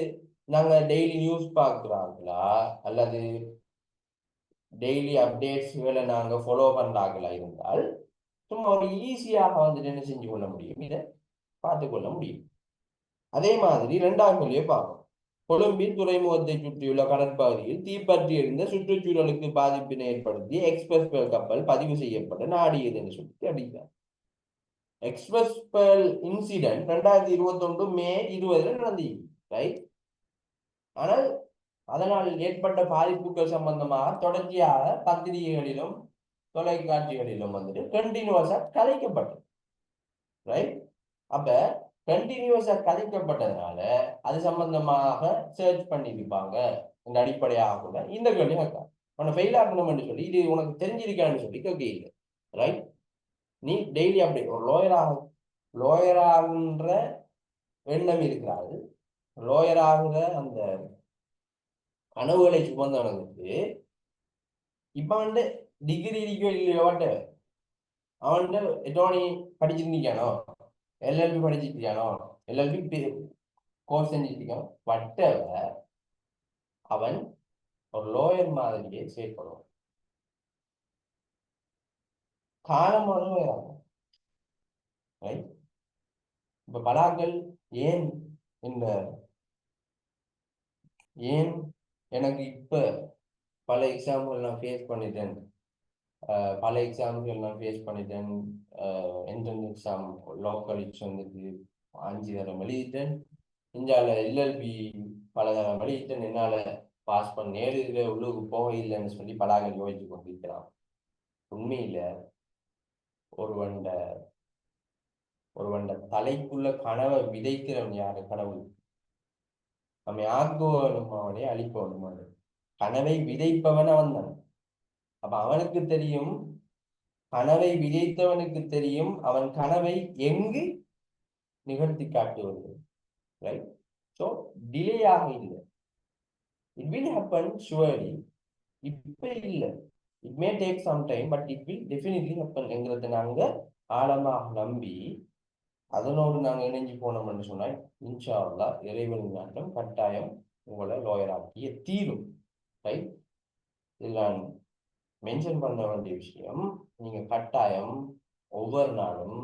நாங்க டெய்லி நியூஸ் பார்க்குறாங்களா அல்லது டெய்லி அப்டேட்ஸ்களை நாங்க ஃபாலோ பண்றாங்களா இருந்தால் சும்மா ஒரு ஈஸியாக வந்துட்டு என்ன செஞ்சு கொள்ள முடியும், இதை பார்த்து கொள்ள முடியும். அதே மாதிரி 2ஆம் கேள்வியை பார்ப்போம். கொழும்பின் துறைமுகத்தை சுற்றியுள்ள கடற்பகுதியில் தீப்பற்றி எறிந்த சுற்றுச்சூழலுக்கு பாதிப்பினை ஏற்படுத்தி எக்ஸ்பிரஸ் பேர்ல் கப்பல் பதிவு செய்யப்பட்ட நாடு எது என்று சொல்லி அடிக்கிறார். எக்ஸ்பிரஸ் பேர்ல் இன்சிடென்ட் 2021 மே 20 நடந்தது. ரைட். ஆனால் அதனால் ஏற்பட்ட பாதிப்புகள் சம்பந்தமாக தொடர்ச்சியாக பத்திரிகைகளிலும் தொலைக்காட்சிகளிலும் வந்துட்டு கண்டினியூஸா கதைக்கப்பட்டது. ரைட். அப்ப கண்டினியூஸா கதைக்கப்பட்டதுனால அது சம்பந்தமாக சர்ச் பண்ணிருப்பாங்க. இந்த அடிப்படையாக கூட இந்த கேள்வி கேட்கலாம். உன்னை ஃபெயில் ஆகணும்னு சொல்லி இது உனக்கு தெரிஞ்சிருக்கான்னு சொல்லி கேட்க இல்லை. ரைட். நீ டெய்லி அப்படி ஒரு லோயராகுன்ற எண்ணம் இருக்கிறாரு. லோயராகுற அந்த கனவுகளை சுமந்தவனுக்கு இப்ப வந்து டிகிரி இருக்கோ இல்லையோ அவன்கிட்ட எட்டோனி படிச்சிருந்திருக்கானோ, எல்எல்பி படிச்சிருக்கானோ, எல்எல்பி கோர்ஸ் செஞ்சிருக்கானோ, அவன் ஒரு லோயர் மாதிரியே செயல்படுவான். காலமான லோயராகும். இப்ப பலாக்கள் ஏன் இந்த ஏன் எனக்கு இப்ப பல எக்ஸாம்பிள் நான் ஃபேஸ் பண்ணிட்டேன். என்ட்ரன்ஸ் எக்ஸாம் லோக்கல் வந்துட்டு 5 தரம் எழுதிட்டேன். இந்தியாவில் எல்எல்பி பல தரம் எழுதிட்டேன். என்னால் பாஸ் பண்ண நேரில் உள்ளுக்கு போக இல்லைன்னு சொல்லி பலாக்கள் யோசிச்சு கொண்டிருக்கிறான். உண்மையில ஒருவண்ட தலைக்குள்ள கனவை விதைக்கிறவன் யாரு? கடவுள். நம்ம ஆக்குவனும் அவனை அழிப்பவனும் அவன். கனவை விதைப்பவன் அவன் தான். அப்ப அவனுக்கு தெரியும், கனவை விதைத்தவனுக்கு தெரியும் அவன் கனவை எங்கு நிகழ்த்தி காட்டுவது. ரைட். ஸோ டிலே ஆக இல்லை. It will happen surely. இப்ப இல்லை, it may take some time, but it will definitely happen என்கிறத நாங்க ஆழமாக நம்பி அதனோடு நாங்கள் இணைஞ்சு போனோம்னு சொன்னால் இன்ஷா அல்லாஹ் இறைவன் நாட்டம் கட்டாயம் உங்களை லோயராக்கிய தீரும். ரைட். இதில் நான் மென்ஷன் பண்ண வேண்டிய விஷயம், நீங்க கட்டாயம் ஒவ்வொரு நாளும்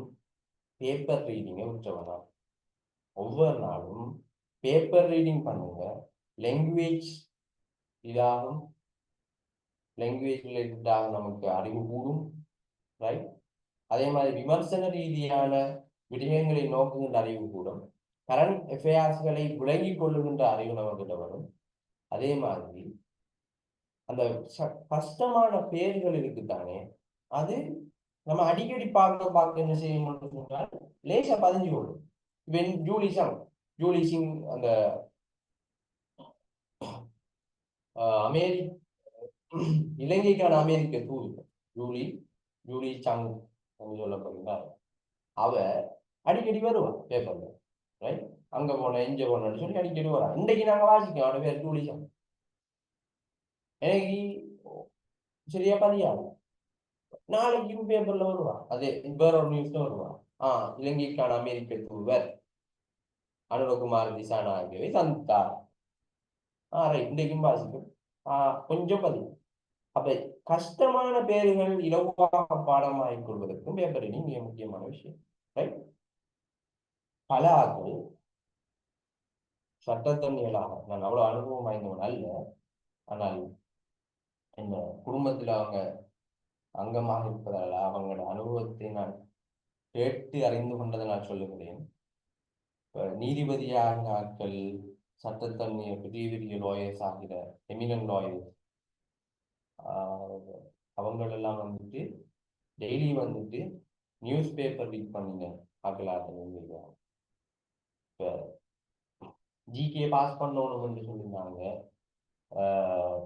பேப்பர் ரீடிங்கை விட்டுறவனா. ஒவ்வொரு நாளும் பேப்பர் ரீடிங் பண்ணுங்க. லாங்குவேஜ் இதாகும், லாங்குவேஜ் ரிலேட்டடாக நமக்கு அறிவு கூடும். ரைட். அதே மாதிரி விமர்சன ரீதியான விடயங்களை நோக்குகின்ற அறிவு கூடும். கரண்ட் அஃபேர்ஸ்களை விளங்கிக் கொள்ளுகின்ற அறிவு நமக்கிட்ட வரும். அதே மாதிரி அந்த கஷ்டமான பேர்கள் இருக்குதானே, அது நம்ம அடிக்கடி பார்க்க என்ன செய்யணும், லேசா பதிஞ்சு கொள்ளும். ஜூலி சிங் அந்த இலங்கைக்கான அமெரிக்க தூது ஜூலி சங் சொல்லப்படுகிறார். அவ அடிக்கடி வருவான் பேப்பர்ல. ரைட். அங்க போன இங்க போனன்னு சொல்லி அடிக்கடி வரா. இன்றைக்கு நாங்க வாசிக்கோம் அவன பேர் ஜூலி சங். எனக்கு சரியா பதியாது. நாளைக்கும் பேப்பர்ல வருவான். அதே வேற ஒரு நியூஸ்ல வருவான். இலங்கைக்கான அமெரிக்க தூதுவர் அனுரகுமார் திசாநாயகவை சந்தித்தார். ரைட். இன்றைக்கும் வாசிக்கும். கொஞ்சம் பதிவு. அப்ப கஷ்டமான பேர்கள் இலவாக பாடமாகிக் கொள்வதற்கும் பேப்பர் ரீடிங் மிக முக்கியமான விஷயம். ரைட். பல ஆட்கள் சட்டத்தன்மைகளாக, நான் அவ்வளவு அனுபவம் வாய்ந்தவன் அல்ல, ஆனால் என்ன குடும்பத்தில் அவங்க அங்கமாக இருப்பதால் அவங்களோட அனுபவத்தை நான் கேட்டு அறிந்து கொண்டதை நான் சொல்லுகிறேன். நீதிபதியாக ஆட்கள், சட்டத்தன்மை பெரிய பெரிய லாயர்ஸ் ஆகிற எமினன்ட் லாயர்ஸ், அவங்களெல்லாம் வந்துட்டு டெய்லி வந்துட்டு நியூஸ் பேப்பர் ரீட் பண்ணிங்க ஆக்கலாக. இப்போ ஜிகே பாஸ் பண்ணணும்னு சொல்லியிருந்தாங்க.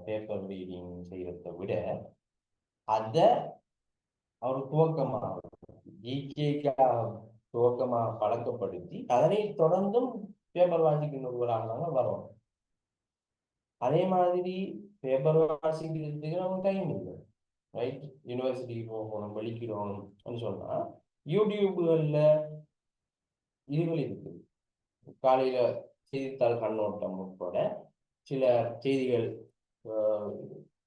பேப்பர் ரீடிங் செய்யறதை விட அதை அவர் துவக்கமாக ஜிகேக்காக துவக்கமாக பழக்கப்படுத்தி அதனை தொடர்ந்தும் பேப்பர் வாசிக்கின்றவர்களாக வரும். அதே மாதிரி பேப்பர் வாசிக்கிறதுக்கு நம்ம டைம் இல்லை, ரைட்? யூனிவர்சிட்டிக்கு போகணும், வெளிக்கிடணும்னு சொன்னா யூடியூப்களில் இதுகள் இருக்குது. காலையில செய்தித்தாள் கண்ணோட்டம் உட்பட சில செய்திகள்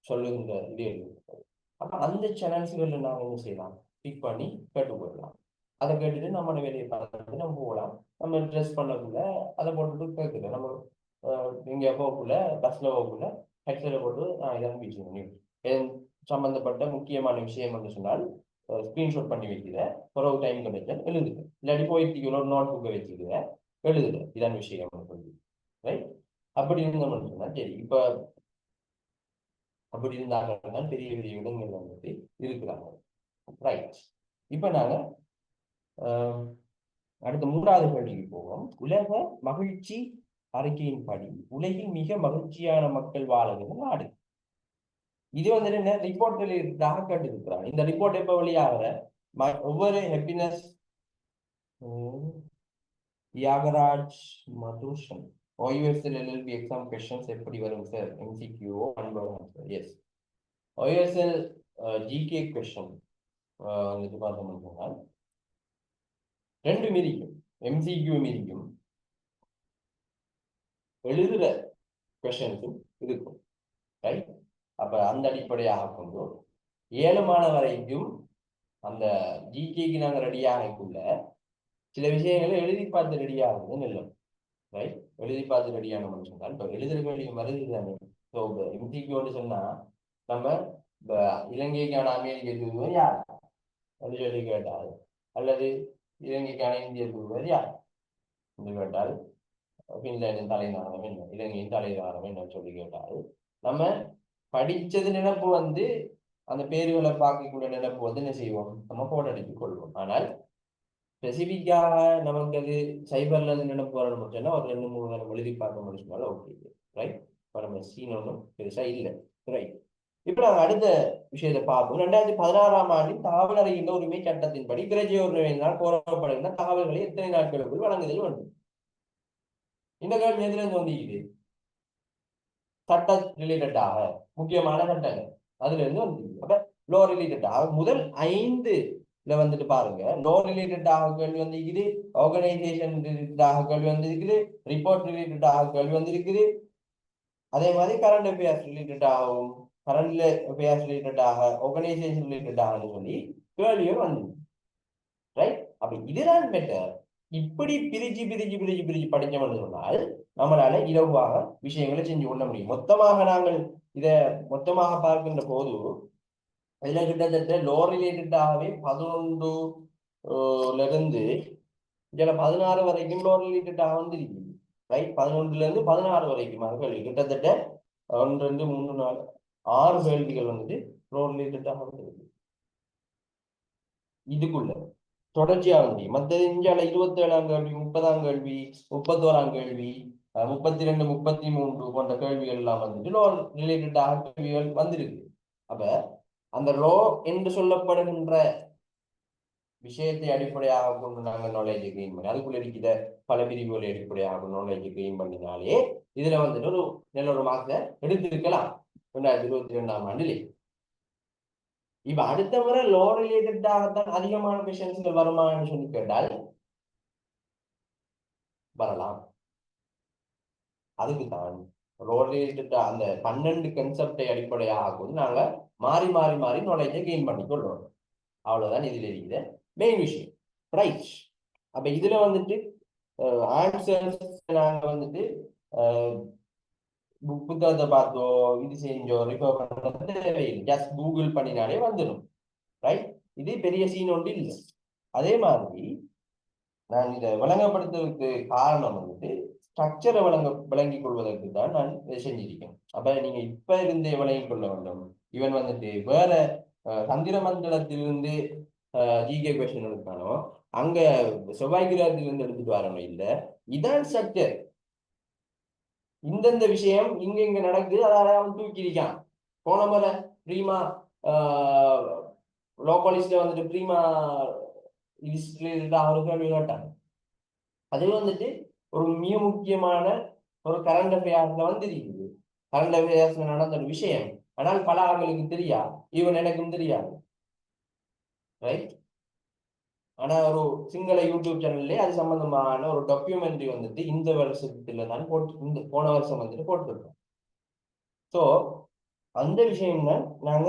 சொல்லுகின்ற இது இருக்குது. அப்ப அந்த சேனல்ஸ்களில் நாங்கள் என்ன செய்யலாம், பிக் பண்ணி கேட்டுக்கொள்ளலாம். அதை கேட்டுட்டு நம்ம வேலையை பார்த்துட்டு நம்ம போகலாம். நம்ம ட்ரெஸ் பண்ணக்குள்ள அதை போட்டுட்டு கேட்குது. நம்ம இங்கே போகக்குள்ள பஸ்ல போகக்குள்ள ஹெட்செட்டை போட்டு இதான் பேசுவோம். சம்பந்தப்பட்ட முக்கியமான விஷயம் என்று சொன்னால் ஸ்கிரீன்ஷாட் பண்ணி வைக்கிற, பிறகு டைம் கிடைச்ச எழுதுது. இல்லாட்டி போயிட்டு ஒரு நோட் புக்கை வச்சுக்கிற எழுதுது, இதான் விஷயம் சொல்லி, ரைட்? அப்படி இருந்தோம்னு சொன்னா சரி. இப்ப அப்படி இருந்தாங்க பெரிய பெரிய இடங்கள் வந்துட்டு இருக்கிறாங்க, ரைட்? இப்ப நாங்க அடுத்த 3வது கேள்விக்கு போவோம். உலக மகிழ்ச்சி அறிக்கையின்படி உலகில் மிக மகிழ்ச்சியான மக்கள் வாழுகிற நாடு. இது வந்துட்டு என்ன ரிப்போர்ட்டில் கேட்டு இருக்கிறாங்க. இந்த ரிப்போர்ட் எப்ப வெளியாகிற ஒவ்வொரு happiness Thiyagaraj Madhushan OUSL LLB exam questions எப்படி வரும் sir? MCQ yes. OUSL GK question வந்துட்டு பார்த்தோம்னு சொன்னால் 2 மிரிக்கும், MCQ மிரிக்கும், எழுதுற கொஸ்டின்ஸும் இருக்கும், ரைட்? அப்ப அந்த அடிப்படையாக கொண்டு 7 வரைக்கும் அந்த ஜிகேக்கு நாங்கள் ரெடியாகக்குள்ள சில விஷயங்களை எழுதி பார்த்து ரெடியாகுது நல்லது, ரைட்? எழுதி பார்த்து ரெடியானோம்னு சொன்னால் இப்போ எழுதுற வேண்டிய வருது தானே. ஸோ MCQ சொன்னா நம்ம இப்போ இலங்கைக்கான அமெரிக்க தூதுவர் யார் என்று சொல்லி கேட்டால், அல்லது இலங்கைக்கான இந்திய தூதுவர் யார் என்று கேட்டால், பின்லாந்தின் தலைநகரம் என்ன, இலங்கையின் தலைநகரம் என்னன்னு சொல்லி கேட்டால், நம்ம படிச்சது நினைப்பு வந்து அந்த பேர்களை பார்க்கக்கூடிய நினைப்பு வந்து என்ன செய்வோம், நம்ம போட்டோ அடித்துக் கொள்வோம். ஆனால் ஸ்பெசிபிக்காக நமக்கு அது சைபர்ல இருந்து நினைப்பு வரணும் சொன்னா ஒரு 2-3 நேரம் எழுதி பார்க்க முடிச்சுனால ஓகே, ரைட்? இப்போ நம்ம சீன் ஒன்றும் பெருசா இல்லை, ரைட்? இப்ப நாங்கள் அடுத்த விஷயத்தை பார்ப்போம். 2016ஆம் ஆண்டின் தகவல் அறிகின்ற உரிமை சட்டத்தின்படி பிரஜை உரிமையினால் கோரப்படுகின்ற தகவல்களை எத்தனை நாட்களுக்குள் வழங்குதல் வேண்டும்? இந்த கேள்வி எதுல இருந்து வந்திருக்குது? சட்ட ரிலேட்டடாக முக்கியமான சட்டங்கள் அதுல இருந்து வந்து, அப்ப லோ ரிலேட்டடாக முதல் 5ல வந்துட்டு பாருங்க. லோ ரிலேட்டடாக கேள்வி வந்து இருக்குது, ஆர்கனைசேஷன் ரிலேட்டடாக கேள்வி வந்து இருக்குது, ரிப்போர்ட் ரிலேட்டடாக கேள்வி வந்து இருக்குது, அதே மாதிரி கரண்ட் அஃபேர்ஸ் ரிலேட்டடாகவும், கரண்ட் அஃபேர்ஸ் ரிலேட்டடாக, ஆர்கனைசேஷன் ரிலேட்டடாக சொல்லி கேள்வியும் வந்து, ரைட்? அப்ப இதுதான் பெட்டர். இப்படி பிரிச்சு பிரிச்சு பிரிச்சு பிரிச்சு படிச்சோம்னு சொன்னால் நம்மளால இலகுவாக விஷயங்களை செஞ்சு கொள்ள முடியும். மொத்தமாக நாங்கள் இதை மொத்தமாக பார்க்கின்ற போது இதுல கிட்டத்தட்ட லோ ரிலேட்டடாகவே 11ல இருந்து இதுல 16 வரைக்கும் லோ ரிலேட்டடாக வந்து இருக்குது, ரைட்? 11ல இருந்து 16 வரைக்கும் கேள்வி கிட்டத்தட்ட 1 2 3 4 6 கேள்விகள் வந்துட்டு லோ ரிலேட்டடாக வந்து இருக்கு. இதுக்குள்ள தொடர்ச்சியா வந்து மற்றது இந்தியாவில 27ஆம் கேள்வி, 30ஆம் கேள்வி, 31ஆம் கேள்வி, 32 33 போன்ற கேள்விகள் எல்லாம் வந்துட்டு லோ ரிலேட்டடாக கேள்விகள் வந்திருக்கு. அப்ப அந்த லோ என்று சொல்லப்படுகின்ற விஷயத்தை அடிப்படையாக கொண்டு நாங்கள் நாலேஜ் கெயின் பண்ணி அதுக்குள்ள இருக்கிற பல பிரிவுகளை அடிப்படையாக நாலேஜ் கெயின் பண்ணினாலே இதுல வந்துட்டு ஒரு நல்ல ஒரு மார்க்ஸை எடுத்திருக்கலாம் 2022ஆம் ஆண்டிலே. இப்ப அடுத்த முறை லோ ரிலேட்டடாகத்தான் அதிகமான கொஸ்டின்ஸ்கள் வருமானு சொல்லி கேட்டால் வரலாம். அதுக்குதான் லோ ரிலேட்டடா அந்த 12 கன்செப்டை அடிப்படையாக கொண்டு நாங்க மாறி மாறி மாறி நாலேஜை கெயின் பண்ணி கொள்றோம். அவ்வளவுதான் இதுல இருக்கிற மெயின் விஷயம், ரைட்? அப்ப இதுல வந்துட்டு ஆன்சர்ஸ் நாங்க வந்துட்டு புத்தகத்தை பார்த்தோ இது செஞ்சோ ரிஃபர் பண்ண தேவையில்லை, ஜஸ்ட் கூகுள் பண்ணினாலே வந்துடும். ரைட், இது பெரிய சீன் ஒன்று இல்லை. அதே மாதிரி நான் இதை விளங்கப்படுத்துவதற்கு காரணம் வந்துட்டு ஸ்ட்ரக்சரை விளங்கிக் கொள்வதற்கு தான் நான் இதை செஞ்சிருக்கேன். அப்ப நீங்க இப்ப இருந்தே விளங்கிக் கொள்ள வேண்டும். இவன் வந்துட்டு வேற சந்திர மண்டலத்திலிருந்து ஜிகே கொஸ்டின் எடுத்தானோ அங்க செவ்வாய் கிரகத்திலிருந்து எடுத்துட்டு வரணும் இல்லை. இதான் ஸ்ட்ரக்சர். இந்தந்த விஷயம் இங்க இங்க நடக்குது, அதால அவன் தூக்கியிருக்கான். போன முறை பிரீமா லோக்கலிஸ்ட்ல வந்துட்டு பிரீமா அவருக்கு கேள்வி கேட்டாங்க. அது வந்துட்டு ஒரு மிக முக்கியமான ஒரு கரண்ட் அஃபேர்ஸ்ல வந்திருக்குது. கரண்ட் அஃபேர்ஸ்ல நடந்த ஒரு விஷயம், ஆனால் பல ஆளுகளுக்கு தெரியா, ஈவன் எனக்கும் தெரியாது. ரைட், ஆனா ஒரு சிங்கள யூடியூப் சேனல்லே அது சம்பந்தமான ஒரு டாக்குமெண்ட்ரி வந்துட்டு இந்த வருஷத்துல தான் இந்த போன வருஷம் வந்துட்டு போட்டுருக்கோம். ஸோ அந்த விஷயம் தான் நாங்க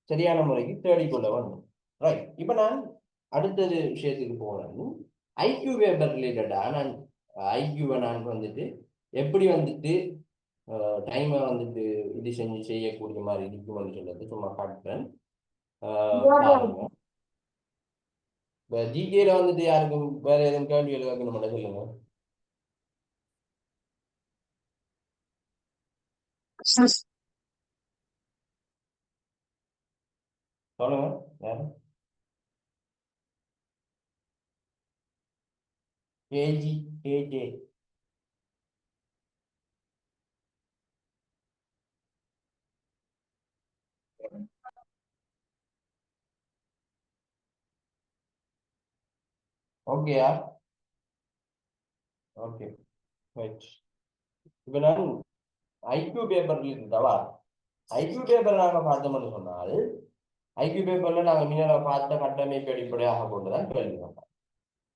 சரியான முறைக்கு தேடிக்கொள்ள வந்தோம். ரைட், இப்ப நான் அடுத்தது விஷயத்துக்கு போனேன். ஐக்யூ பேப்பர் ரிலேட்டடா நான் ஐக்யூவை நான் வந்துட்டு எப்படி வந்துட்டு டைமை வந்துட்டு இது செய்யக்கூடிய மாதிரி இருக்கும்னு சொல்றது சும்மா காட்டுறேன். ஜிகேல வந்துட்டு யாருக்கும் வேற எதுவும் கேள்விகள் கேட்கணும் சொல்லுங்க. சொல்லுங்க யாரு? கேஜி கேஜே ஓகேயா? Okay, right. இப்ப நான் ஐக்யூ பேப்பர் இருக்கவா, ஐக்யூ பேப்பர் நாங்க பார்த்தோம்னு சொன்னால் ஐக்யூ பேப்பர்ல நாங்க முன்னால பார்த்த கட்டமைப்பு அடிப்படையாக கொண்டுதான் கேள்வி வந்தோம்.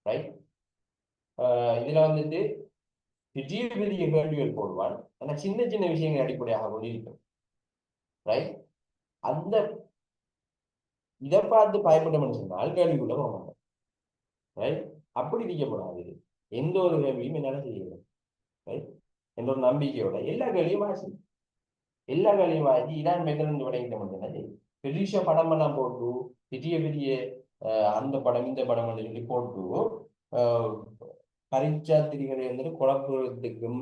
ரைட், இதுல வந்துட்டு பெரிய பெரிய கேள்விகள் போடுவான், ஆனா சின்ன சின்ன விஷயங்கள் அடிப்படையாக கொண்டு இருக்கும். ரைட், அந்த இதை பார்த்து பயப்படணும்னு சொன்னால் கேள்விக்குள்ள போக மாட்டோம். ரைட், அப்படி இருக்கக்கூடாது. எந்த ஒரு கேள்வியும் என்னால செய்யணும். ரைட், என்ற ஒரு நம்பிக்கையோட எல்லா கேள்வியும் வாசி, எல்லா வேலையும் வாங்கி இதான் மெகரன் விளையிட்ட முடியாது. பெரிய படம் எல்லாம் போட்டு பெரிய பெரிய அந்த படம் இந்த படம் சொல்லி போட்டு பரீட்சாத்திரிகளை வந்துட்டு குழப்புவதற்கும்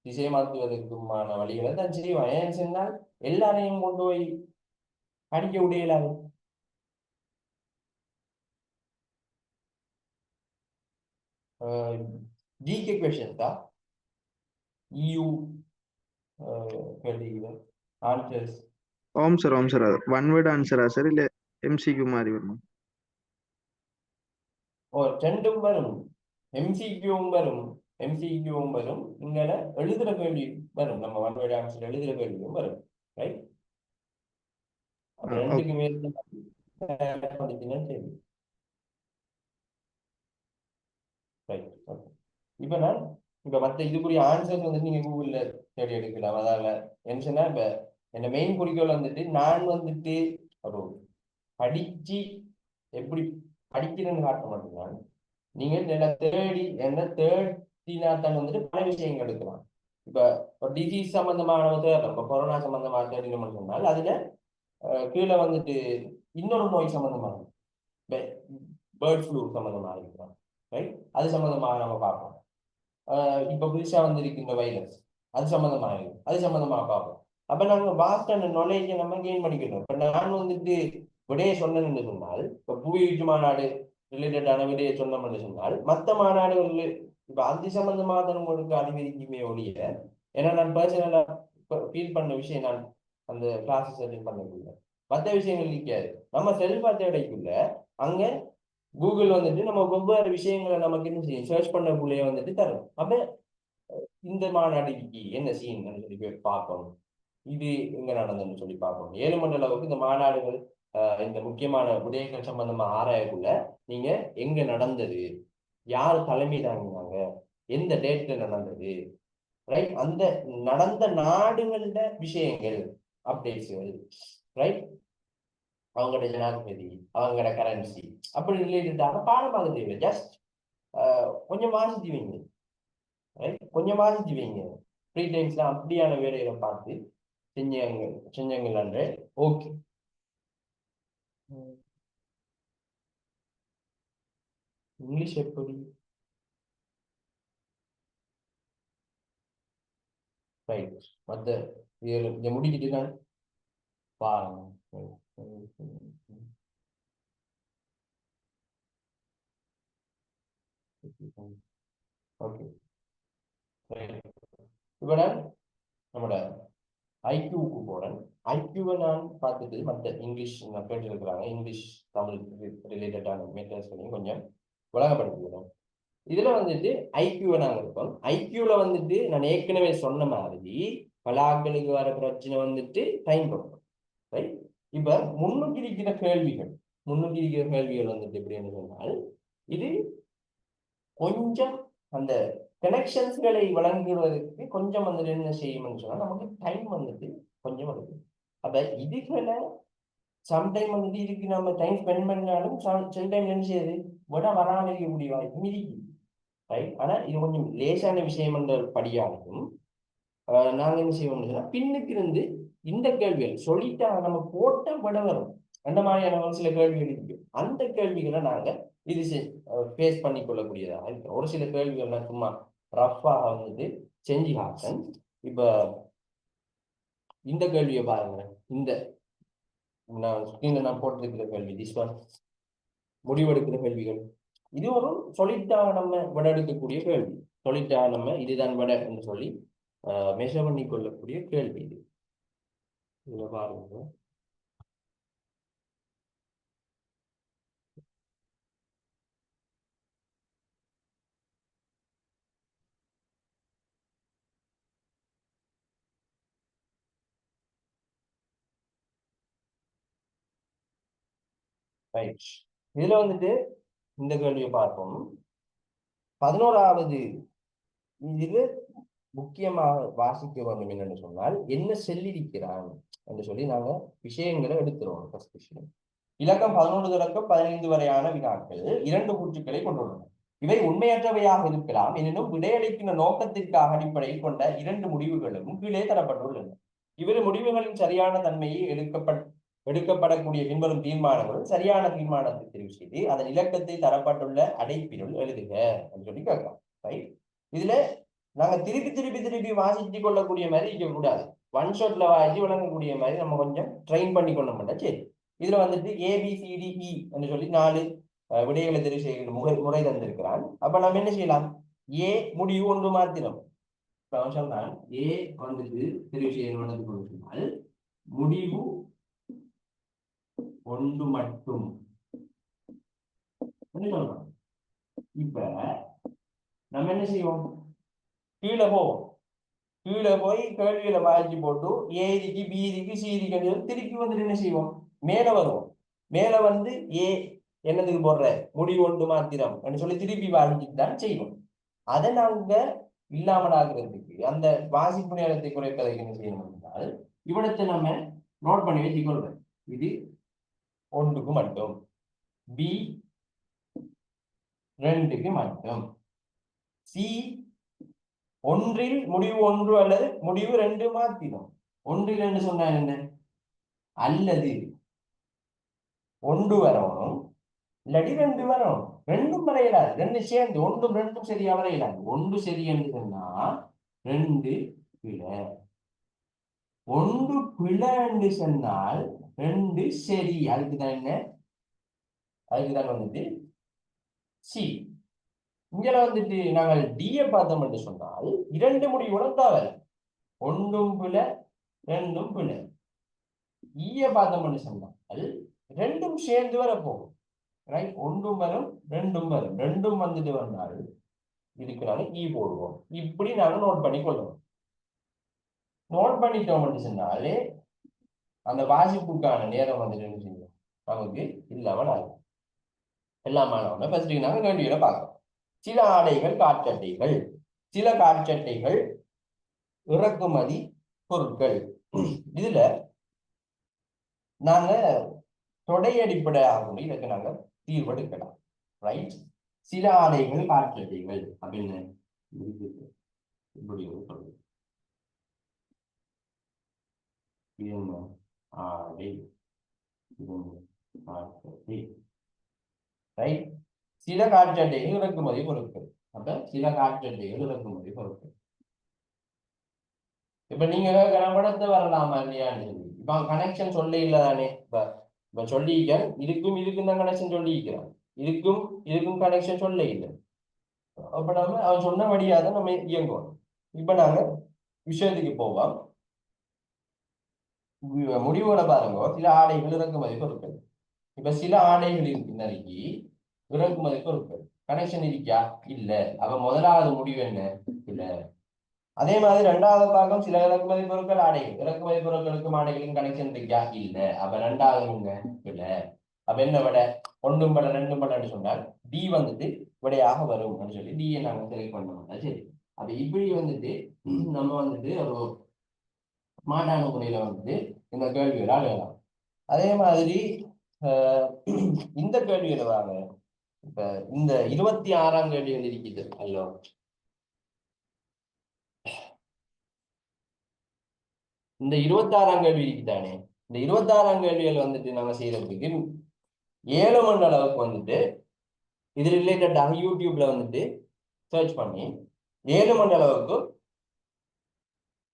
திசை மாற்றுவதற்குமான வழிகளை தான் செய்வான். ஏன் சொன்னால் எல்லாரையும் கொண்டு போய் படிக்க விடையலாது. ஜிகே கொஸ்டின் தான் EU கேள்விகள் ஆன்சர்ஸ். ஓம் சார் அது ஒன் வேர்ட் ஆன்சரா சார் இல்ல எம்சிக்யூ மாதிரி வருமா? ரெண்டும் வரும், எம்சிக்யூவும் வரும், எம்சிக்யூவும் வரும், இங்கே எழுதுற கேள்வி வரும். நம்ம ஒன் வேர்ட் ஆன்சர் எழுதுற கேள்வியும் வரும். ரைட், அப்ப ரெண்டுக்கு மேல் சரி. ரைட், இப்ப நான் மற்ற இதுக்குரிய ஆன்சர்ஸ் வந்து நீங்க கூகுள்ல தேடி எடுக்கலாம். அதால என்ன சொன்னா இப்ப என்ன மெயின் குறிக்கோள் வந்துட்டு நான் வந்துட்டு ஒரு படிச்சு எப்படி படிக்கிறேன்னு காட்ட மாட்டேங்கிறான். நீங்க என்ன தேடி என்ன தேடினா தான் வந்துட்டு பல விஷயங்கள் எடுக்கலாம். இப்ப ஒரு டிசீஸ் சம்பந்தமான தேடலாம். இப்ப கொரோனா சம்பந்தமான தேடினோம்னு சொன்னால் அதுல கீழே வந்துட்டு இன்னொரு நோய் சம்பந்தமான பேர்ட் ஃப்ளூ சம்பந்தமாக இருக்கிறோம். ரைட், அது சம்பந்தமாக நம்ம பார்ப்போம். இப்ப புதுசா வந்திருக்கின்ற வைரஸ் அது சம்பந்தமாக இருக்கு, அது சம்பந்தமாக பார்ப்போம். அப்ப நாங்க வாஸ்டான நாலேஜை நம்ம கெயின் பண்ணிக்கணும். இப்ப நான் வந்துட்டு விடையை சொன்னேன்னு சொன்னால் இப்ப புவியீட்டு மாநாடு ரிலேட்டடான விடையை சொன்னோம்னு சொன்னால் மற்ற மாநாடுகள் இப்ப அது சம்பந்தமாக தான் உங்களுக்கு அறிவிக்குமே ஒழிய, ஏன்னா நான் பர்சனலா ஃபீல் பண்ண விஷயம் நான் அந்த கிளாஸஸ் அட்டெண்ட் பண்ணக்குள்ள மற்ற விஷயங்கள் இருக்காது. நம்ம செல்ஃபா தேடைக்குள்ள அங்க கூகுள் வந்துட்டு நம்ம வெவ்வேறு விஷயங்களை நமக்கு என்ன செய்யும், சர்ச் பண்ணக்குள்ளேயே வந்துட்டு தரும். அப்ப இந்த மாநாடுக்கு என்ன சீன் சொல்லி பார்க்கணும், இது எங்க நடந்ததுன்னு சொல்லி பார்க்கணும். 7 மணி அளவுக்கு இந்த மாநாடுகள் இந்த முக்கியமான விடயங்கள் சம்பந்தமா ஆராயக்குள்ள நீங்க எங்க நடந்தது, யார் தலைமை தாங்கினாங்க, எந்த டேட்ல நடந்தது, ரைட், அந்த நடந்த நாடுகள விஷயங்கள் அப்டேட்ஸ்கள், ரைட், அவங்களோட ஜனாதிபதி அவங்களோட கரன்சி அப்படி ரிலேட்டடாக பாடமாக தேவை. ஜஸ்ட் கொஞ்சம் வாசிச்சு வைங்க, ரைட்? கொஞ்சம் வாசிச்சு வைங்க. ஃப்ரீ டைம்ஸ்ல அப்படியான வேலைகளை பார்த்து செஞ்சங்கள் ஓகே. இங்கிலீஷ் எப்படி? ரைட். மற்ற இதை முடிக்கிட்டு நான் பாருங்க. ஓகே, இப்போ நான் நம்மளோட ஐக்யூவுக்கு போறேன். ஐக்யூவை நான் பார்த்துட்டு மற்ற இங்கிலீஷ் நான் கேட்டுருக்கிறாங்க, இங்கிலீஷ் தமிழ் ரிலேட்டடான மேட்டர்ஸ்களையும் கொஞ்சம் விளங்கப்படுத்திக்கிறேன். இதுல வந்துட்டு ஐக்யூவை நாங்கள் இருக்கோம். ஐக்யூல வந்துட்டு நான் ஏற்கனவே சொன்ன மாதிரி பல ஆட்களுக்கு வர பிரச்சனை வந்துட்டு டைம் கொடுக்கும், ரைட்? இப்ப முன்னுக்கு இருக்கிற கேள்விகள் வந்துட்டு எப்படின்னு சொன்னால், இது கொஞ்சம் அந்த கனெக்ஷன்ஸ்களை வழங்குவதற்கு கொஞ்சம் வந்துட்டு என்ன செய்யும்னு சொன்னா நமக்கு டைம் வந்துட்டு கொஞ்சம் வருது. அப்ப இதுகளை சம்டைம் வந்துட்டு இதுக்கு நம்ம டைம் ஸ்பெண்ட் பண்ணாலும் சில டைம் என்ன செய்யுது விட வராமல் இருக்கக்கூடிய வாய்ப்பும் இருக்குது, ரைட்? ஆனா இது கொஞ்சம் லேசான விஷயம் என்ற படியாகும். நாங்க என்ன செய்வோம்னு சொன்னா பின்னுக்கு இருந்து இந்த கேள்விகள் சொல்லிட்டா நம்ம போட்ட விட வரும் அந்த மாதிரியான ஒரு சில கேள்விகள் இருக்கு. அந்த கேள்விகளை நாங்க இது ஃபேஸ் பண்ணி கொள்ளக்கூடியதாக இருக்கு. ஒரு சில கேள்விகள் நான் சும்மா ரஃபாக வந்துட்டு செஞ்சு காட்டேன். இப்ப இந்த கேள்வியை பாருங்க. இந்த நான் ஸ்கிரீன்ல நான் போட்டிருக்கிற கேள்வி, திஸ் ஒன் முடிவெடுக்கிற கேள்விகள். இது ஒரு சொல்லிட்டா நம்ம விட எடுக்கக்கூடிய கேள்வி. சொல்லிட்டா நம்ம இதுதான் விட என்று சொல்லி மெஷர் பண்ணி கொள்ளக்கூடிய கேள்வி இது. இதுல பாருங்க. ரைட். இதுல வந்துட்டு இந்த கேள்வியை பார்ப்போம். 11வது இது முக்கியமாக வாசிக்க வேண்டும் என்னன்னு சொன்னால், என்ன செல்லிருக்கிறான் என்று சொல்லி நாங்க விஷயங்களை எடுத்துருவோம். ஃபர்ஸ்ட் விஷயம், இலக்கம் 11 தொடக்கம் 15 வரையான வினாக்கள் 2 கூற்றுக்களை கொண்டுள்ளன. இவை உண்மையற்றவையாக இருக்கலாம், எனினும் விடையளிக்கின்ற நோக்கத்திற்காக அடிப்படையில் கொண்ட 2 முடிவுகளும் கீழே தரப்பட்டுள்ளன. இவ்விரு முடிவுகளின் சரியான தன்மையை எடுக்கப்படக்கூடிய பின்வரும் தீர்மானங்களும் சரியான தீர்மானத்தை தெரிவு செய்து அதன் இலக்கத்தை தரப்பட்டுள்ள அடைப்பினுள் எழுதுக என்று சொல்லி கேட்கலாம், ரைட்? இதுல நாங்க திருப்பி வாசிச்சு கொள்ளக்கூடிய மாதிரி இருக்கக்கூடாது. ஒன் ஷாட்ல வாசிச்சு வழங்கக்கூடிய மாதிரி நம்ம கொஞ்சம் ட்ரெயின் பண்ணி கொள்ள மாட்டோம். சரி, இதுல வந்துட்டு ABCDE என்று சொல்லி 4 விடைகளை தெரிவு செய்கிற முறை தந்திருக்கிறான். அப்ப நம்ம என்ன செய்யலாம்? ஏ முடிவு ஒன்று மாத்திரம். சொன்னால் ஏ வந்துட்டு தெரிவு செய்யணும் சொன்னால் முடிவு ஒன்று மட்டும் சொல்லலாம். இப்ப நம்ம என்ன செய்வோம்? கீழே போய் கேள்விகளை வாய்ச்சி போட்டு ஏதிக்கு பிதிக்கு சீதிக்கு திருப்பி வந்துட்டு என்ன செய்வோம்? மேல வருவோம். மேல வந்து ஏ என்னதுக்கு போடுற முடிவு ஒன்று மாத்திரம் என்று சொல்லி திருப்பி வாசிச்சுட்டு தான் செய்வோம். அதை நாங்க இல்லாமல் ஆகிறதுக்கு அந்த வாசிப்பு நேரத்தை குறைப்பதற்கு என்ன செய்யணும் என்றால், இவ்விடத்தை நம்ம நோட் பண்ணி வச்சுக்கொள்றோம். இது ஒன்றுக்கு மட்டும், பி 2க்கு மட்டும், சி ஒன்றில் முடிவு 1 அல்லது முடிவு 2 மாத்திடும். 1 என்று சொன்னா என்ன? அல்லது 1 வரணும், இல்லாட்டி 2 வரணும். 2ம் வரையலாது. 2 சேர்ந்து 1ம் 2ம் சரியா வரையலாது. 1 சரி என்று சொன்னா 2 பிழை. 1 பிழை என்று சொன்னால் 2 சரி. அதுக்குதான் என்ன? அதுக்குதான் வந்துட்டு சி. இங்க வந்துட்டு நாங்கள் டியை பார்த்தோம் என்று சொன்னால் 2 முடிவுகளும் தவறு. 1ம் பிழை 2ம் பிழை. ஈய பார்த்தோம் என்று சொன்னால் 2ம் சேர்ந்து வரப்போகும், ரைட்? 1ம் வரும் 2ம் வரும். 2ம் வந்துட்டு வந்தால் இதுக்கு நாங்கள் ஈ போடுவோம். இப்படி நாங்கள் நோட் பண்ணி கொள்வோம். நோட் பண்ணிட்டோம் என்று சொன்னாலே அந்த வாசிப்புக்கான நேரம் வந்துட்டு என்ன செய்யும் நமக்கு இல்லாமல் ஆகும். எல்லா மாணவர்களும் ஃபர்ஸ்ட் நாங்கள் கேள்விகளை பார்க்கணும். சில ஆடைகள் காற்றட்டைகள், சில காற்றட்டைகள் இறக்குமதி பொருட்கள். இதுல நாங்க தொடை அடிப்படையாக இதற்கு நாங்கள் தீர்வெடுக்கலாம், ரைட்? சில ஆடைகள் காற்றட்டைகள் அப்படின்னு இப்படி ஒரு சொல்லுது. இது என்ன ஆடை, இது காற்றட்டை, ரைட். சில காற்றட்டைகள் இறக்குமதி பொருட்கள். அப்ப சில காற்றட்டைகள் இறக்குமதி பொருட்கள். இப்ப நீங்க படத்தை வரலாமா இல்லையான்னு சொல்லி இப்ப கனெக்ஷன் சொல்ல இல்லதானே. இப்ப சொல்லிக்க இதுக்கும் தான் கனெக்ஷன் சொல்லிக்கிறான், இதுக்கும் கனெக்ஷன் சொல்ல இல்லை. அப்ப நம்ம அவன் சொன்னபடியாக நம்ம இயங்குவோம். இப்ப நாங்க விஷயத்துக்கு போவோம். முடிவோட பாருங்க, சில ஆடைகள் இறக்குமதி பொருட்கள். இப்ப சில ஆடைகள் இருக்கு நறுக்கி இறக்குமதி பொருட்கள். கனெக்ஷன் இருக்கா இல்ல. அப்ப முதலாவது முடிவு என்ன இல்ல. அதே மாதிரி ரெண்டாவது பாகம் சில இறக்குமதி பொருட்கள் ஆடைகள். இறக்குமதி பொருட்களுக்கும் ஆடைகளுக்கும் கனெக்ஷன் இருக்கா இல்ல. அப்ப ரெண்டாவது இல்ல. அப்ப என்ன விட ஒன்றும் பட ரெண்டும் படன்னு சொன்னால் டி வந்துட்டு விடையாக வரும் அப்படின்னு சொல்லி டியை நாங்க செலக்ட் பண்ணோம்னா சரி. அப்ப இப்படி வந்துட்டு நம்ம வந்துட்டு ஒரு ஸ்மார்ட்டான முறையில வந்துட்டு இந்த கேள்விகளால் எழுதலாம். அதே மாதிரி இந்த கேள்விகளை வாங்க. இப்ப இந்த 26ஆம் கேள்விகள் இருக்குது அல்லோ. இந்த 26ஆம் கேள்வி இருக்குதானே. இந்த 26ஆம் கேள்விகள் வந்துட்டு நாங்க செய்யறதுக்கு 7 மணி அளவுக்கு வந்துட்டு இது ரிலேட்டடாக யூடியூப்ல வந்துட்டு சர்ச் பண்ணி 7 மணி அளவுக்கு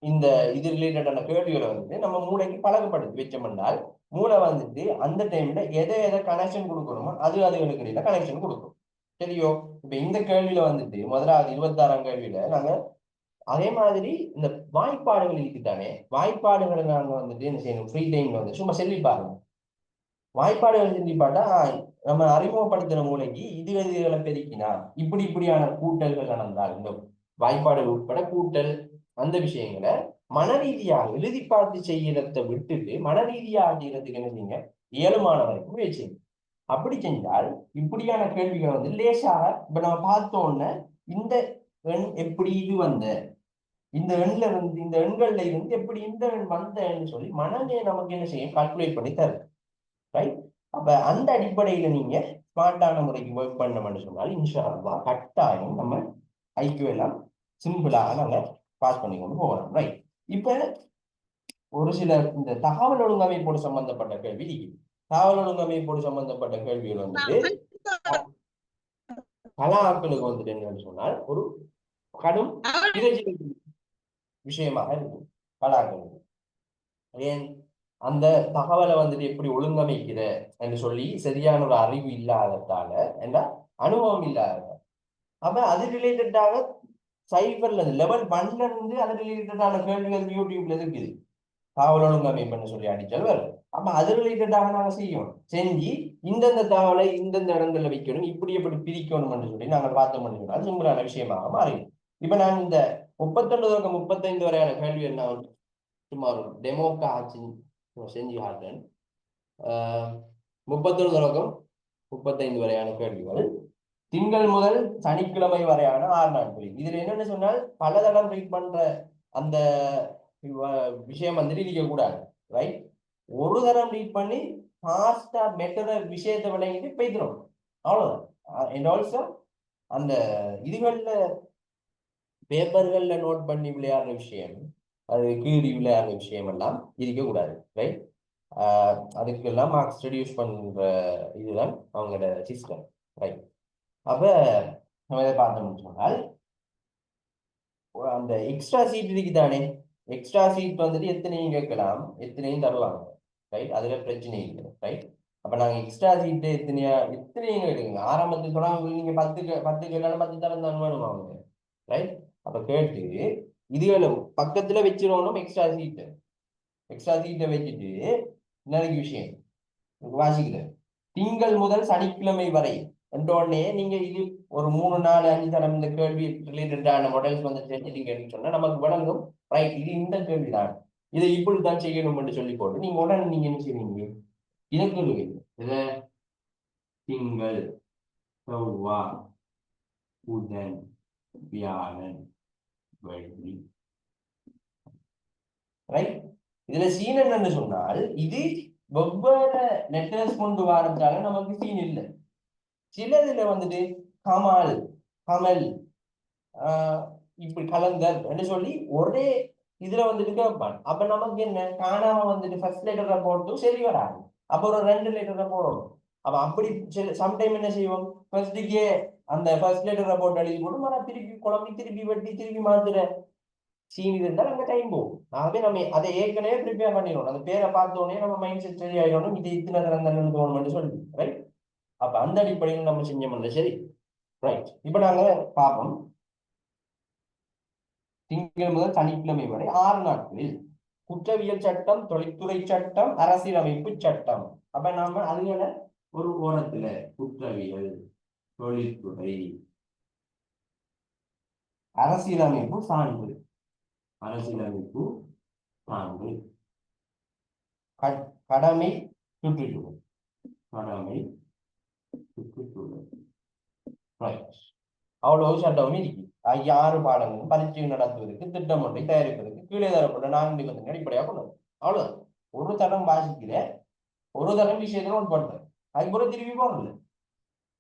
இந்த இது ரிலேட்டடான கேள்விகளை வந்துட்டு நம்ம மூளைக்கு பழக்கப்படுத்தி வச்சோம்னால் மூளை வந்துட்டு அந்த டைம்ல எதை கனெக்ஷன் கொடுக்கணுமோ அதுகளுக்கு இடையில கனெக்ஷன் கொடுக்கும். சரியோ. இப்ப இந்த கேள்வியில வந்துட்டு முதலாவது 26ஆம் கேள்வியில நாங்க அதே மாதிரி இந்த வாய்ப்பாடுகள் இருக்குதானே, வாய்ப்பாடுகளை நாங்க வந்துட்டு என்ன செய்யணும், ஃப்ரீ டைம்ல வந்து சும்மா செல்லி பாருங்க. வாய்ப்பாடுகள் செஞ்சு பார்த்தா நம்ம அறிமுகப்படுத்துற மூளைக்கு இதுகளை பெருக்கினா இப்படியான கூட்டல்கள் நடந்தால் இந்த வாய்ப்பாடுகள் உட்பட கூட்டல் அந்த விஷயங்களை மனரீதியாக எழுதி பார்த்து செய்யறதை விட்டுட்டு மனரீதியாக செய்யறதுக்கு என்ன செய்யுங்க, இயலுமான வரைக்கும் முயற்சி. அப்படி செஞ்சால் இப்படியான கேள்விகளை வந்து லேசாக இப்ப நம்ம பார்த்தோன்னே இந்த எண் எப்படி இது வந்த, இந்த எண்ல இருந்து இந்த எண்கள்ல இருந்து எப்படி இந்த எண் வந்தன்னு சொல்லி மனமே நமக்கு என்ன செய்யும், கால்குலேட் பண்ணி தருது. ரைட். அப்ப அந்த அடிப்படையில நீங்க ஸ்மார்ட்டான முறைக்கு ஒர்க் பண்ணணும்னு சொன்னால் இன்ஷா அல்லாஹ் கட்டாயம் நம்ம ஐக்கியம் எல்லாம் சிம்பிளாக நாங்க பாஸ் பண்ணி கொண்டு போகலாம். ரைட். இப்ப ஒரு சில இந்த தகவல் ஒழுங்கமைப்போடு சம்பந்தப்பட்ட கேள்வி, தகவல் ஒழுங்கமைப்போடு சம்பந்தப்பட்ட கேள்விகள் வந்துட்டு கலாக்களுக்கு வந்துட்டு என்னன்னு சொன்னால் ஒரு கடும் விஷயமாக இருக்கும் கலாக்களுக்கு. ஏன் அந்த தகவலை வந்துட்டு எப்படி ஒழுங்கமைக்கிற என்று சொல்லி சரியான ஒரு அறிவு இல்லாததால என்ற அனுபவம் இல்லாத. அப்ப அது ரிலேட்டடாக சைபர்ல லெவல் 1ல இருந்து அது ரிலேட்டடான கேள்விகள் யூடியூப்ல இருக்குது. தகவல் ஒழுங்கமைப்புன்னு சொல்லி அடிச்சால் வரும். அப்ப அது ரிலேட்டடாக நாங்க செய்யணும். செஞ்சு இந்தந்த தகவலை இந்தந்த இடங்கள்ல வைக்கணும், இப்படி எப்படி பிரிக்கணும் என்று சொல்லி நாங்கள் பார்த்தோம். அது சிம்பிளான விஷயமாக மாறிடும். இப்ப நான் இந்த 39 35 வரையான கேள்வி என்ன சும்மா ஒரு டெமோக்கா ஆச்சு செஞ்சு காட்டுறேன். 39 35 வரையான கேள்விகள் திங்கள் முதல் சனிக்கிழமை வரையான 6 நாட்களில். இதுல என்னன்னு சொன்னால் பல தடம் ரீட் பண்ற அந்த விஷயம் வந்துட்டு இருக்க கூடாது. ரைட். ஒரு தரம் ரீட் பண்ணி ஃபாஸ்டா மெட்டர விஷயத்தை விளங்கிட்டு போய்க்கிறோம், அவ்வளவுதான். அண்ட் ஆல்சோ அந்த இதுகள்ல பேப்பர்கள்ல நோட் பண்ணி விளையாடுற விஷயம், அது கீறி விளையாடுற விஷயம் எல்லாம் இருக்கக்கூடாது. ரைட். அதுக்கெல்லாம் மார்க்ஸ் ரெடியூஸ் பண்ற இதுதான் அவங்களோட சிஸ்டம். ரைட். அப்ப நம்ம இதை பார்த்தோம்னு சொன்னால் அந்த எக்ஸ்ட்ரா சீட் இருக்குதானே, எக்ஸ்ட்ரா சீட் வந்துட்டு எத்தனையும் கேட்கலாம், எத்தனையும் தருவாங்க. ரைட். அதுல பிரச்சனை இல்லை. ரைட். அப்ப நாங்க எக்ஸ்ட்ரா சீட்டு எத்தனையும் கேட்குங்க. ஆரம்பத்துக்கு சொன்னாங்க நீங்க 10 கேட்டாலும் 10 தரம் தான் வேணும் அவங்க. ரைட். அப்ப கேட்டு இதுகளை பக்கத்துல வச்சிருவோம். எக்ஸ்ட்ரா சீட்டை வச்சுட்டு இன்னைக்கு விஷயம் வாசிக்கிறேன். திங்கள் முதல் சனிக்கிழமை வரை உடனே நீங்க இது ஒரு 3 4 5 தரம் இந்த கேள்வி ரிலேட்டடான மாடல்ஸ் வந்து செஞ்சுட்டீங்கன்னு சொன்னா நமக்கு வழங்கும். ரைட். இது இந்த கேள்விதான், இதை இப்படித்தான் செய்யணும்னு சொல்லி போட்டு நீங்க உடனே நீங்க என்ன செய்வீங்க, இதை கேள்விங்க. இதை திங்கள் செவ்வாய் புதன் வியாழன் வெள்ளி. ரைட். இதுல சீன் என்னன்னு சொன்னால் இது வெவ்வேறு லெட்டர்ஸ் கொண்டு வரதால நமக்கு சீன் இல்லை. சிலதுல வந்துட்டு கமல், கமல், இப்படி கலந்தர் என்று சொல்லி ஒரே இதுல வந்துட்டு கேட்பான். அப்ப நமக்கு என்ன காணாம வந்துட்டு ஃபர்ஸ்ட் லெட்டரை போட்டு சரி வராது. அப்ப ஒரு 2 லெட்டரை போடணும். அப்ப அப்படி சம்டைம் என்ன செய்வோம், ஃபர்ஸ்டுக்கே அந்த ஃபர்ஸ்ட் லெட்டரை போட்டு எழுதி போட்டு மறு திருப்பி குழம்பி திருப்பி வெட்டி திருப்பி மாத்துற சீன் இருந்தால் அங்க டைம் போகும். ஆகவே நம்ம அதை ஏற்கனவே ப்ரிப்பேர் பண்ணிடணும். அந்த பேரை பார்த்தோன்னே நம்ம மைண்ட் செட் சரி ஆயிடணும், இது இத்தனை தரம் தானே தோணும்னு சொல்லி, ரைட்? அப்ப அந்த அடிப்படையில் நம்ம செஞ்சோம்ல, சரி ரைட். இப்ப நாங்க பார்ப்போம், திங்கள் முதல் சனிக்கிழமை வரை 6 நாட்களில் குற்றவியல் சட்டம், தொழில்துறை சட்டம், அரசியலமைப்பு சட்டம். அப்ப நாம அதுல ஒரு ஓரத்துல குற்றவியல், தொழில்துறை, அரசியலமைப்பு சான்று, அரசியலமைப்பு சான்று, கடமை சுற்றுச்சூழல், கடமை சுற்றுச்சூழல், ரைட். அவ்வளவு சட்டமும் இருக்கு. 6 பாடங்களும் பரீட்சை நடத்துவதற்கு திட்டம் ஒன்றை தயாரிப்பதற்கு கீழே தரப்பட்ட 4 நிபந்தனை அடிப்படையாக கொண்டது. அவ்வளவுதான். ஒரு தரம் வாசிக்கிற, ஒரு தரம் விஷயத்தை நோட் பண்றேன், அதுக்கு திருப்பி போடல,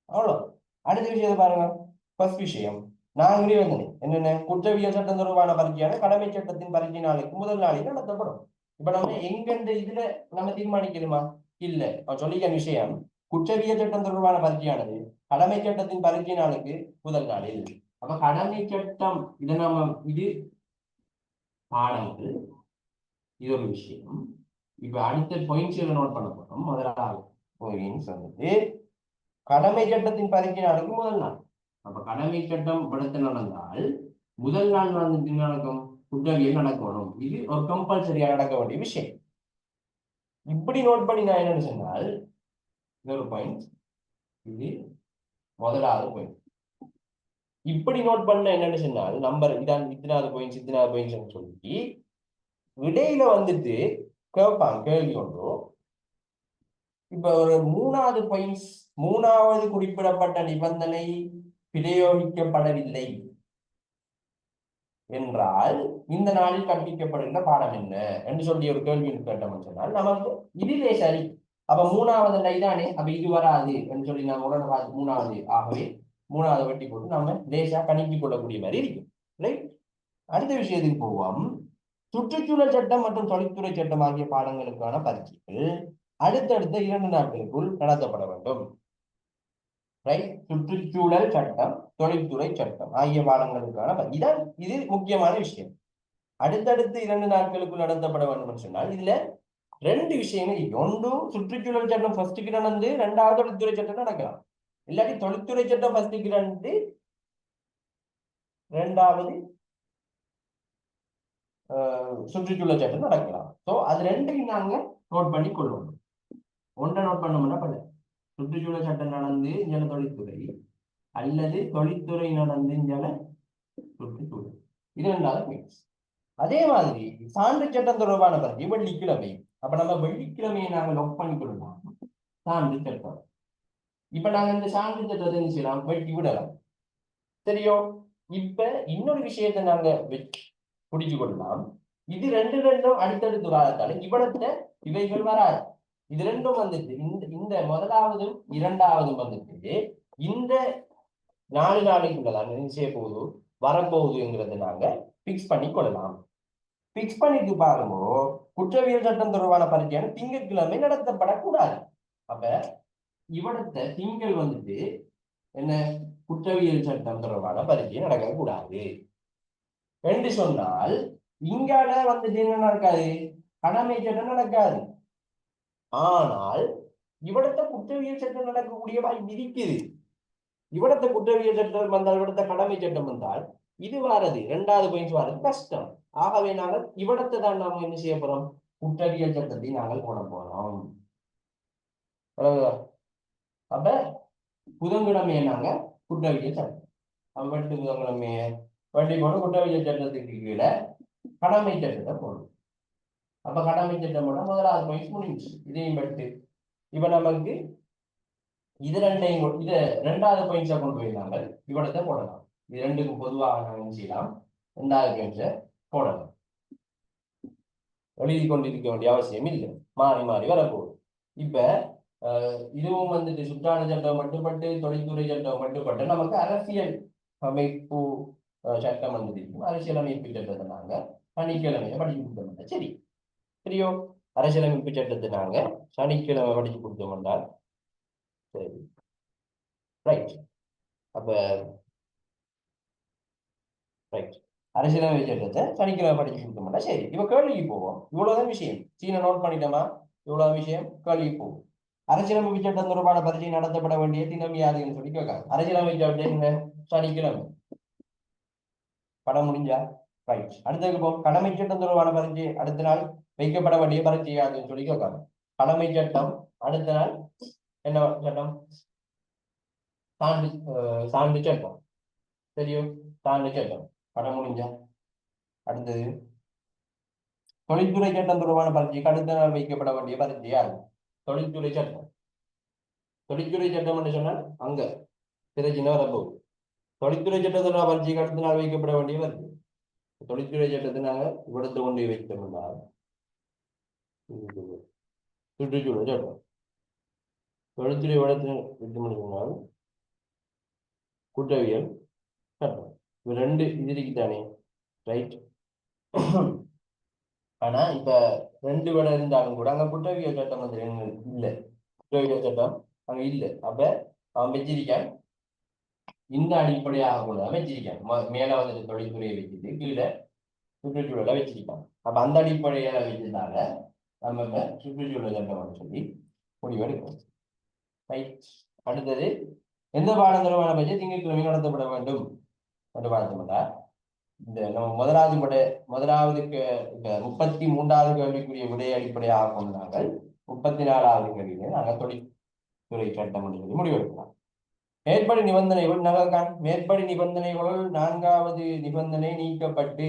அவ்வளவு. அடுத்த விஷயத்தை பாருங்க. ஃபர்ஸ்ட் விஷயம், 4 நிபந்தனை என்னென்ன? குற்றவியல் சட்டம் தொடர்பான பரீட்சையான கடமை சட்டத்தின் பரீட்சை நாளைக்கு முதல் நாளில் நடத்தப்படும். இப்ப நம்ம எங்க இதுல நம்ம தீர்மானிக்கணுமா? இல்ல, அவன் சொல்லிக்க விஷயம், குற்றவியல் சட்டம் தொடர்பான பரீட்சையானது கடமை சட்டத்தின் பரீட்சை நாளுக்கு முதல் நாளில். அப்ப கடமை சட்டம் இதை நம்ம இது பாடங்கள், இது ஒரு விஷயம். இப்ப அடுத்த பாயிண்ட்ஸ் நோட் பண்ண போறோம். முதலாவது பாயிண்ட்ஸ் வந்துட்டு கடமை சட்டத்தின் பரீட்சை நாளுக்கு முதல் நாள். அப்ப கடமை சட்டம் படத்தை நடந்தால் முதல் நாள் வந்துட்டு நடக்கும், குற்றவியல் நடக்கணும். இது ஒரு கம்பல்சரியா நடக்க வேண்டிய விஷயம். இப்படி நோட் பண்ணி நான் என்னன்னு சொன்னால், இது ஒரு பாயிண்ட், இது முதலாவது பாயிண்ட். இப்படி நோட் பண்ண என்னன்னு சொன்னால், நம்பர் இதான் இத்தனாவது பாயிண்ட்ஸ் சொல்லி இடையில வந்துட்டு கேட்பாங்க கேள்வி ஒன்று. இப்ப ஒரு 3வது பாயிண்ட்ஸ், 3வது குறிப்பிடப்பட்ட நிபந்தனை பிரயோகிக்கப்படவில்லை என்றால் இந்த நாளில் கற்பிக்கப்படுகின்ற பாடம் என்ன என்று சொல்லி ஒரு கேள்வி கேட்டோம்னு சொன்னால் நமக்கு இதுவே சரி. அப்ப 3வது இதானே, அப்ப இது வராது என்று சொல்லி நம்ம உடனே 3வது, ஆகவே 3வது வெட்டி போட்டு நம்ம லேசா கணிக்கிக் கொள்ளக்கூடிய மாதிரி இருக்கும், ரைட்? அடுத்த விஷயத்துக்கு போவோம். சுற்றுச்சூழல் சட்டம் மற்றும் தொழில்துறை சட்டம் ஆகிய பாடங்களுக்கான பரீட்சைகள் அடுத்தடுத்த 2 நாட்களுக்குள் நடத்தப்பட வேண்டும், ரைட்? சுற்றுச்சூழல் சட்டம், தொழில்துறை சட்டம் ஆகிய பாடங்களுக்கான இதான் இது முக்கியமான விஷயம். அடுத்தடுத்து 2 நாட்களுக்குள் நடத்தப்பட வேண்டும் என்று சொன்னால் இதுல 2 விஷயங்கள் இருக்கு. ஒன்று, சுற்றுச்சூழல் சட்டம் ஃபர்ஸ்டுக்கு நடந்து 2வது தொழில்துறை சட்டம் நடக்கலாம். இல்லாட்டி தொழில்துறை சட்டம் ஃபர்ஸ்டுக்கு நடந்து 2வது சுற்றுச்சூழல் சட்டம் நடக்கலாம். ஸோ அது 2ஐயும் நாங்க நோட் பண்ணி கொள்ளணும். ஒன்றை நோட் பண்ணோம்னா பல, சுற்றுச்சூழல் சட்டம் நடந்து இஞ்சல தொழில்துறை, அல்லது தொழில்துறை நடந்து இஞ்சல சுற்றுச்சூழல், இது 2வது மிக்ஸ். அதே மாதிரி சான்று சட்டம் தொடர்பான பரீட்சை வெள்ளிக்கிழமை. அப்ப நம்ம வெள்ளிக்கிழமையை நாங்க லொக் பண்ணி கொள்ளலாம், சான்று சட்டம். இப்ப நாங்க இந்த சான்று சட்டத்தை என்ன செய்யலாம், வெட்டி விடலாம், சரியோ? இப்ப இன்னொரு விஷயத்தை நாங்க புடிச்சு கொள்ளலாம். இது 2 அடுத்தடுத்து வராதால இவ்வளத்தை இவைகள் வராது. இது 2 வந்துட்டு இந்த முதலாவதும் 2வதும் வந்துட்டு இந்த 4 நாளைக்குள்ளதான் என்ன செய்ய போகுது, வரப்போகுதுங்கிறத நாங்க பிக்ஸ் பண்ணி கொள்ளலாம். பிக்ஸ் பண்ணிட்டு பாருங்க, குற்றவியல் சட்டம் தொடர்பான பரீட்சையான திங்கட்கிழமை நடத்தப்படக்கூடாது. அப்ப இவடத்தை திங்கள் வந்துட்டு என்ன, குற்றவியல் சட்டம் தொடர்பான பரீட்சை நடக்கக்கூடாது என்று சொன்னால் இங்கால வந்துட்டு என்ன நடக்காது, கடமை சட்டம் நடக்காது. ஆனால் இவடத்தை குற்றவியல் சட்டம் நடக்கக்கூடிய வாய்ப்பு இருக்குது. இவடத்தை குற்றவியல் சட்டம் வந்தால், இவடத்தை கடமை சட்டம் வந்தால் இது வாரது 2வது பாயிண்ட் வாரது கஷ்டம். ஆகவே நாங்கள் இவடத்தை தான் நாம என்ன செய்ய போறோம், குற்றவியல் சட்டத்தை நாங்கள் போட போறோம். அப்ப புதன்கிழமையை நாங்க குற்றவியல் சட்டம், வெட்டு புதன்கிழமைய வட்டி போட்டு குற்றவியல் சட்டத்துக்கு கீழே கடமை சட்டத்தை போடணும். அப்ப கடமை சட்டம் போட 1வது பாயிண்ட் முடிஞ்சு. இதையும் பட்டு இப்ப நமக்கு இது 2ஐயும் இதை 2வது பாயிண்ட்ஸை கொண்டு போயிருந்தாங்க, இவடத்தை போடலாம். இது 2க்கும் பொதுவாக நாங்கள் செய்யலாம், 2வது பாயிண்ட்ஸை போடலாம். எழுதி கொண்டிருக்க வேண்டிய அவசியம் இல்லை, மாறி மாறி வரப்போகுது. இப்ப இதுவும் வந்துட்டு சுற்றாடல் சட்டம் மட்டுப்பட்டு தொழில்துறை சட்டம் மட்டுப்பட்டு நமக்கு அரசியல் அமைப்பு சட்டம் வந்துட்டு இருக்கும். அரசியல் அமைப்பு சட்டத்தை நாங்க சனிக்கிழமையை படிச்சு கொடுத்தோம். சரி சரியோ, அரசியலமைப்பு சட்டத்தை நாங்க சனிக்கிழமை படிச்சு கொடுத்தோம் என்றால் சரி ரைட். அப்ப ரைட், அரசியலமைப்பு சட்டத்தை சனிக்கிழமை படிச்சு கொடுத்தோம்னா சரி. இப்ப கேள்விக்கு போவோம். இவ்வளவுதான் விஷயம். சீனை நோட் பண்ணிட்டோமா? இவ்வளவு விஷயம். கேள்விக்கு போவோம். அரசியலமைப்பு சட்டம் தொடர்பான பரீட்சை நடத்தப்பட வேண்டிய தினம் யாருன்னு சொல்லி கேட்காங்க. அரசியலமைப்பு சட்டம் சனிக்கிழமை படம் முடிஞ்சா ரைட். அடுத்ததுக்கு போவோம். கடமை சட்டம் தொடர்பான பரீட்சை அடுத்த நாள் வைக்கப்பட வேண்டிய பரீட்சை யாருன்னு சொல்லி கேட்காங்க. கடமை சட்டம் அடுத்த நாள் என்ன சட்டம்? சான்று சட்டம். சரியோ, சான்று சட்டம் படம் முடிஞ்சா. அடுத்தது தொழில்துறை சட்டம் தொடர்பான பரீட்சைக்கு அடுத்த நாள் வைக்கப்பட வேண்டிய பரீட்சை யாரு? தொழில்துறை சட்டம். தொழில்துறை சட்டம் என்று சொன்னால் அங்க பிரச்சனை வரப்போகுது. தொழில்துறை சட்டத்தோட பரீட்சைக்கு அடுத்த நாள் வைக்கப்பட வேண்டிய வருது. தொழில்துறை சட்டத்தை நாங்கள் இவ்வளத்தை கொண்டு வைத்தோம்னால் சுற்றுச்சூழல் சட்டம். தொழில்துறை வளத்தை வைத்து முடிந்தால் குற்றவியல் சட்டம். இது ரெண்டு இது இருக்குதானே ரைட். ஆனா இப்ப ரெண்டு விட இருந்தாலும் கூட அங்க குற்றவியல் சட்டம் வந்து இல்லை. குற்றவியல் சட்டம் அங்க இல்லை. அப்ப அவன் வச்சிருக்கான் இந்த அடிப்படையாக கூட வச்சிருக்கான். மேல வந்துட்டு தொழில்துறையை வச்சுட்டு கீழே சுற்றுச்சூழலை வச்சிருக்கான். அப்ப அந்த அடிப்படையில வச்சிருந்தாங்க நம்ம இப்ப சுற்றுச்சூழல் சட்டம் சொல்லி முடிவெடுக்கணும். ரைட். அடுத்தது எந்த பாடம் தொடர்பான பட்ச திங்கட்கிழமை நடத்தப்பட வேண்டும் என்று பார்த்தோம்னா இந்த நம்ம முதலாவதுக்கு இப்ப 33வது கேள்விக்குரிய விடையை அடிப்படையாக கொண்டாங்கள் 34வது கேள்வியை நாங்கள் தொழில்துறை சட்டம் என்று சொல்லி முடிவெடுக்கலாம். மேற்படி நிபந்தனைகள் நகர்கான். மேற்படி நிபந்தனைகளுள் 4வது நிபந்தனை நீக்கப்பட்டு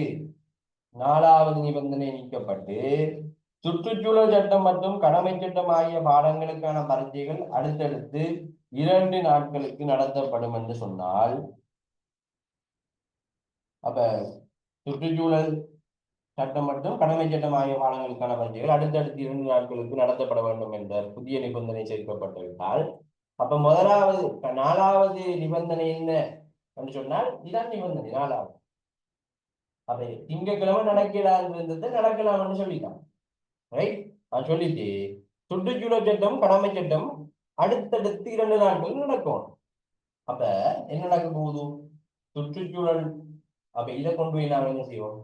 4வது நிபந்தனை நீக்கப்பட்டு சுற்றுச்சூழல் சட்டம் மற்றும் கடமை சட்டம் ஆகிய பாடங்களுக்கான பரீட்சைகள் அடுத்தடுத்து 2 நாட்களுக்கு நடத்தப்படும் என்று சொன்னால் அப்ப சுற்றுச்சூழல் சட்டம் மற்றும் கடமை சட்டம் ஆகிய பாடங்களுக்கான பரீட்சைகள் அடுத்தடுத்து 2 நாட்களுக்கு நடத்தப்பட வேண்டும் என்ற புதிய நிபந்தனை சேர்க்கப்பட்டுவிட்டால் அப்ப 4வது நிபந்தனை என்ன என்று சொன்னால் இதான் நிபந்தனை 4வது. அப்ப திங்கட்கிழமை நடக்கிறார் நடக்கலாம்னு சொல்லிட்டான். ரைட். நான் சொல்லிட்டு சுற்றுச்சூழல் சட்டம் கடமை சட்டம் அடுத்தடுத்து 2 நாட்கள் நடக்கும். அப்ப என்ன நடக்க போகுது? சுற்றுச்சூழல் அப்ப இதை கொண்டு போய் நாங்கள் என்ன செய்வோம்?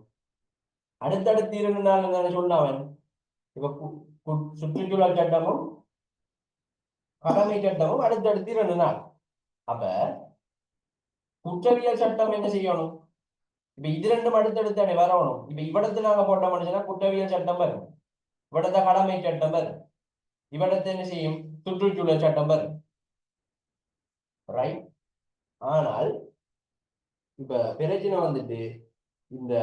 அடுத்தடுத்து 2 நாள் சொன்னவன் இப்ப சுற்றுச்சூழல் சட்டமும் கடமை சட்டமும் அடுத்தடுத்து 2 நாள். அப்ப குற்றவியல் சட்டம் என்ன செய்யணும்? இப்ப இது ரெண்டும் அடுத்தடுத்தானே வரணும். இப்ப இவ்விடத்து நாங்க போட்ட மனுஷனா குற்றவியல் சட்டம் வரும், இவ்விடத்த கடமை சட்டம் வரும், இவ்விடத்தை என்ன செய்யும்? சுற்றுச்சூழல் சட்டம் வரும். ரைட். ஆனால் இப்ப பிரச்சனை வந்துட்டு இந்த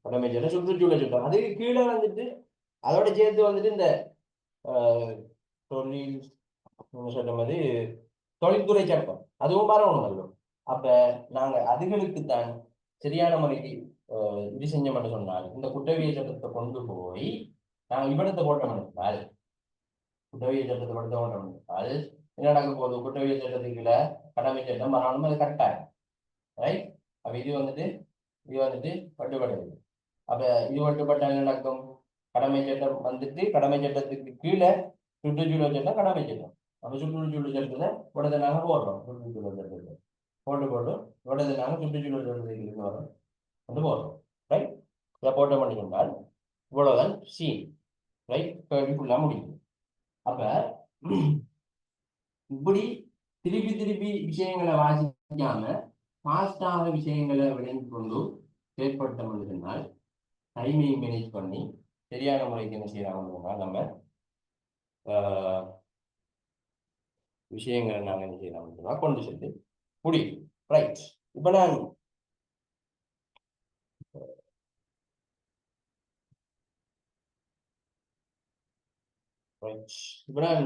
கடமை சட்டம் சுற்றுச்சூழல் சட்டம் அதுக்கு கீழே வந்துட்டு அதோட சேர்த்து வந்துட்டு இந்த தொழில் சட்டம் அது தொழில்துறை சட்டம் அதுவும் வரணும் அல்ல. அப்ப நாங்க அதுகளுக்குத்தான் சரியான முறைக்கு இது செஞ்ச மட்டும் சொன்னால் இந்த குற்றவியல் சட்டத்தை கொண்டு போய் நாங்க இவ்விடத்தை போட்டோம்னால் குற்றவியல் சட்டத்தை போட்டோம்னால் என்ன நடக்க போகுது? குற்றவியல் சட்டத்துக்குள்ள கடமை சட்டம் வரணும், அது கரெக்டாக ரைட். அப்ப இது வந்துட்டு பட்டுப்படுது. அப்ப இது மட்டுப்பட்ட என்ன நடக்கும்? கடமை சட்டம் வந்துட்டு கடமை சட்டத்துக்கு கீழே சுற்றுச்சூழல் சட்டம் கடமை சட்டம். அப்ப சுற்றுச்சூழல் சட்டத்தை உடனே நாங்க போடுறோம். சுற்றுச்சூழல் சட்டத்தை போட்டு உடனே நாங்க சுற்றுச்சூழல் சட்டத்துக்கு வரோம் வந்து போடுறோம். ரைட். இதை போட்ட பண்ணிக்கொண்டால் இவ்வளவுதான் சீன். ரைட். கேள்வி ஃபுல்லா முடியும். அப்ப இப்படி திருப்பி விஷயங்களை வாசிக்காம ஃபாஸ்டாக விஷயங்களை விளங்கி கொண்டு செயற்படுத்தணும்னால் டைமை மேனேஜ் பண்ணி சரியான முறைக்கு என்ன செய்யறாங்கன்னா நம்ம விஷயங்களை நாங்கள் என்ன செய்யறாங்கன்னா கொண்டு சென்று முடியும். ரைட். இப்ப நான்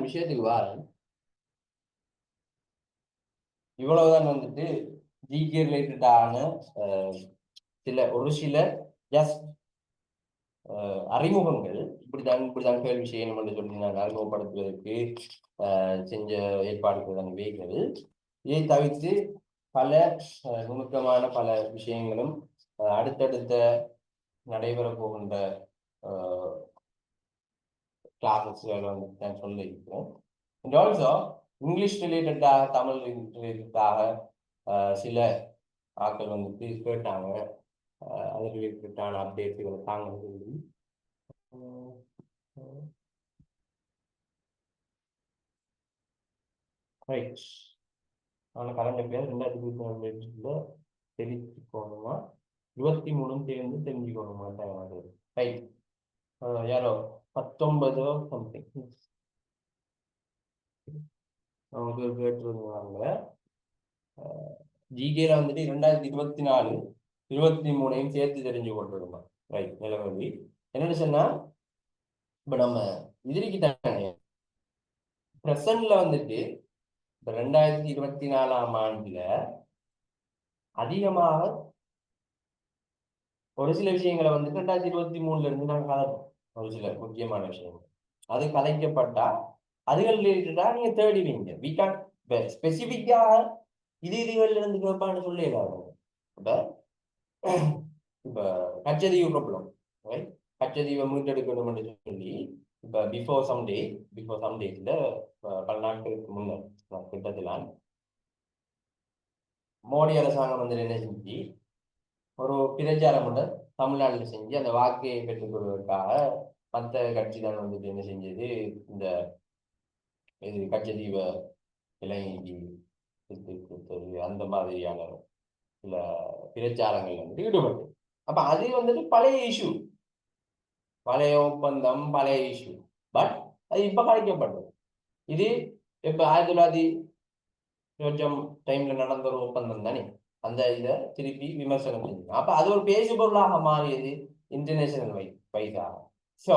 விஷயத்துக்கு வரேன். இவ்வளவுதான் வந்துட்டு ஜிகே ரிலேட்டடான ஒரு சில ஜஸ்ட் அறிமுகங்கள். இப்ப இப்படிதான் கேள்வி செய்யணும் என்று சொல்லி நாங்கள் அறிமுகப்படுத்துவதற்கு செஞ்ச ஏற்பாடுகள் தான் இவைகள். இதை தவிர்த்து பல நுணுக்கமான பல விஷயங்களும் அடுத்தடுத்த நடைபெற போகின்ற கிளாஸஸ்கள் வந்து நான் சொல்லியிருக்கிறேன். அண்ட் ஆல்சோ இங்கிலீஷ் ரிலேட்டடாக தமிழ் ரிலேட்டடாக சில ஆட்கள் வந்து கேட்டாங்க. அது ரிலேட்டடான அப்டேட்ஸ்களை தாங்க சொல்லி ரைட். ஆனால் கரண்ட் பேர் 2023 தெரிஞ்சுக்கணுமா 23 சேர்ந்து தெரிஞ்சுக்கணுமா ரைட். யாரோ 19 சம்திங் அவங்க கேட்டுருந்தாங்க. ஜிகேல வந்துட்டு 2024 23 சேர்த்து தெரிஞ்சு கொண்டிருமா. ரைட். நிலவரி என்னன்னு சொன்னா இப்ப நம்ம எதிரிக்கிட்டாங்க பிரசன்ட்ல வந்துட்டு இப்ப 2024 ஆண்டுல அதிகமாக ஒரு சில விஷயங்களை வந்துட்டு 2023 இருந்து நாங்கள் கதைப்போம். ஒரு சில முக்கியமான விஷயங்கள் அது கதைக்கப்பட்டா அதுகள் ரிலேட்டடா நீங்க தேடிவீங்க. வி கேன் ஸ்பெசிபிக்காக இதுகள்ல இருந்து கேட்பான்னு சொல்லிடாது. இப்ப கச்சதீவு ப்ராப்ளம், கச்சதீவை மீட்டெடுக்கணும் என்று சொல்லி இப்ப பிஃபோர் சம் டேஸ்ல பல நாட்களுக்கு முன்னர் கிட்டத்தில் மோடி அரசாங்கம் வந்து என்ன செஞ்சு ஒரு பிரச்சாரம் கூட தமிழ்நாட்டில் செஞ்சு அந்த வாக்கையை பெற்றுக் கொள்வதற்காக மற்ற கட்சி தான் வந்துட்டு என்ன செஞ்சது இந்த இது கச்சதீவ இலங்கை கொடுத்தது அந்த மாதிரியான சில பிரச்சாரங்கள் வந்துட்டு ஈடுபட்டு. அப்ப அது வந்துட்டு பழைய இஷ்யூ, பழைய ஒப்பந்தம், பழைய இஷ்யூ. பட் அது இப்ப கலைக்கப்பட்டது. இது இப்ப 1900 டைம்ல நடந்த ஒரு ஒப்பந்தம் தானே. அந்த இதை திருப்பி விமர்சனம் செஞ்சு அப்ப அது ஒரு பேசு பொருளாக மாறியது இன்டர்நேஷனல் வைஸாக. ஸோ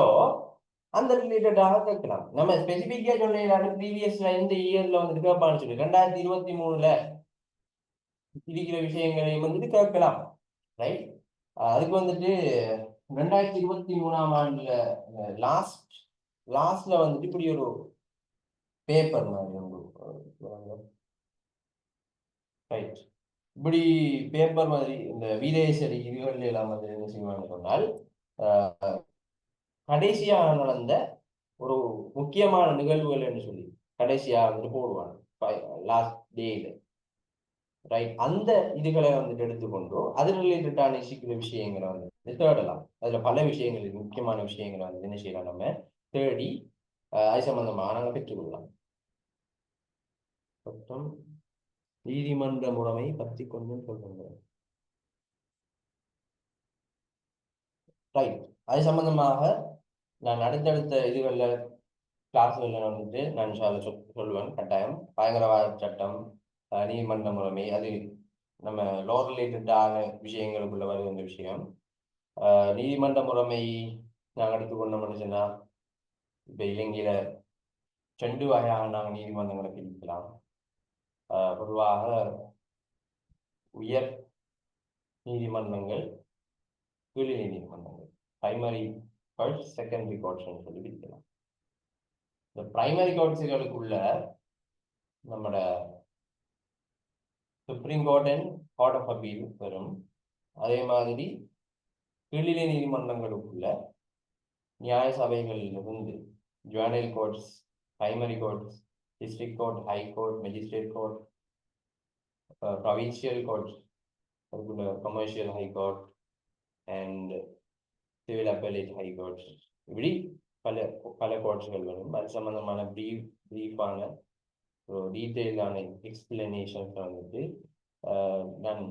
அந்த ரிலேட்டடாக கேட்கலாம். நம்ம ஸ்பெசிபிக்கா சொன்ன ப்ரீவியஸ்ல இந்த இயர்ல வந்துட்டு கேட்பான்னு சொல்லி 2023 இருக்கிற விஷயங்களையும் வந்துட்டு கேட்கலாம். ரைட். அதுக்கு வந்துட்டு 2023 ஆண்டுல லாஸ்ட்ல வந்துட்டு இப்படி ஒரு பேப்பர் மாதிரி உண்டு. ரைட். இப்படி பேப்பர் மாதிரி இந்த வீரேஸ்வரி இதுகள் எல்லாம் வந்து என்ன செய்வாங்க சொன்னால் கடைசியாக நடந்த ஒரு முக்கியமான நிகழ்வுகள் என்று சொல்லி கடைசியாக வந்து போடுவாங்க லாஸ்ட் டேல. ரைட். அந்த இதுகளை வந்துட்டு எடுத்துக்கொண்டு அது ரிலேட்டடான சிக்கிற விஷயங்களை வந்து தேடலாம். அதுல பல விஷயங்கள் முக்கியமான விஷயங்களை வந்து என்ன செய்யலாம், நம்ம தேடி அது சம்பந்தமாக நாங்கள் பெற்றுக்கொள்ளலாம். மற்றும் நீதிமன்ற முறைமை பற்றி கொஞ்சம் சொல்லுங்க. ரைட். அது சம்பந்தமாக நான் அடுத்தடுத்த இதுகளில் கிளாஸ்களில் வந்துட்டு நான் சொல்லுவேன் கட்டாயம். பயங்கரவாத சட்டம், நீதிமன்ற முறைமை, அது நம்ம லோ ரிலேட்டடான விஷயங்களுக்குள்ள வருகின்ற விஷயம். நீதிமன்ற முறைமை நாங்கள் எடுத்துக்கொண்டோம்னு சொன்னா இப்ப இலங்கையில 2 வகையாக நாங்கள் நீதிமன்றங்களை பிரிக்கலாம். பொதுவாக உயர் நீதிமன்றங்கள், கீழ் நீதிமன்றங்கள், பிரைமரி கோர்ட்ஸ், செகண்டரி கோர்ட்ஸ் சொல்லி பிரிக்கலாம். இந்த பிரைமரி கோர்ட்ஸுகளுக்குள்ள நம்மட supreme court and court of appeal வரும். அதே மாதிரி கீழிலை நீதிமன்றங்களுக்குள்ள நியாய சபைகளிலிருந்து juvenile courts, primary courts, district court, high court, magistrate court, provincial courts, அதுக்குள்ள commercial high court and civil appellate high courts, இப்படி பல பல கோர்ட்ஸ்கள் வரும். அது சம்பந்தமான பிரீஃபான ஒரு டீட்டெயிலான எக்ஸ்பிளனேஷன்ஸ் வந்துட்டு நான்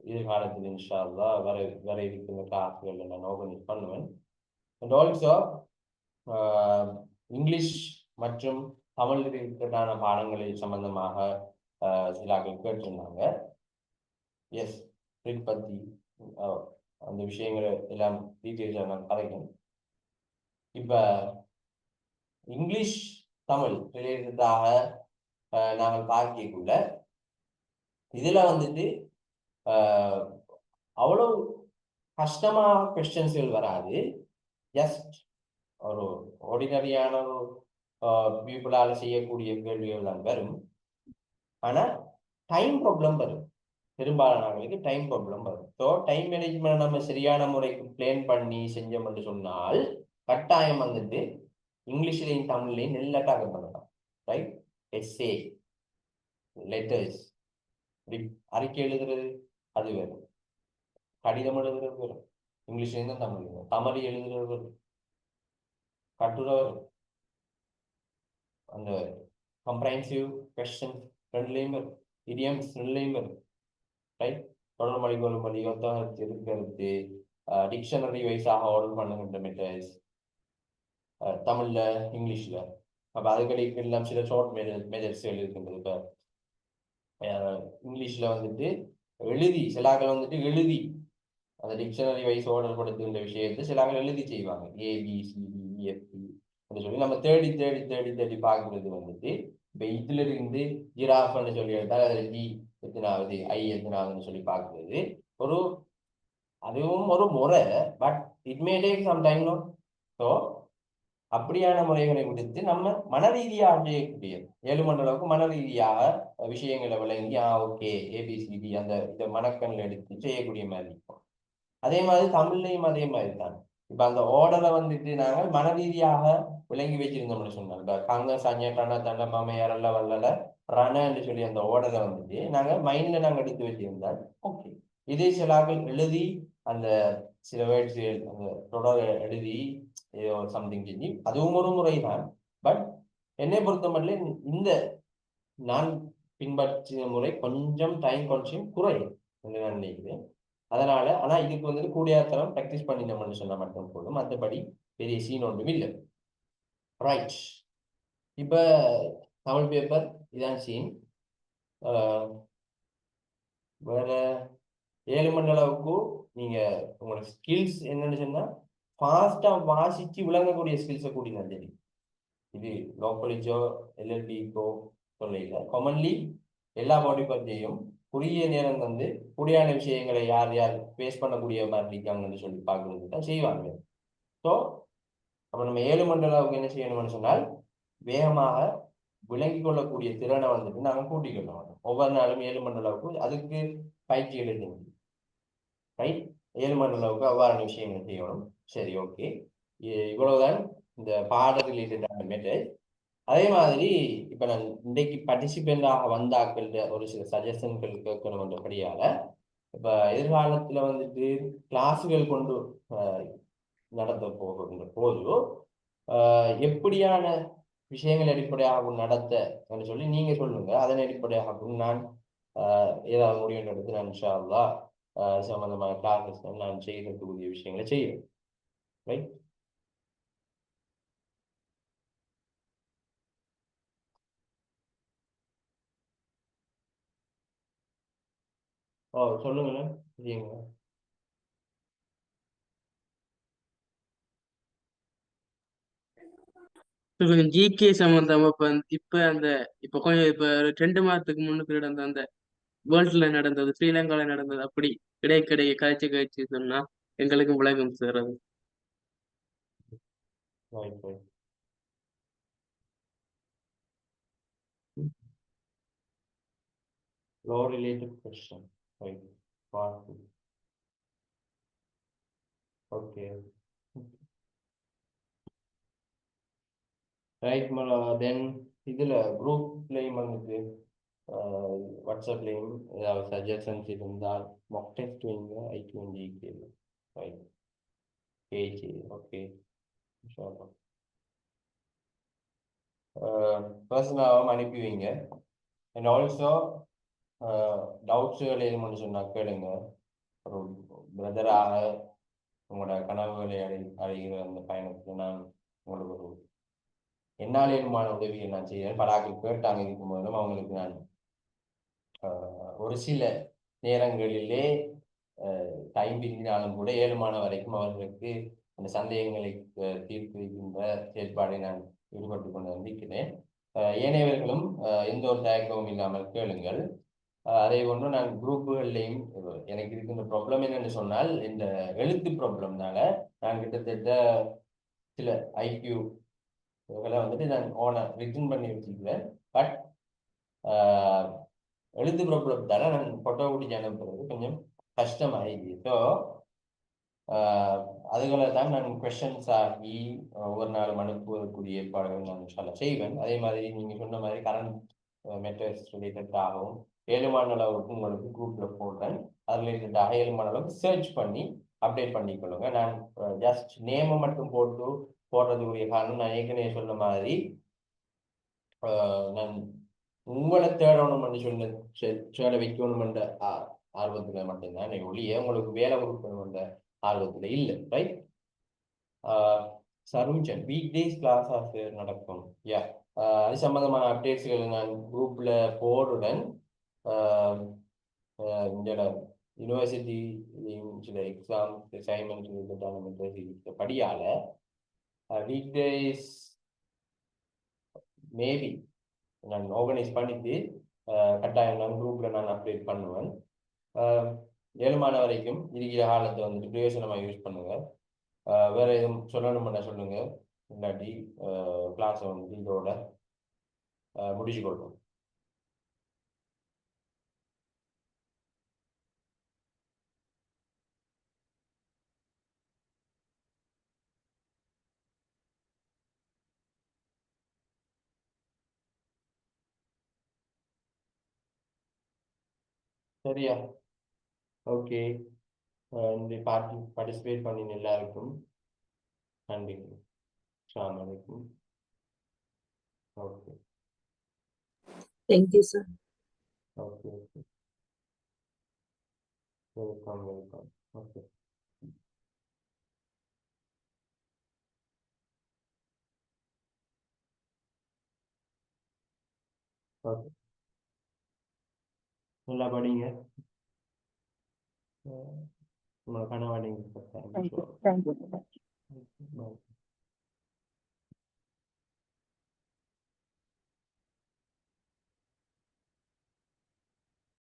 எதிர்காலத்தில் இன்ஷா அல்லாஹ் வர இருக்கிற கிளாஸ்களில் நான் ஆர்கனைஸ் பண்ணுவேன். அண்ட் ஆல்சோ இங்கிலீஷ் மற்றும் தமிழ் ரிலேட்டடான பாடங்களில் சம்பந்தமாக சிலாக்கள் கேட்டிருந்தாங்க. எஸ், ரிட் பற்றி அந்த விஷயங்களை எல்லாம் டீட்டெயில்ஸாக நான் கதைக்கணும். இப்போ இங்கிலீஷ் தமிழ் ரிலேட்டடாக நாங்கள் பார்க்கக்குள்ள இதுல வந்துட்டு அவ்வளவு கஷ்டமான கொஸ்டின்ஸ்கள் வராது. ஜஸ்ட் ஒரு ஆர்டினரியான ஒரு பீப்புளால செய்யக்கூடிய கேள்விகள் தான் வரும். ஆனா டைம் ப்ராப்ளம் வரும், பெரும்பாலானவர்களுக்கு டைம் ப்ராப்ளம் வரும். ஸோ டைம் மேனேஜ்மெண்ட் நம்ம சரியான முறைக்கு பிளான் பண்ணி செஞ்சோம்னு சொன்னால் கட்டாயம் வந்துட்டு இங்கிலீஷ்லையும் தமிழ்லையும் நல்லா டார்கெட் பண்ணலாம். ரைட்? எஸ்ஏ, லெட்டர்ஸ், அறிக்கை எழுதுறது அது வரும், கடிதம் எழுதுறது வரும், இங்கிலீஷ்லேயும் தான் தமிழ் வரும், தமிழ் எழுதுறது வரும், கட்டுரை வரும், அந்த கம்ப்ரைன்சிவ் கொஸ்டின் ரெண்டுலேயும் வரும், இடியம்ஸ் ரெண்டுலேயும் வரும். ரைட்? தொடர் மொழி கொள்மொழி ஒத்தகத்து இருக்கிறது, டிக்ஷனரி வைஸாக ஆர்டர் பண்ணுகின்ற மெட்டர்ஸ் தமிழ்ல இங்கிலீஷ்ல. அப்போ அதுக்கடிக்கு எல்லாம் சில ஷார்ட் மெஜர்ஸ்கள் இருக்கின்றது. இப்போ இங்கிலீஷ்ல வந்துட்டு எழுதி சிலாக்கள் வந்துட்டு எழுதி அந்த டிக்ஷனரி வைஸ் ஆர்டர் படுத்துகின்ற விஷயத்தை சிலாக்கள் எழுதி செய்வாங்க, ABCDEFG அப்படின்னு சொல்லி நம்ம தேடி தேடி தேடி தேடி பார்க்கறது வந்துட்டு இப்போ இதுல இருந்து ஜிராஃப்னு சொல்லி எடுத்தால் அதில் G எத்தனாவது, I எத்தனாவதுன்னு சொல்லி பார்க்கறது ஒரு அதுவும் ஒரு முறை. But it may take some time. No. So அப்படியான முறைகளை விடுத்து நம்ம மன ரீதியாக செய்யக்கூடிய 7 மணி அளவுக்கு மன ரீதியாக விஷயங்களை விளங்கி ஓகே ABCD அந்த இதை மனக்கண்ணில் எடுத்து செய்யக்கூடிய மாதிரி இருக்கும். அதே மாதிரி தமிழ்லையும் அதே மாதிரி தான். இப்ப அந்த ஆர்டரை வந்துட்டு நாங்கள் மன ரீதியாக விளங்கி வச்சிருந்தோம்னு சொன்னாங்க. இப்போ கங்க சஞ்ச டன தண்ட மாமையாரல்ல வல்லல ரணன்னு சொல்லி அந்த ஆர்டரை வந்துட்டு நாங்கள் மைண்ட்ல நாங்கள் எடுத்து வச்சிருந்தால் ஓகே. இதே சிலாக்கள் எழுதி அந்த சில வேர்ட்ஸ்கள் அந்த தொடர் எழுதி ஏதோ சம்திங் செஞ்சு அதுவும் ஒரு முறை தான். பட் என்னை பொறுத்த மட்டும் இந்த நான் பின்பற்றிய முறை கொஞ்சம் டைம் கன்சியூம் குறையும் என்று நான் நினைக்கிறேன். அதனால ஆனா இதுக்கு வந்துட்டு கூடியாத்தரம் ப்ராக்டிஸ் பண்ணினோம்னு சொன்னா மட்டும் போதும், மற்றபடி பெரிய சீன் ஒன்றும் இல்லை. ரைட், இப்ப தமிழ் பேப்பர் இதான் சீன். வேற 7 மணி அளவுக்கு நீங்க உங்களோட ஸ்கில்ஸ் என்னன்னு சொன்னா ஃபாஸ்டா வாசிச்சு விளங்கக்கூடிய ஸ்கில்ஸை கூட்டினா தெரியும். இது லோ காலேஜோ LLBக்கோ சொல்ல காமன்லி எல்லா பாடி பற்றியும் குறுகிய நேரம் வந்து கூடியான விஷயங்களை யார் யார் ஃபேஸ் பண்ணக்கூடிய மாதிரி இருக்காங்கன்னு சொல்லி பார்க்கறது தான் செய்வாங்க. ஸோ அப்போ நம்ம 7 மணி அளவுக்கு என்ன செய்யணும்னு சொன்னால் வேகமாக விளங்கி கொள்ளக்கூடிய திறனை வந்துட்டு நாங்கள் கூட்டிக்கொள்ளணும். ஒவ்வொரு நாளும் 7 மணி அளவுக்கு அதுக்கு பயிற்சி எழுதுங்க. ரைட்? 7 மணி அளவுக்கு அவ்வாறான விஷயங்கள் செய்யணும். சரி, ஓகே, இவ்வளவுதான் இந்த பாட ரிலேட்டடான மேட்டர். அதே மாதிரி இப்ப நான் இன்றைக்கு பார்ட்டிசிபெண்டாக வந்தாக்கள் ஒரு சில சஜஷன்கள் கேட்கணும்ன்றபடியால இப்ப எதிர்காலத்துல வந்துட்டு கிளாஸுகள் கொண்டு நடத்த போகின்ற போது எப்படியான விஷயங்கள் அடிப்படையாக நடத்த சொல்லி நீங்க சொல்லுங்க. அதன் அடிப்படையாக நான் ஏதாவது முடிவு எடுத்து நான் இன்ஷா அல்லாஹ் சம்பந்தமான கிளாஸஸ் நான் செய்யக்கூடிய விஷயங்களை செய்யணும். ரைட்? சொல்லுங்களேன். செய்யுங்க. கொஞ்சம் GK சம்பந்தமா இப்ப அந்த இப்ப கொஞ்சம் இப்ப 2 மாதத்துக்கு முன்னுக்கு நடந்த அந்த வேர்ல்ட்ல நடந்தது, ஸ்ரீலங்கால நடந்தது, அப்படி கிடைக்க கழிச்சு கழிச்சு சொன்னா எங்களுக்கும் விளங்கும் சார் அது. Right, right. Law related question. Right. Part 2. Okay. Right. Then இதுல குரூப்லையும் வந்துட்டு வாட்ஸ்அப்லையும் ஏதாவது சஜஷன்ஸ் இருந்தால் மாக் டெஸ்ட் வைங்க. I20 right. கேஜி. ஓகே, பர்சனலாகவும் அனுப்பி வைங்க. அண்ட் ஆல்சோ டவுட்ஸுகள் எதுவும் சொன்னா கேளுங்க. ஒரு பிரதராக உங்களோட கனவுகளை அடைகிற அந்த பயணத்தில் நான் உங்களுக்கு ஒரு என்னால் ஏதுமான உதவியை நான் செய்கிறேன். பலாக்கள் கேட்டாங்க இருக்கும் போதும் அவங்களுக்கு நான் ஒரு சில நேரங்களிலே டைம் பிரிந்தாலும் கூட 7 மாதம் வரைக்கும் அவர்களுக்கு அந்த சந்தேகங்களை தீர்க்கின்ற செயல்பாடை நான் ஈடுபட்டு கொண்டு வந்திருக்கிறேன். ஏனையவர்களும் எந்த ஒரு தயக்கமும் இல்லாமல் கேளுங்கள். அதே போன்று நான் குரூப்புகள்லையும் எனக்கு இருக்கின்ற ப்ராப்ளம் என்னென்னு சொன்னால் இந்த எழுத்து ப்ராப்ளம்னால நான் கிட்டத்தட்ட சில ஐக்யூ இதெல்லாம் வந்துட்டு நான் ஓனர் ரிட்டன் பண்ணி வச்சுக்கிறேன். பட் எழுத்து ப்ராப்ளம் தானே நான் ஃபோட்டோ பிடிச்சி அனுப்புறது கொஞ்சம் கஷ்டமாயிடுச்சு. ஸோ அதுகளை தான் நான் கொஷன்ஸ் ஆகி ஒவ்வொரு நாளும் அனுப்புவதற்குரிய ஏற்பாடுகள் நான் சொல்ல செய்வேன். அதே மாதிரி நீங்கள் சொன்ன மாதிரி கரண்ட் மெட்டர்ஸ் ரிலேட்டடாகவும் 7 மாத அளவுக்கு உங்களுக்கு குரூப்பில் போடுறேன். அது ரிலேட்டடாக 7 மாத அளவுக்கு சர்ச் பண்ணி அப்டேட் பண்ணிக்கொள்ளுங்க. நான் ஜஸ்ட் நேமை மட்டும் போடுறதுக்குரிய காரணம் நான் ஏற்கனவே சொன்ன மாதிரி நான் உங்களை தேடணும்னு சொல்ல வைக்கணும்ன்ற ஆர்வத்துல மட்டும்தான் ஒழிய உங்களுக்கு வேலை கொடுக்கணும்ன்ற ஆர்வத்துல இல்லை. ரைட்? சருஞ்சன் வீக் டேஸ் கிளாஸ் ஆஃப் நடக்கும். யா, அது சம்பந்தமான அப்டேட்ஸ்கள் நான் குரூப்ல போடுறேன். இந்த யூனிவர்சிட்டி சில எக்ஸாம் அசைன்மெண்ட் படியால வீக் டேஸ் மேபி நான் ஆர்கனைஸ் பண்ணிட்டு கட்டாயம் நான் குரூப்ல நான் அப்டேட் பண்ணுவேன். 7 மாதம் வரைக்கும் இருக்கிற காலத்தை வந்துட்டு பிரயோஜனமாக யூஸ் பண்ணுங்க. வேற எதுவும் சொல்லணும்னா சொல்லுங்க, இல்லாட்டி கிளாஸை வந்து இதோட முடிச்சு கொள்வோம். சரியா? ஓகே. இந்த பார்ட்டிசிபேட் பண்ணின எல்லாருக்கும் நன்றி. அஸ்ஸலாமு அலைக்கும். Okay Thank you, sir. Okay okay. Welcome welcome. Okay okay. நல்லா படிங்க. உங்களை கனவாடிங்க. Thank you. Thank you. Bye.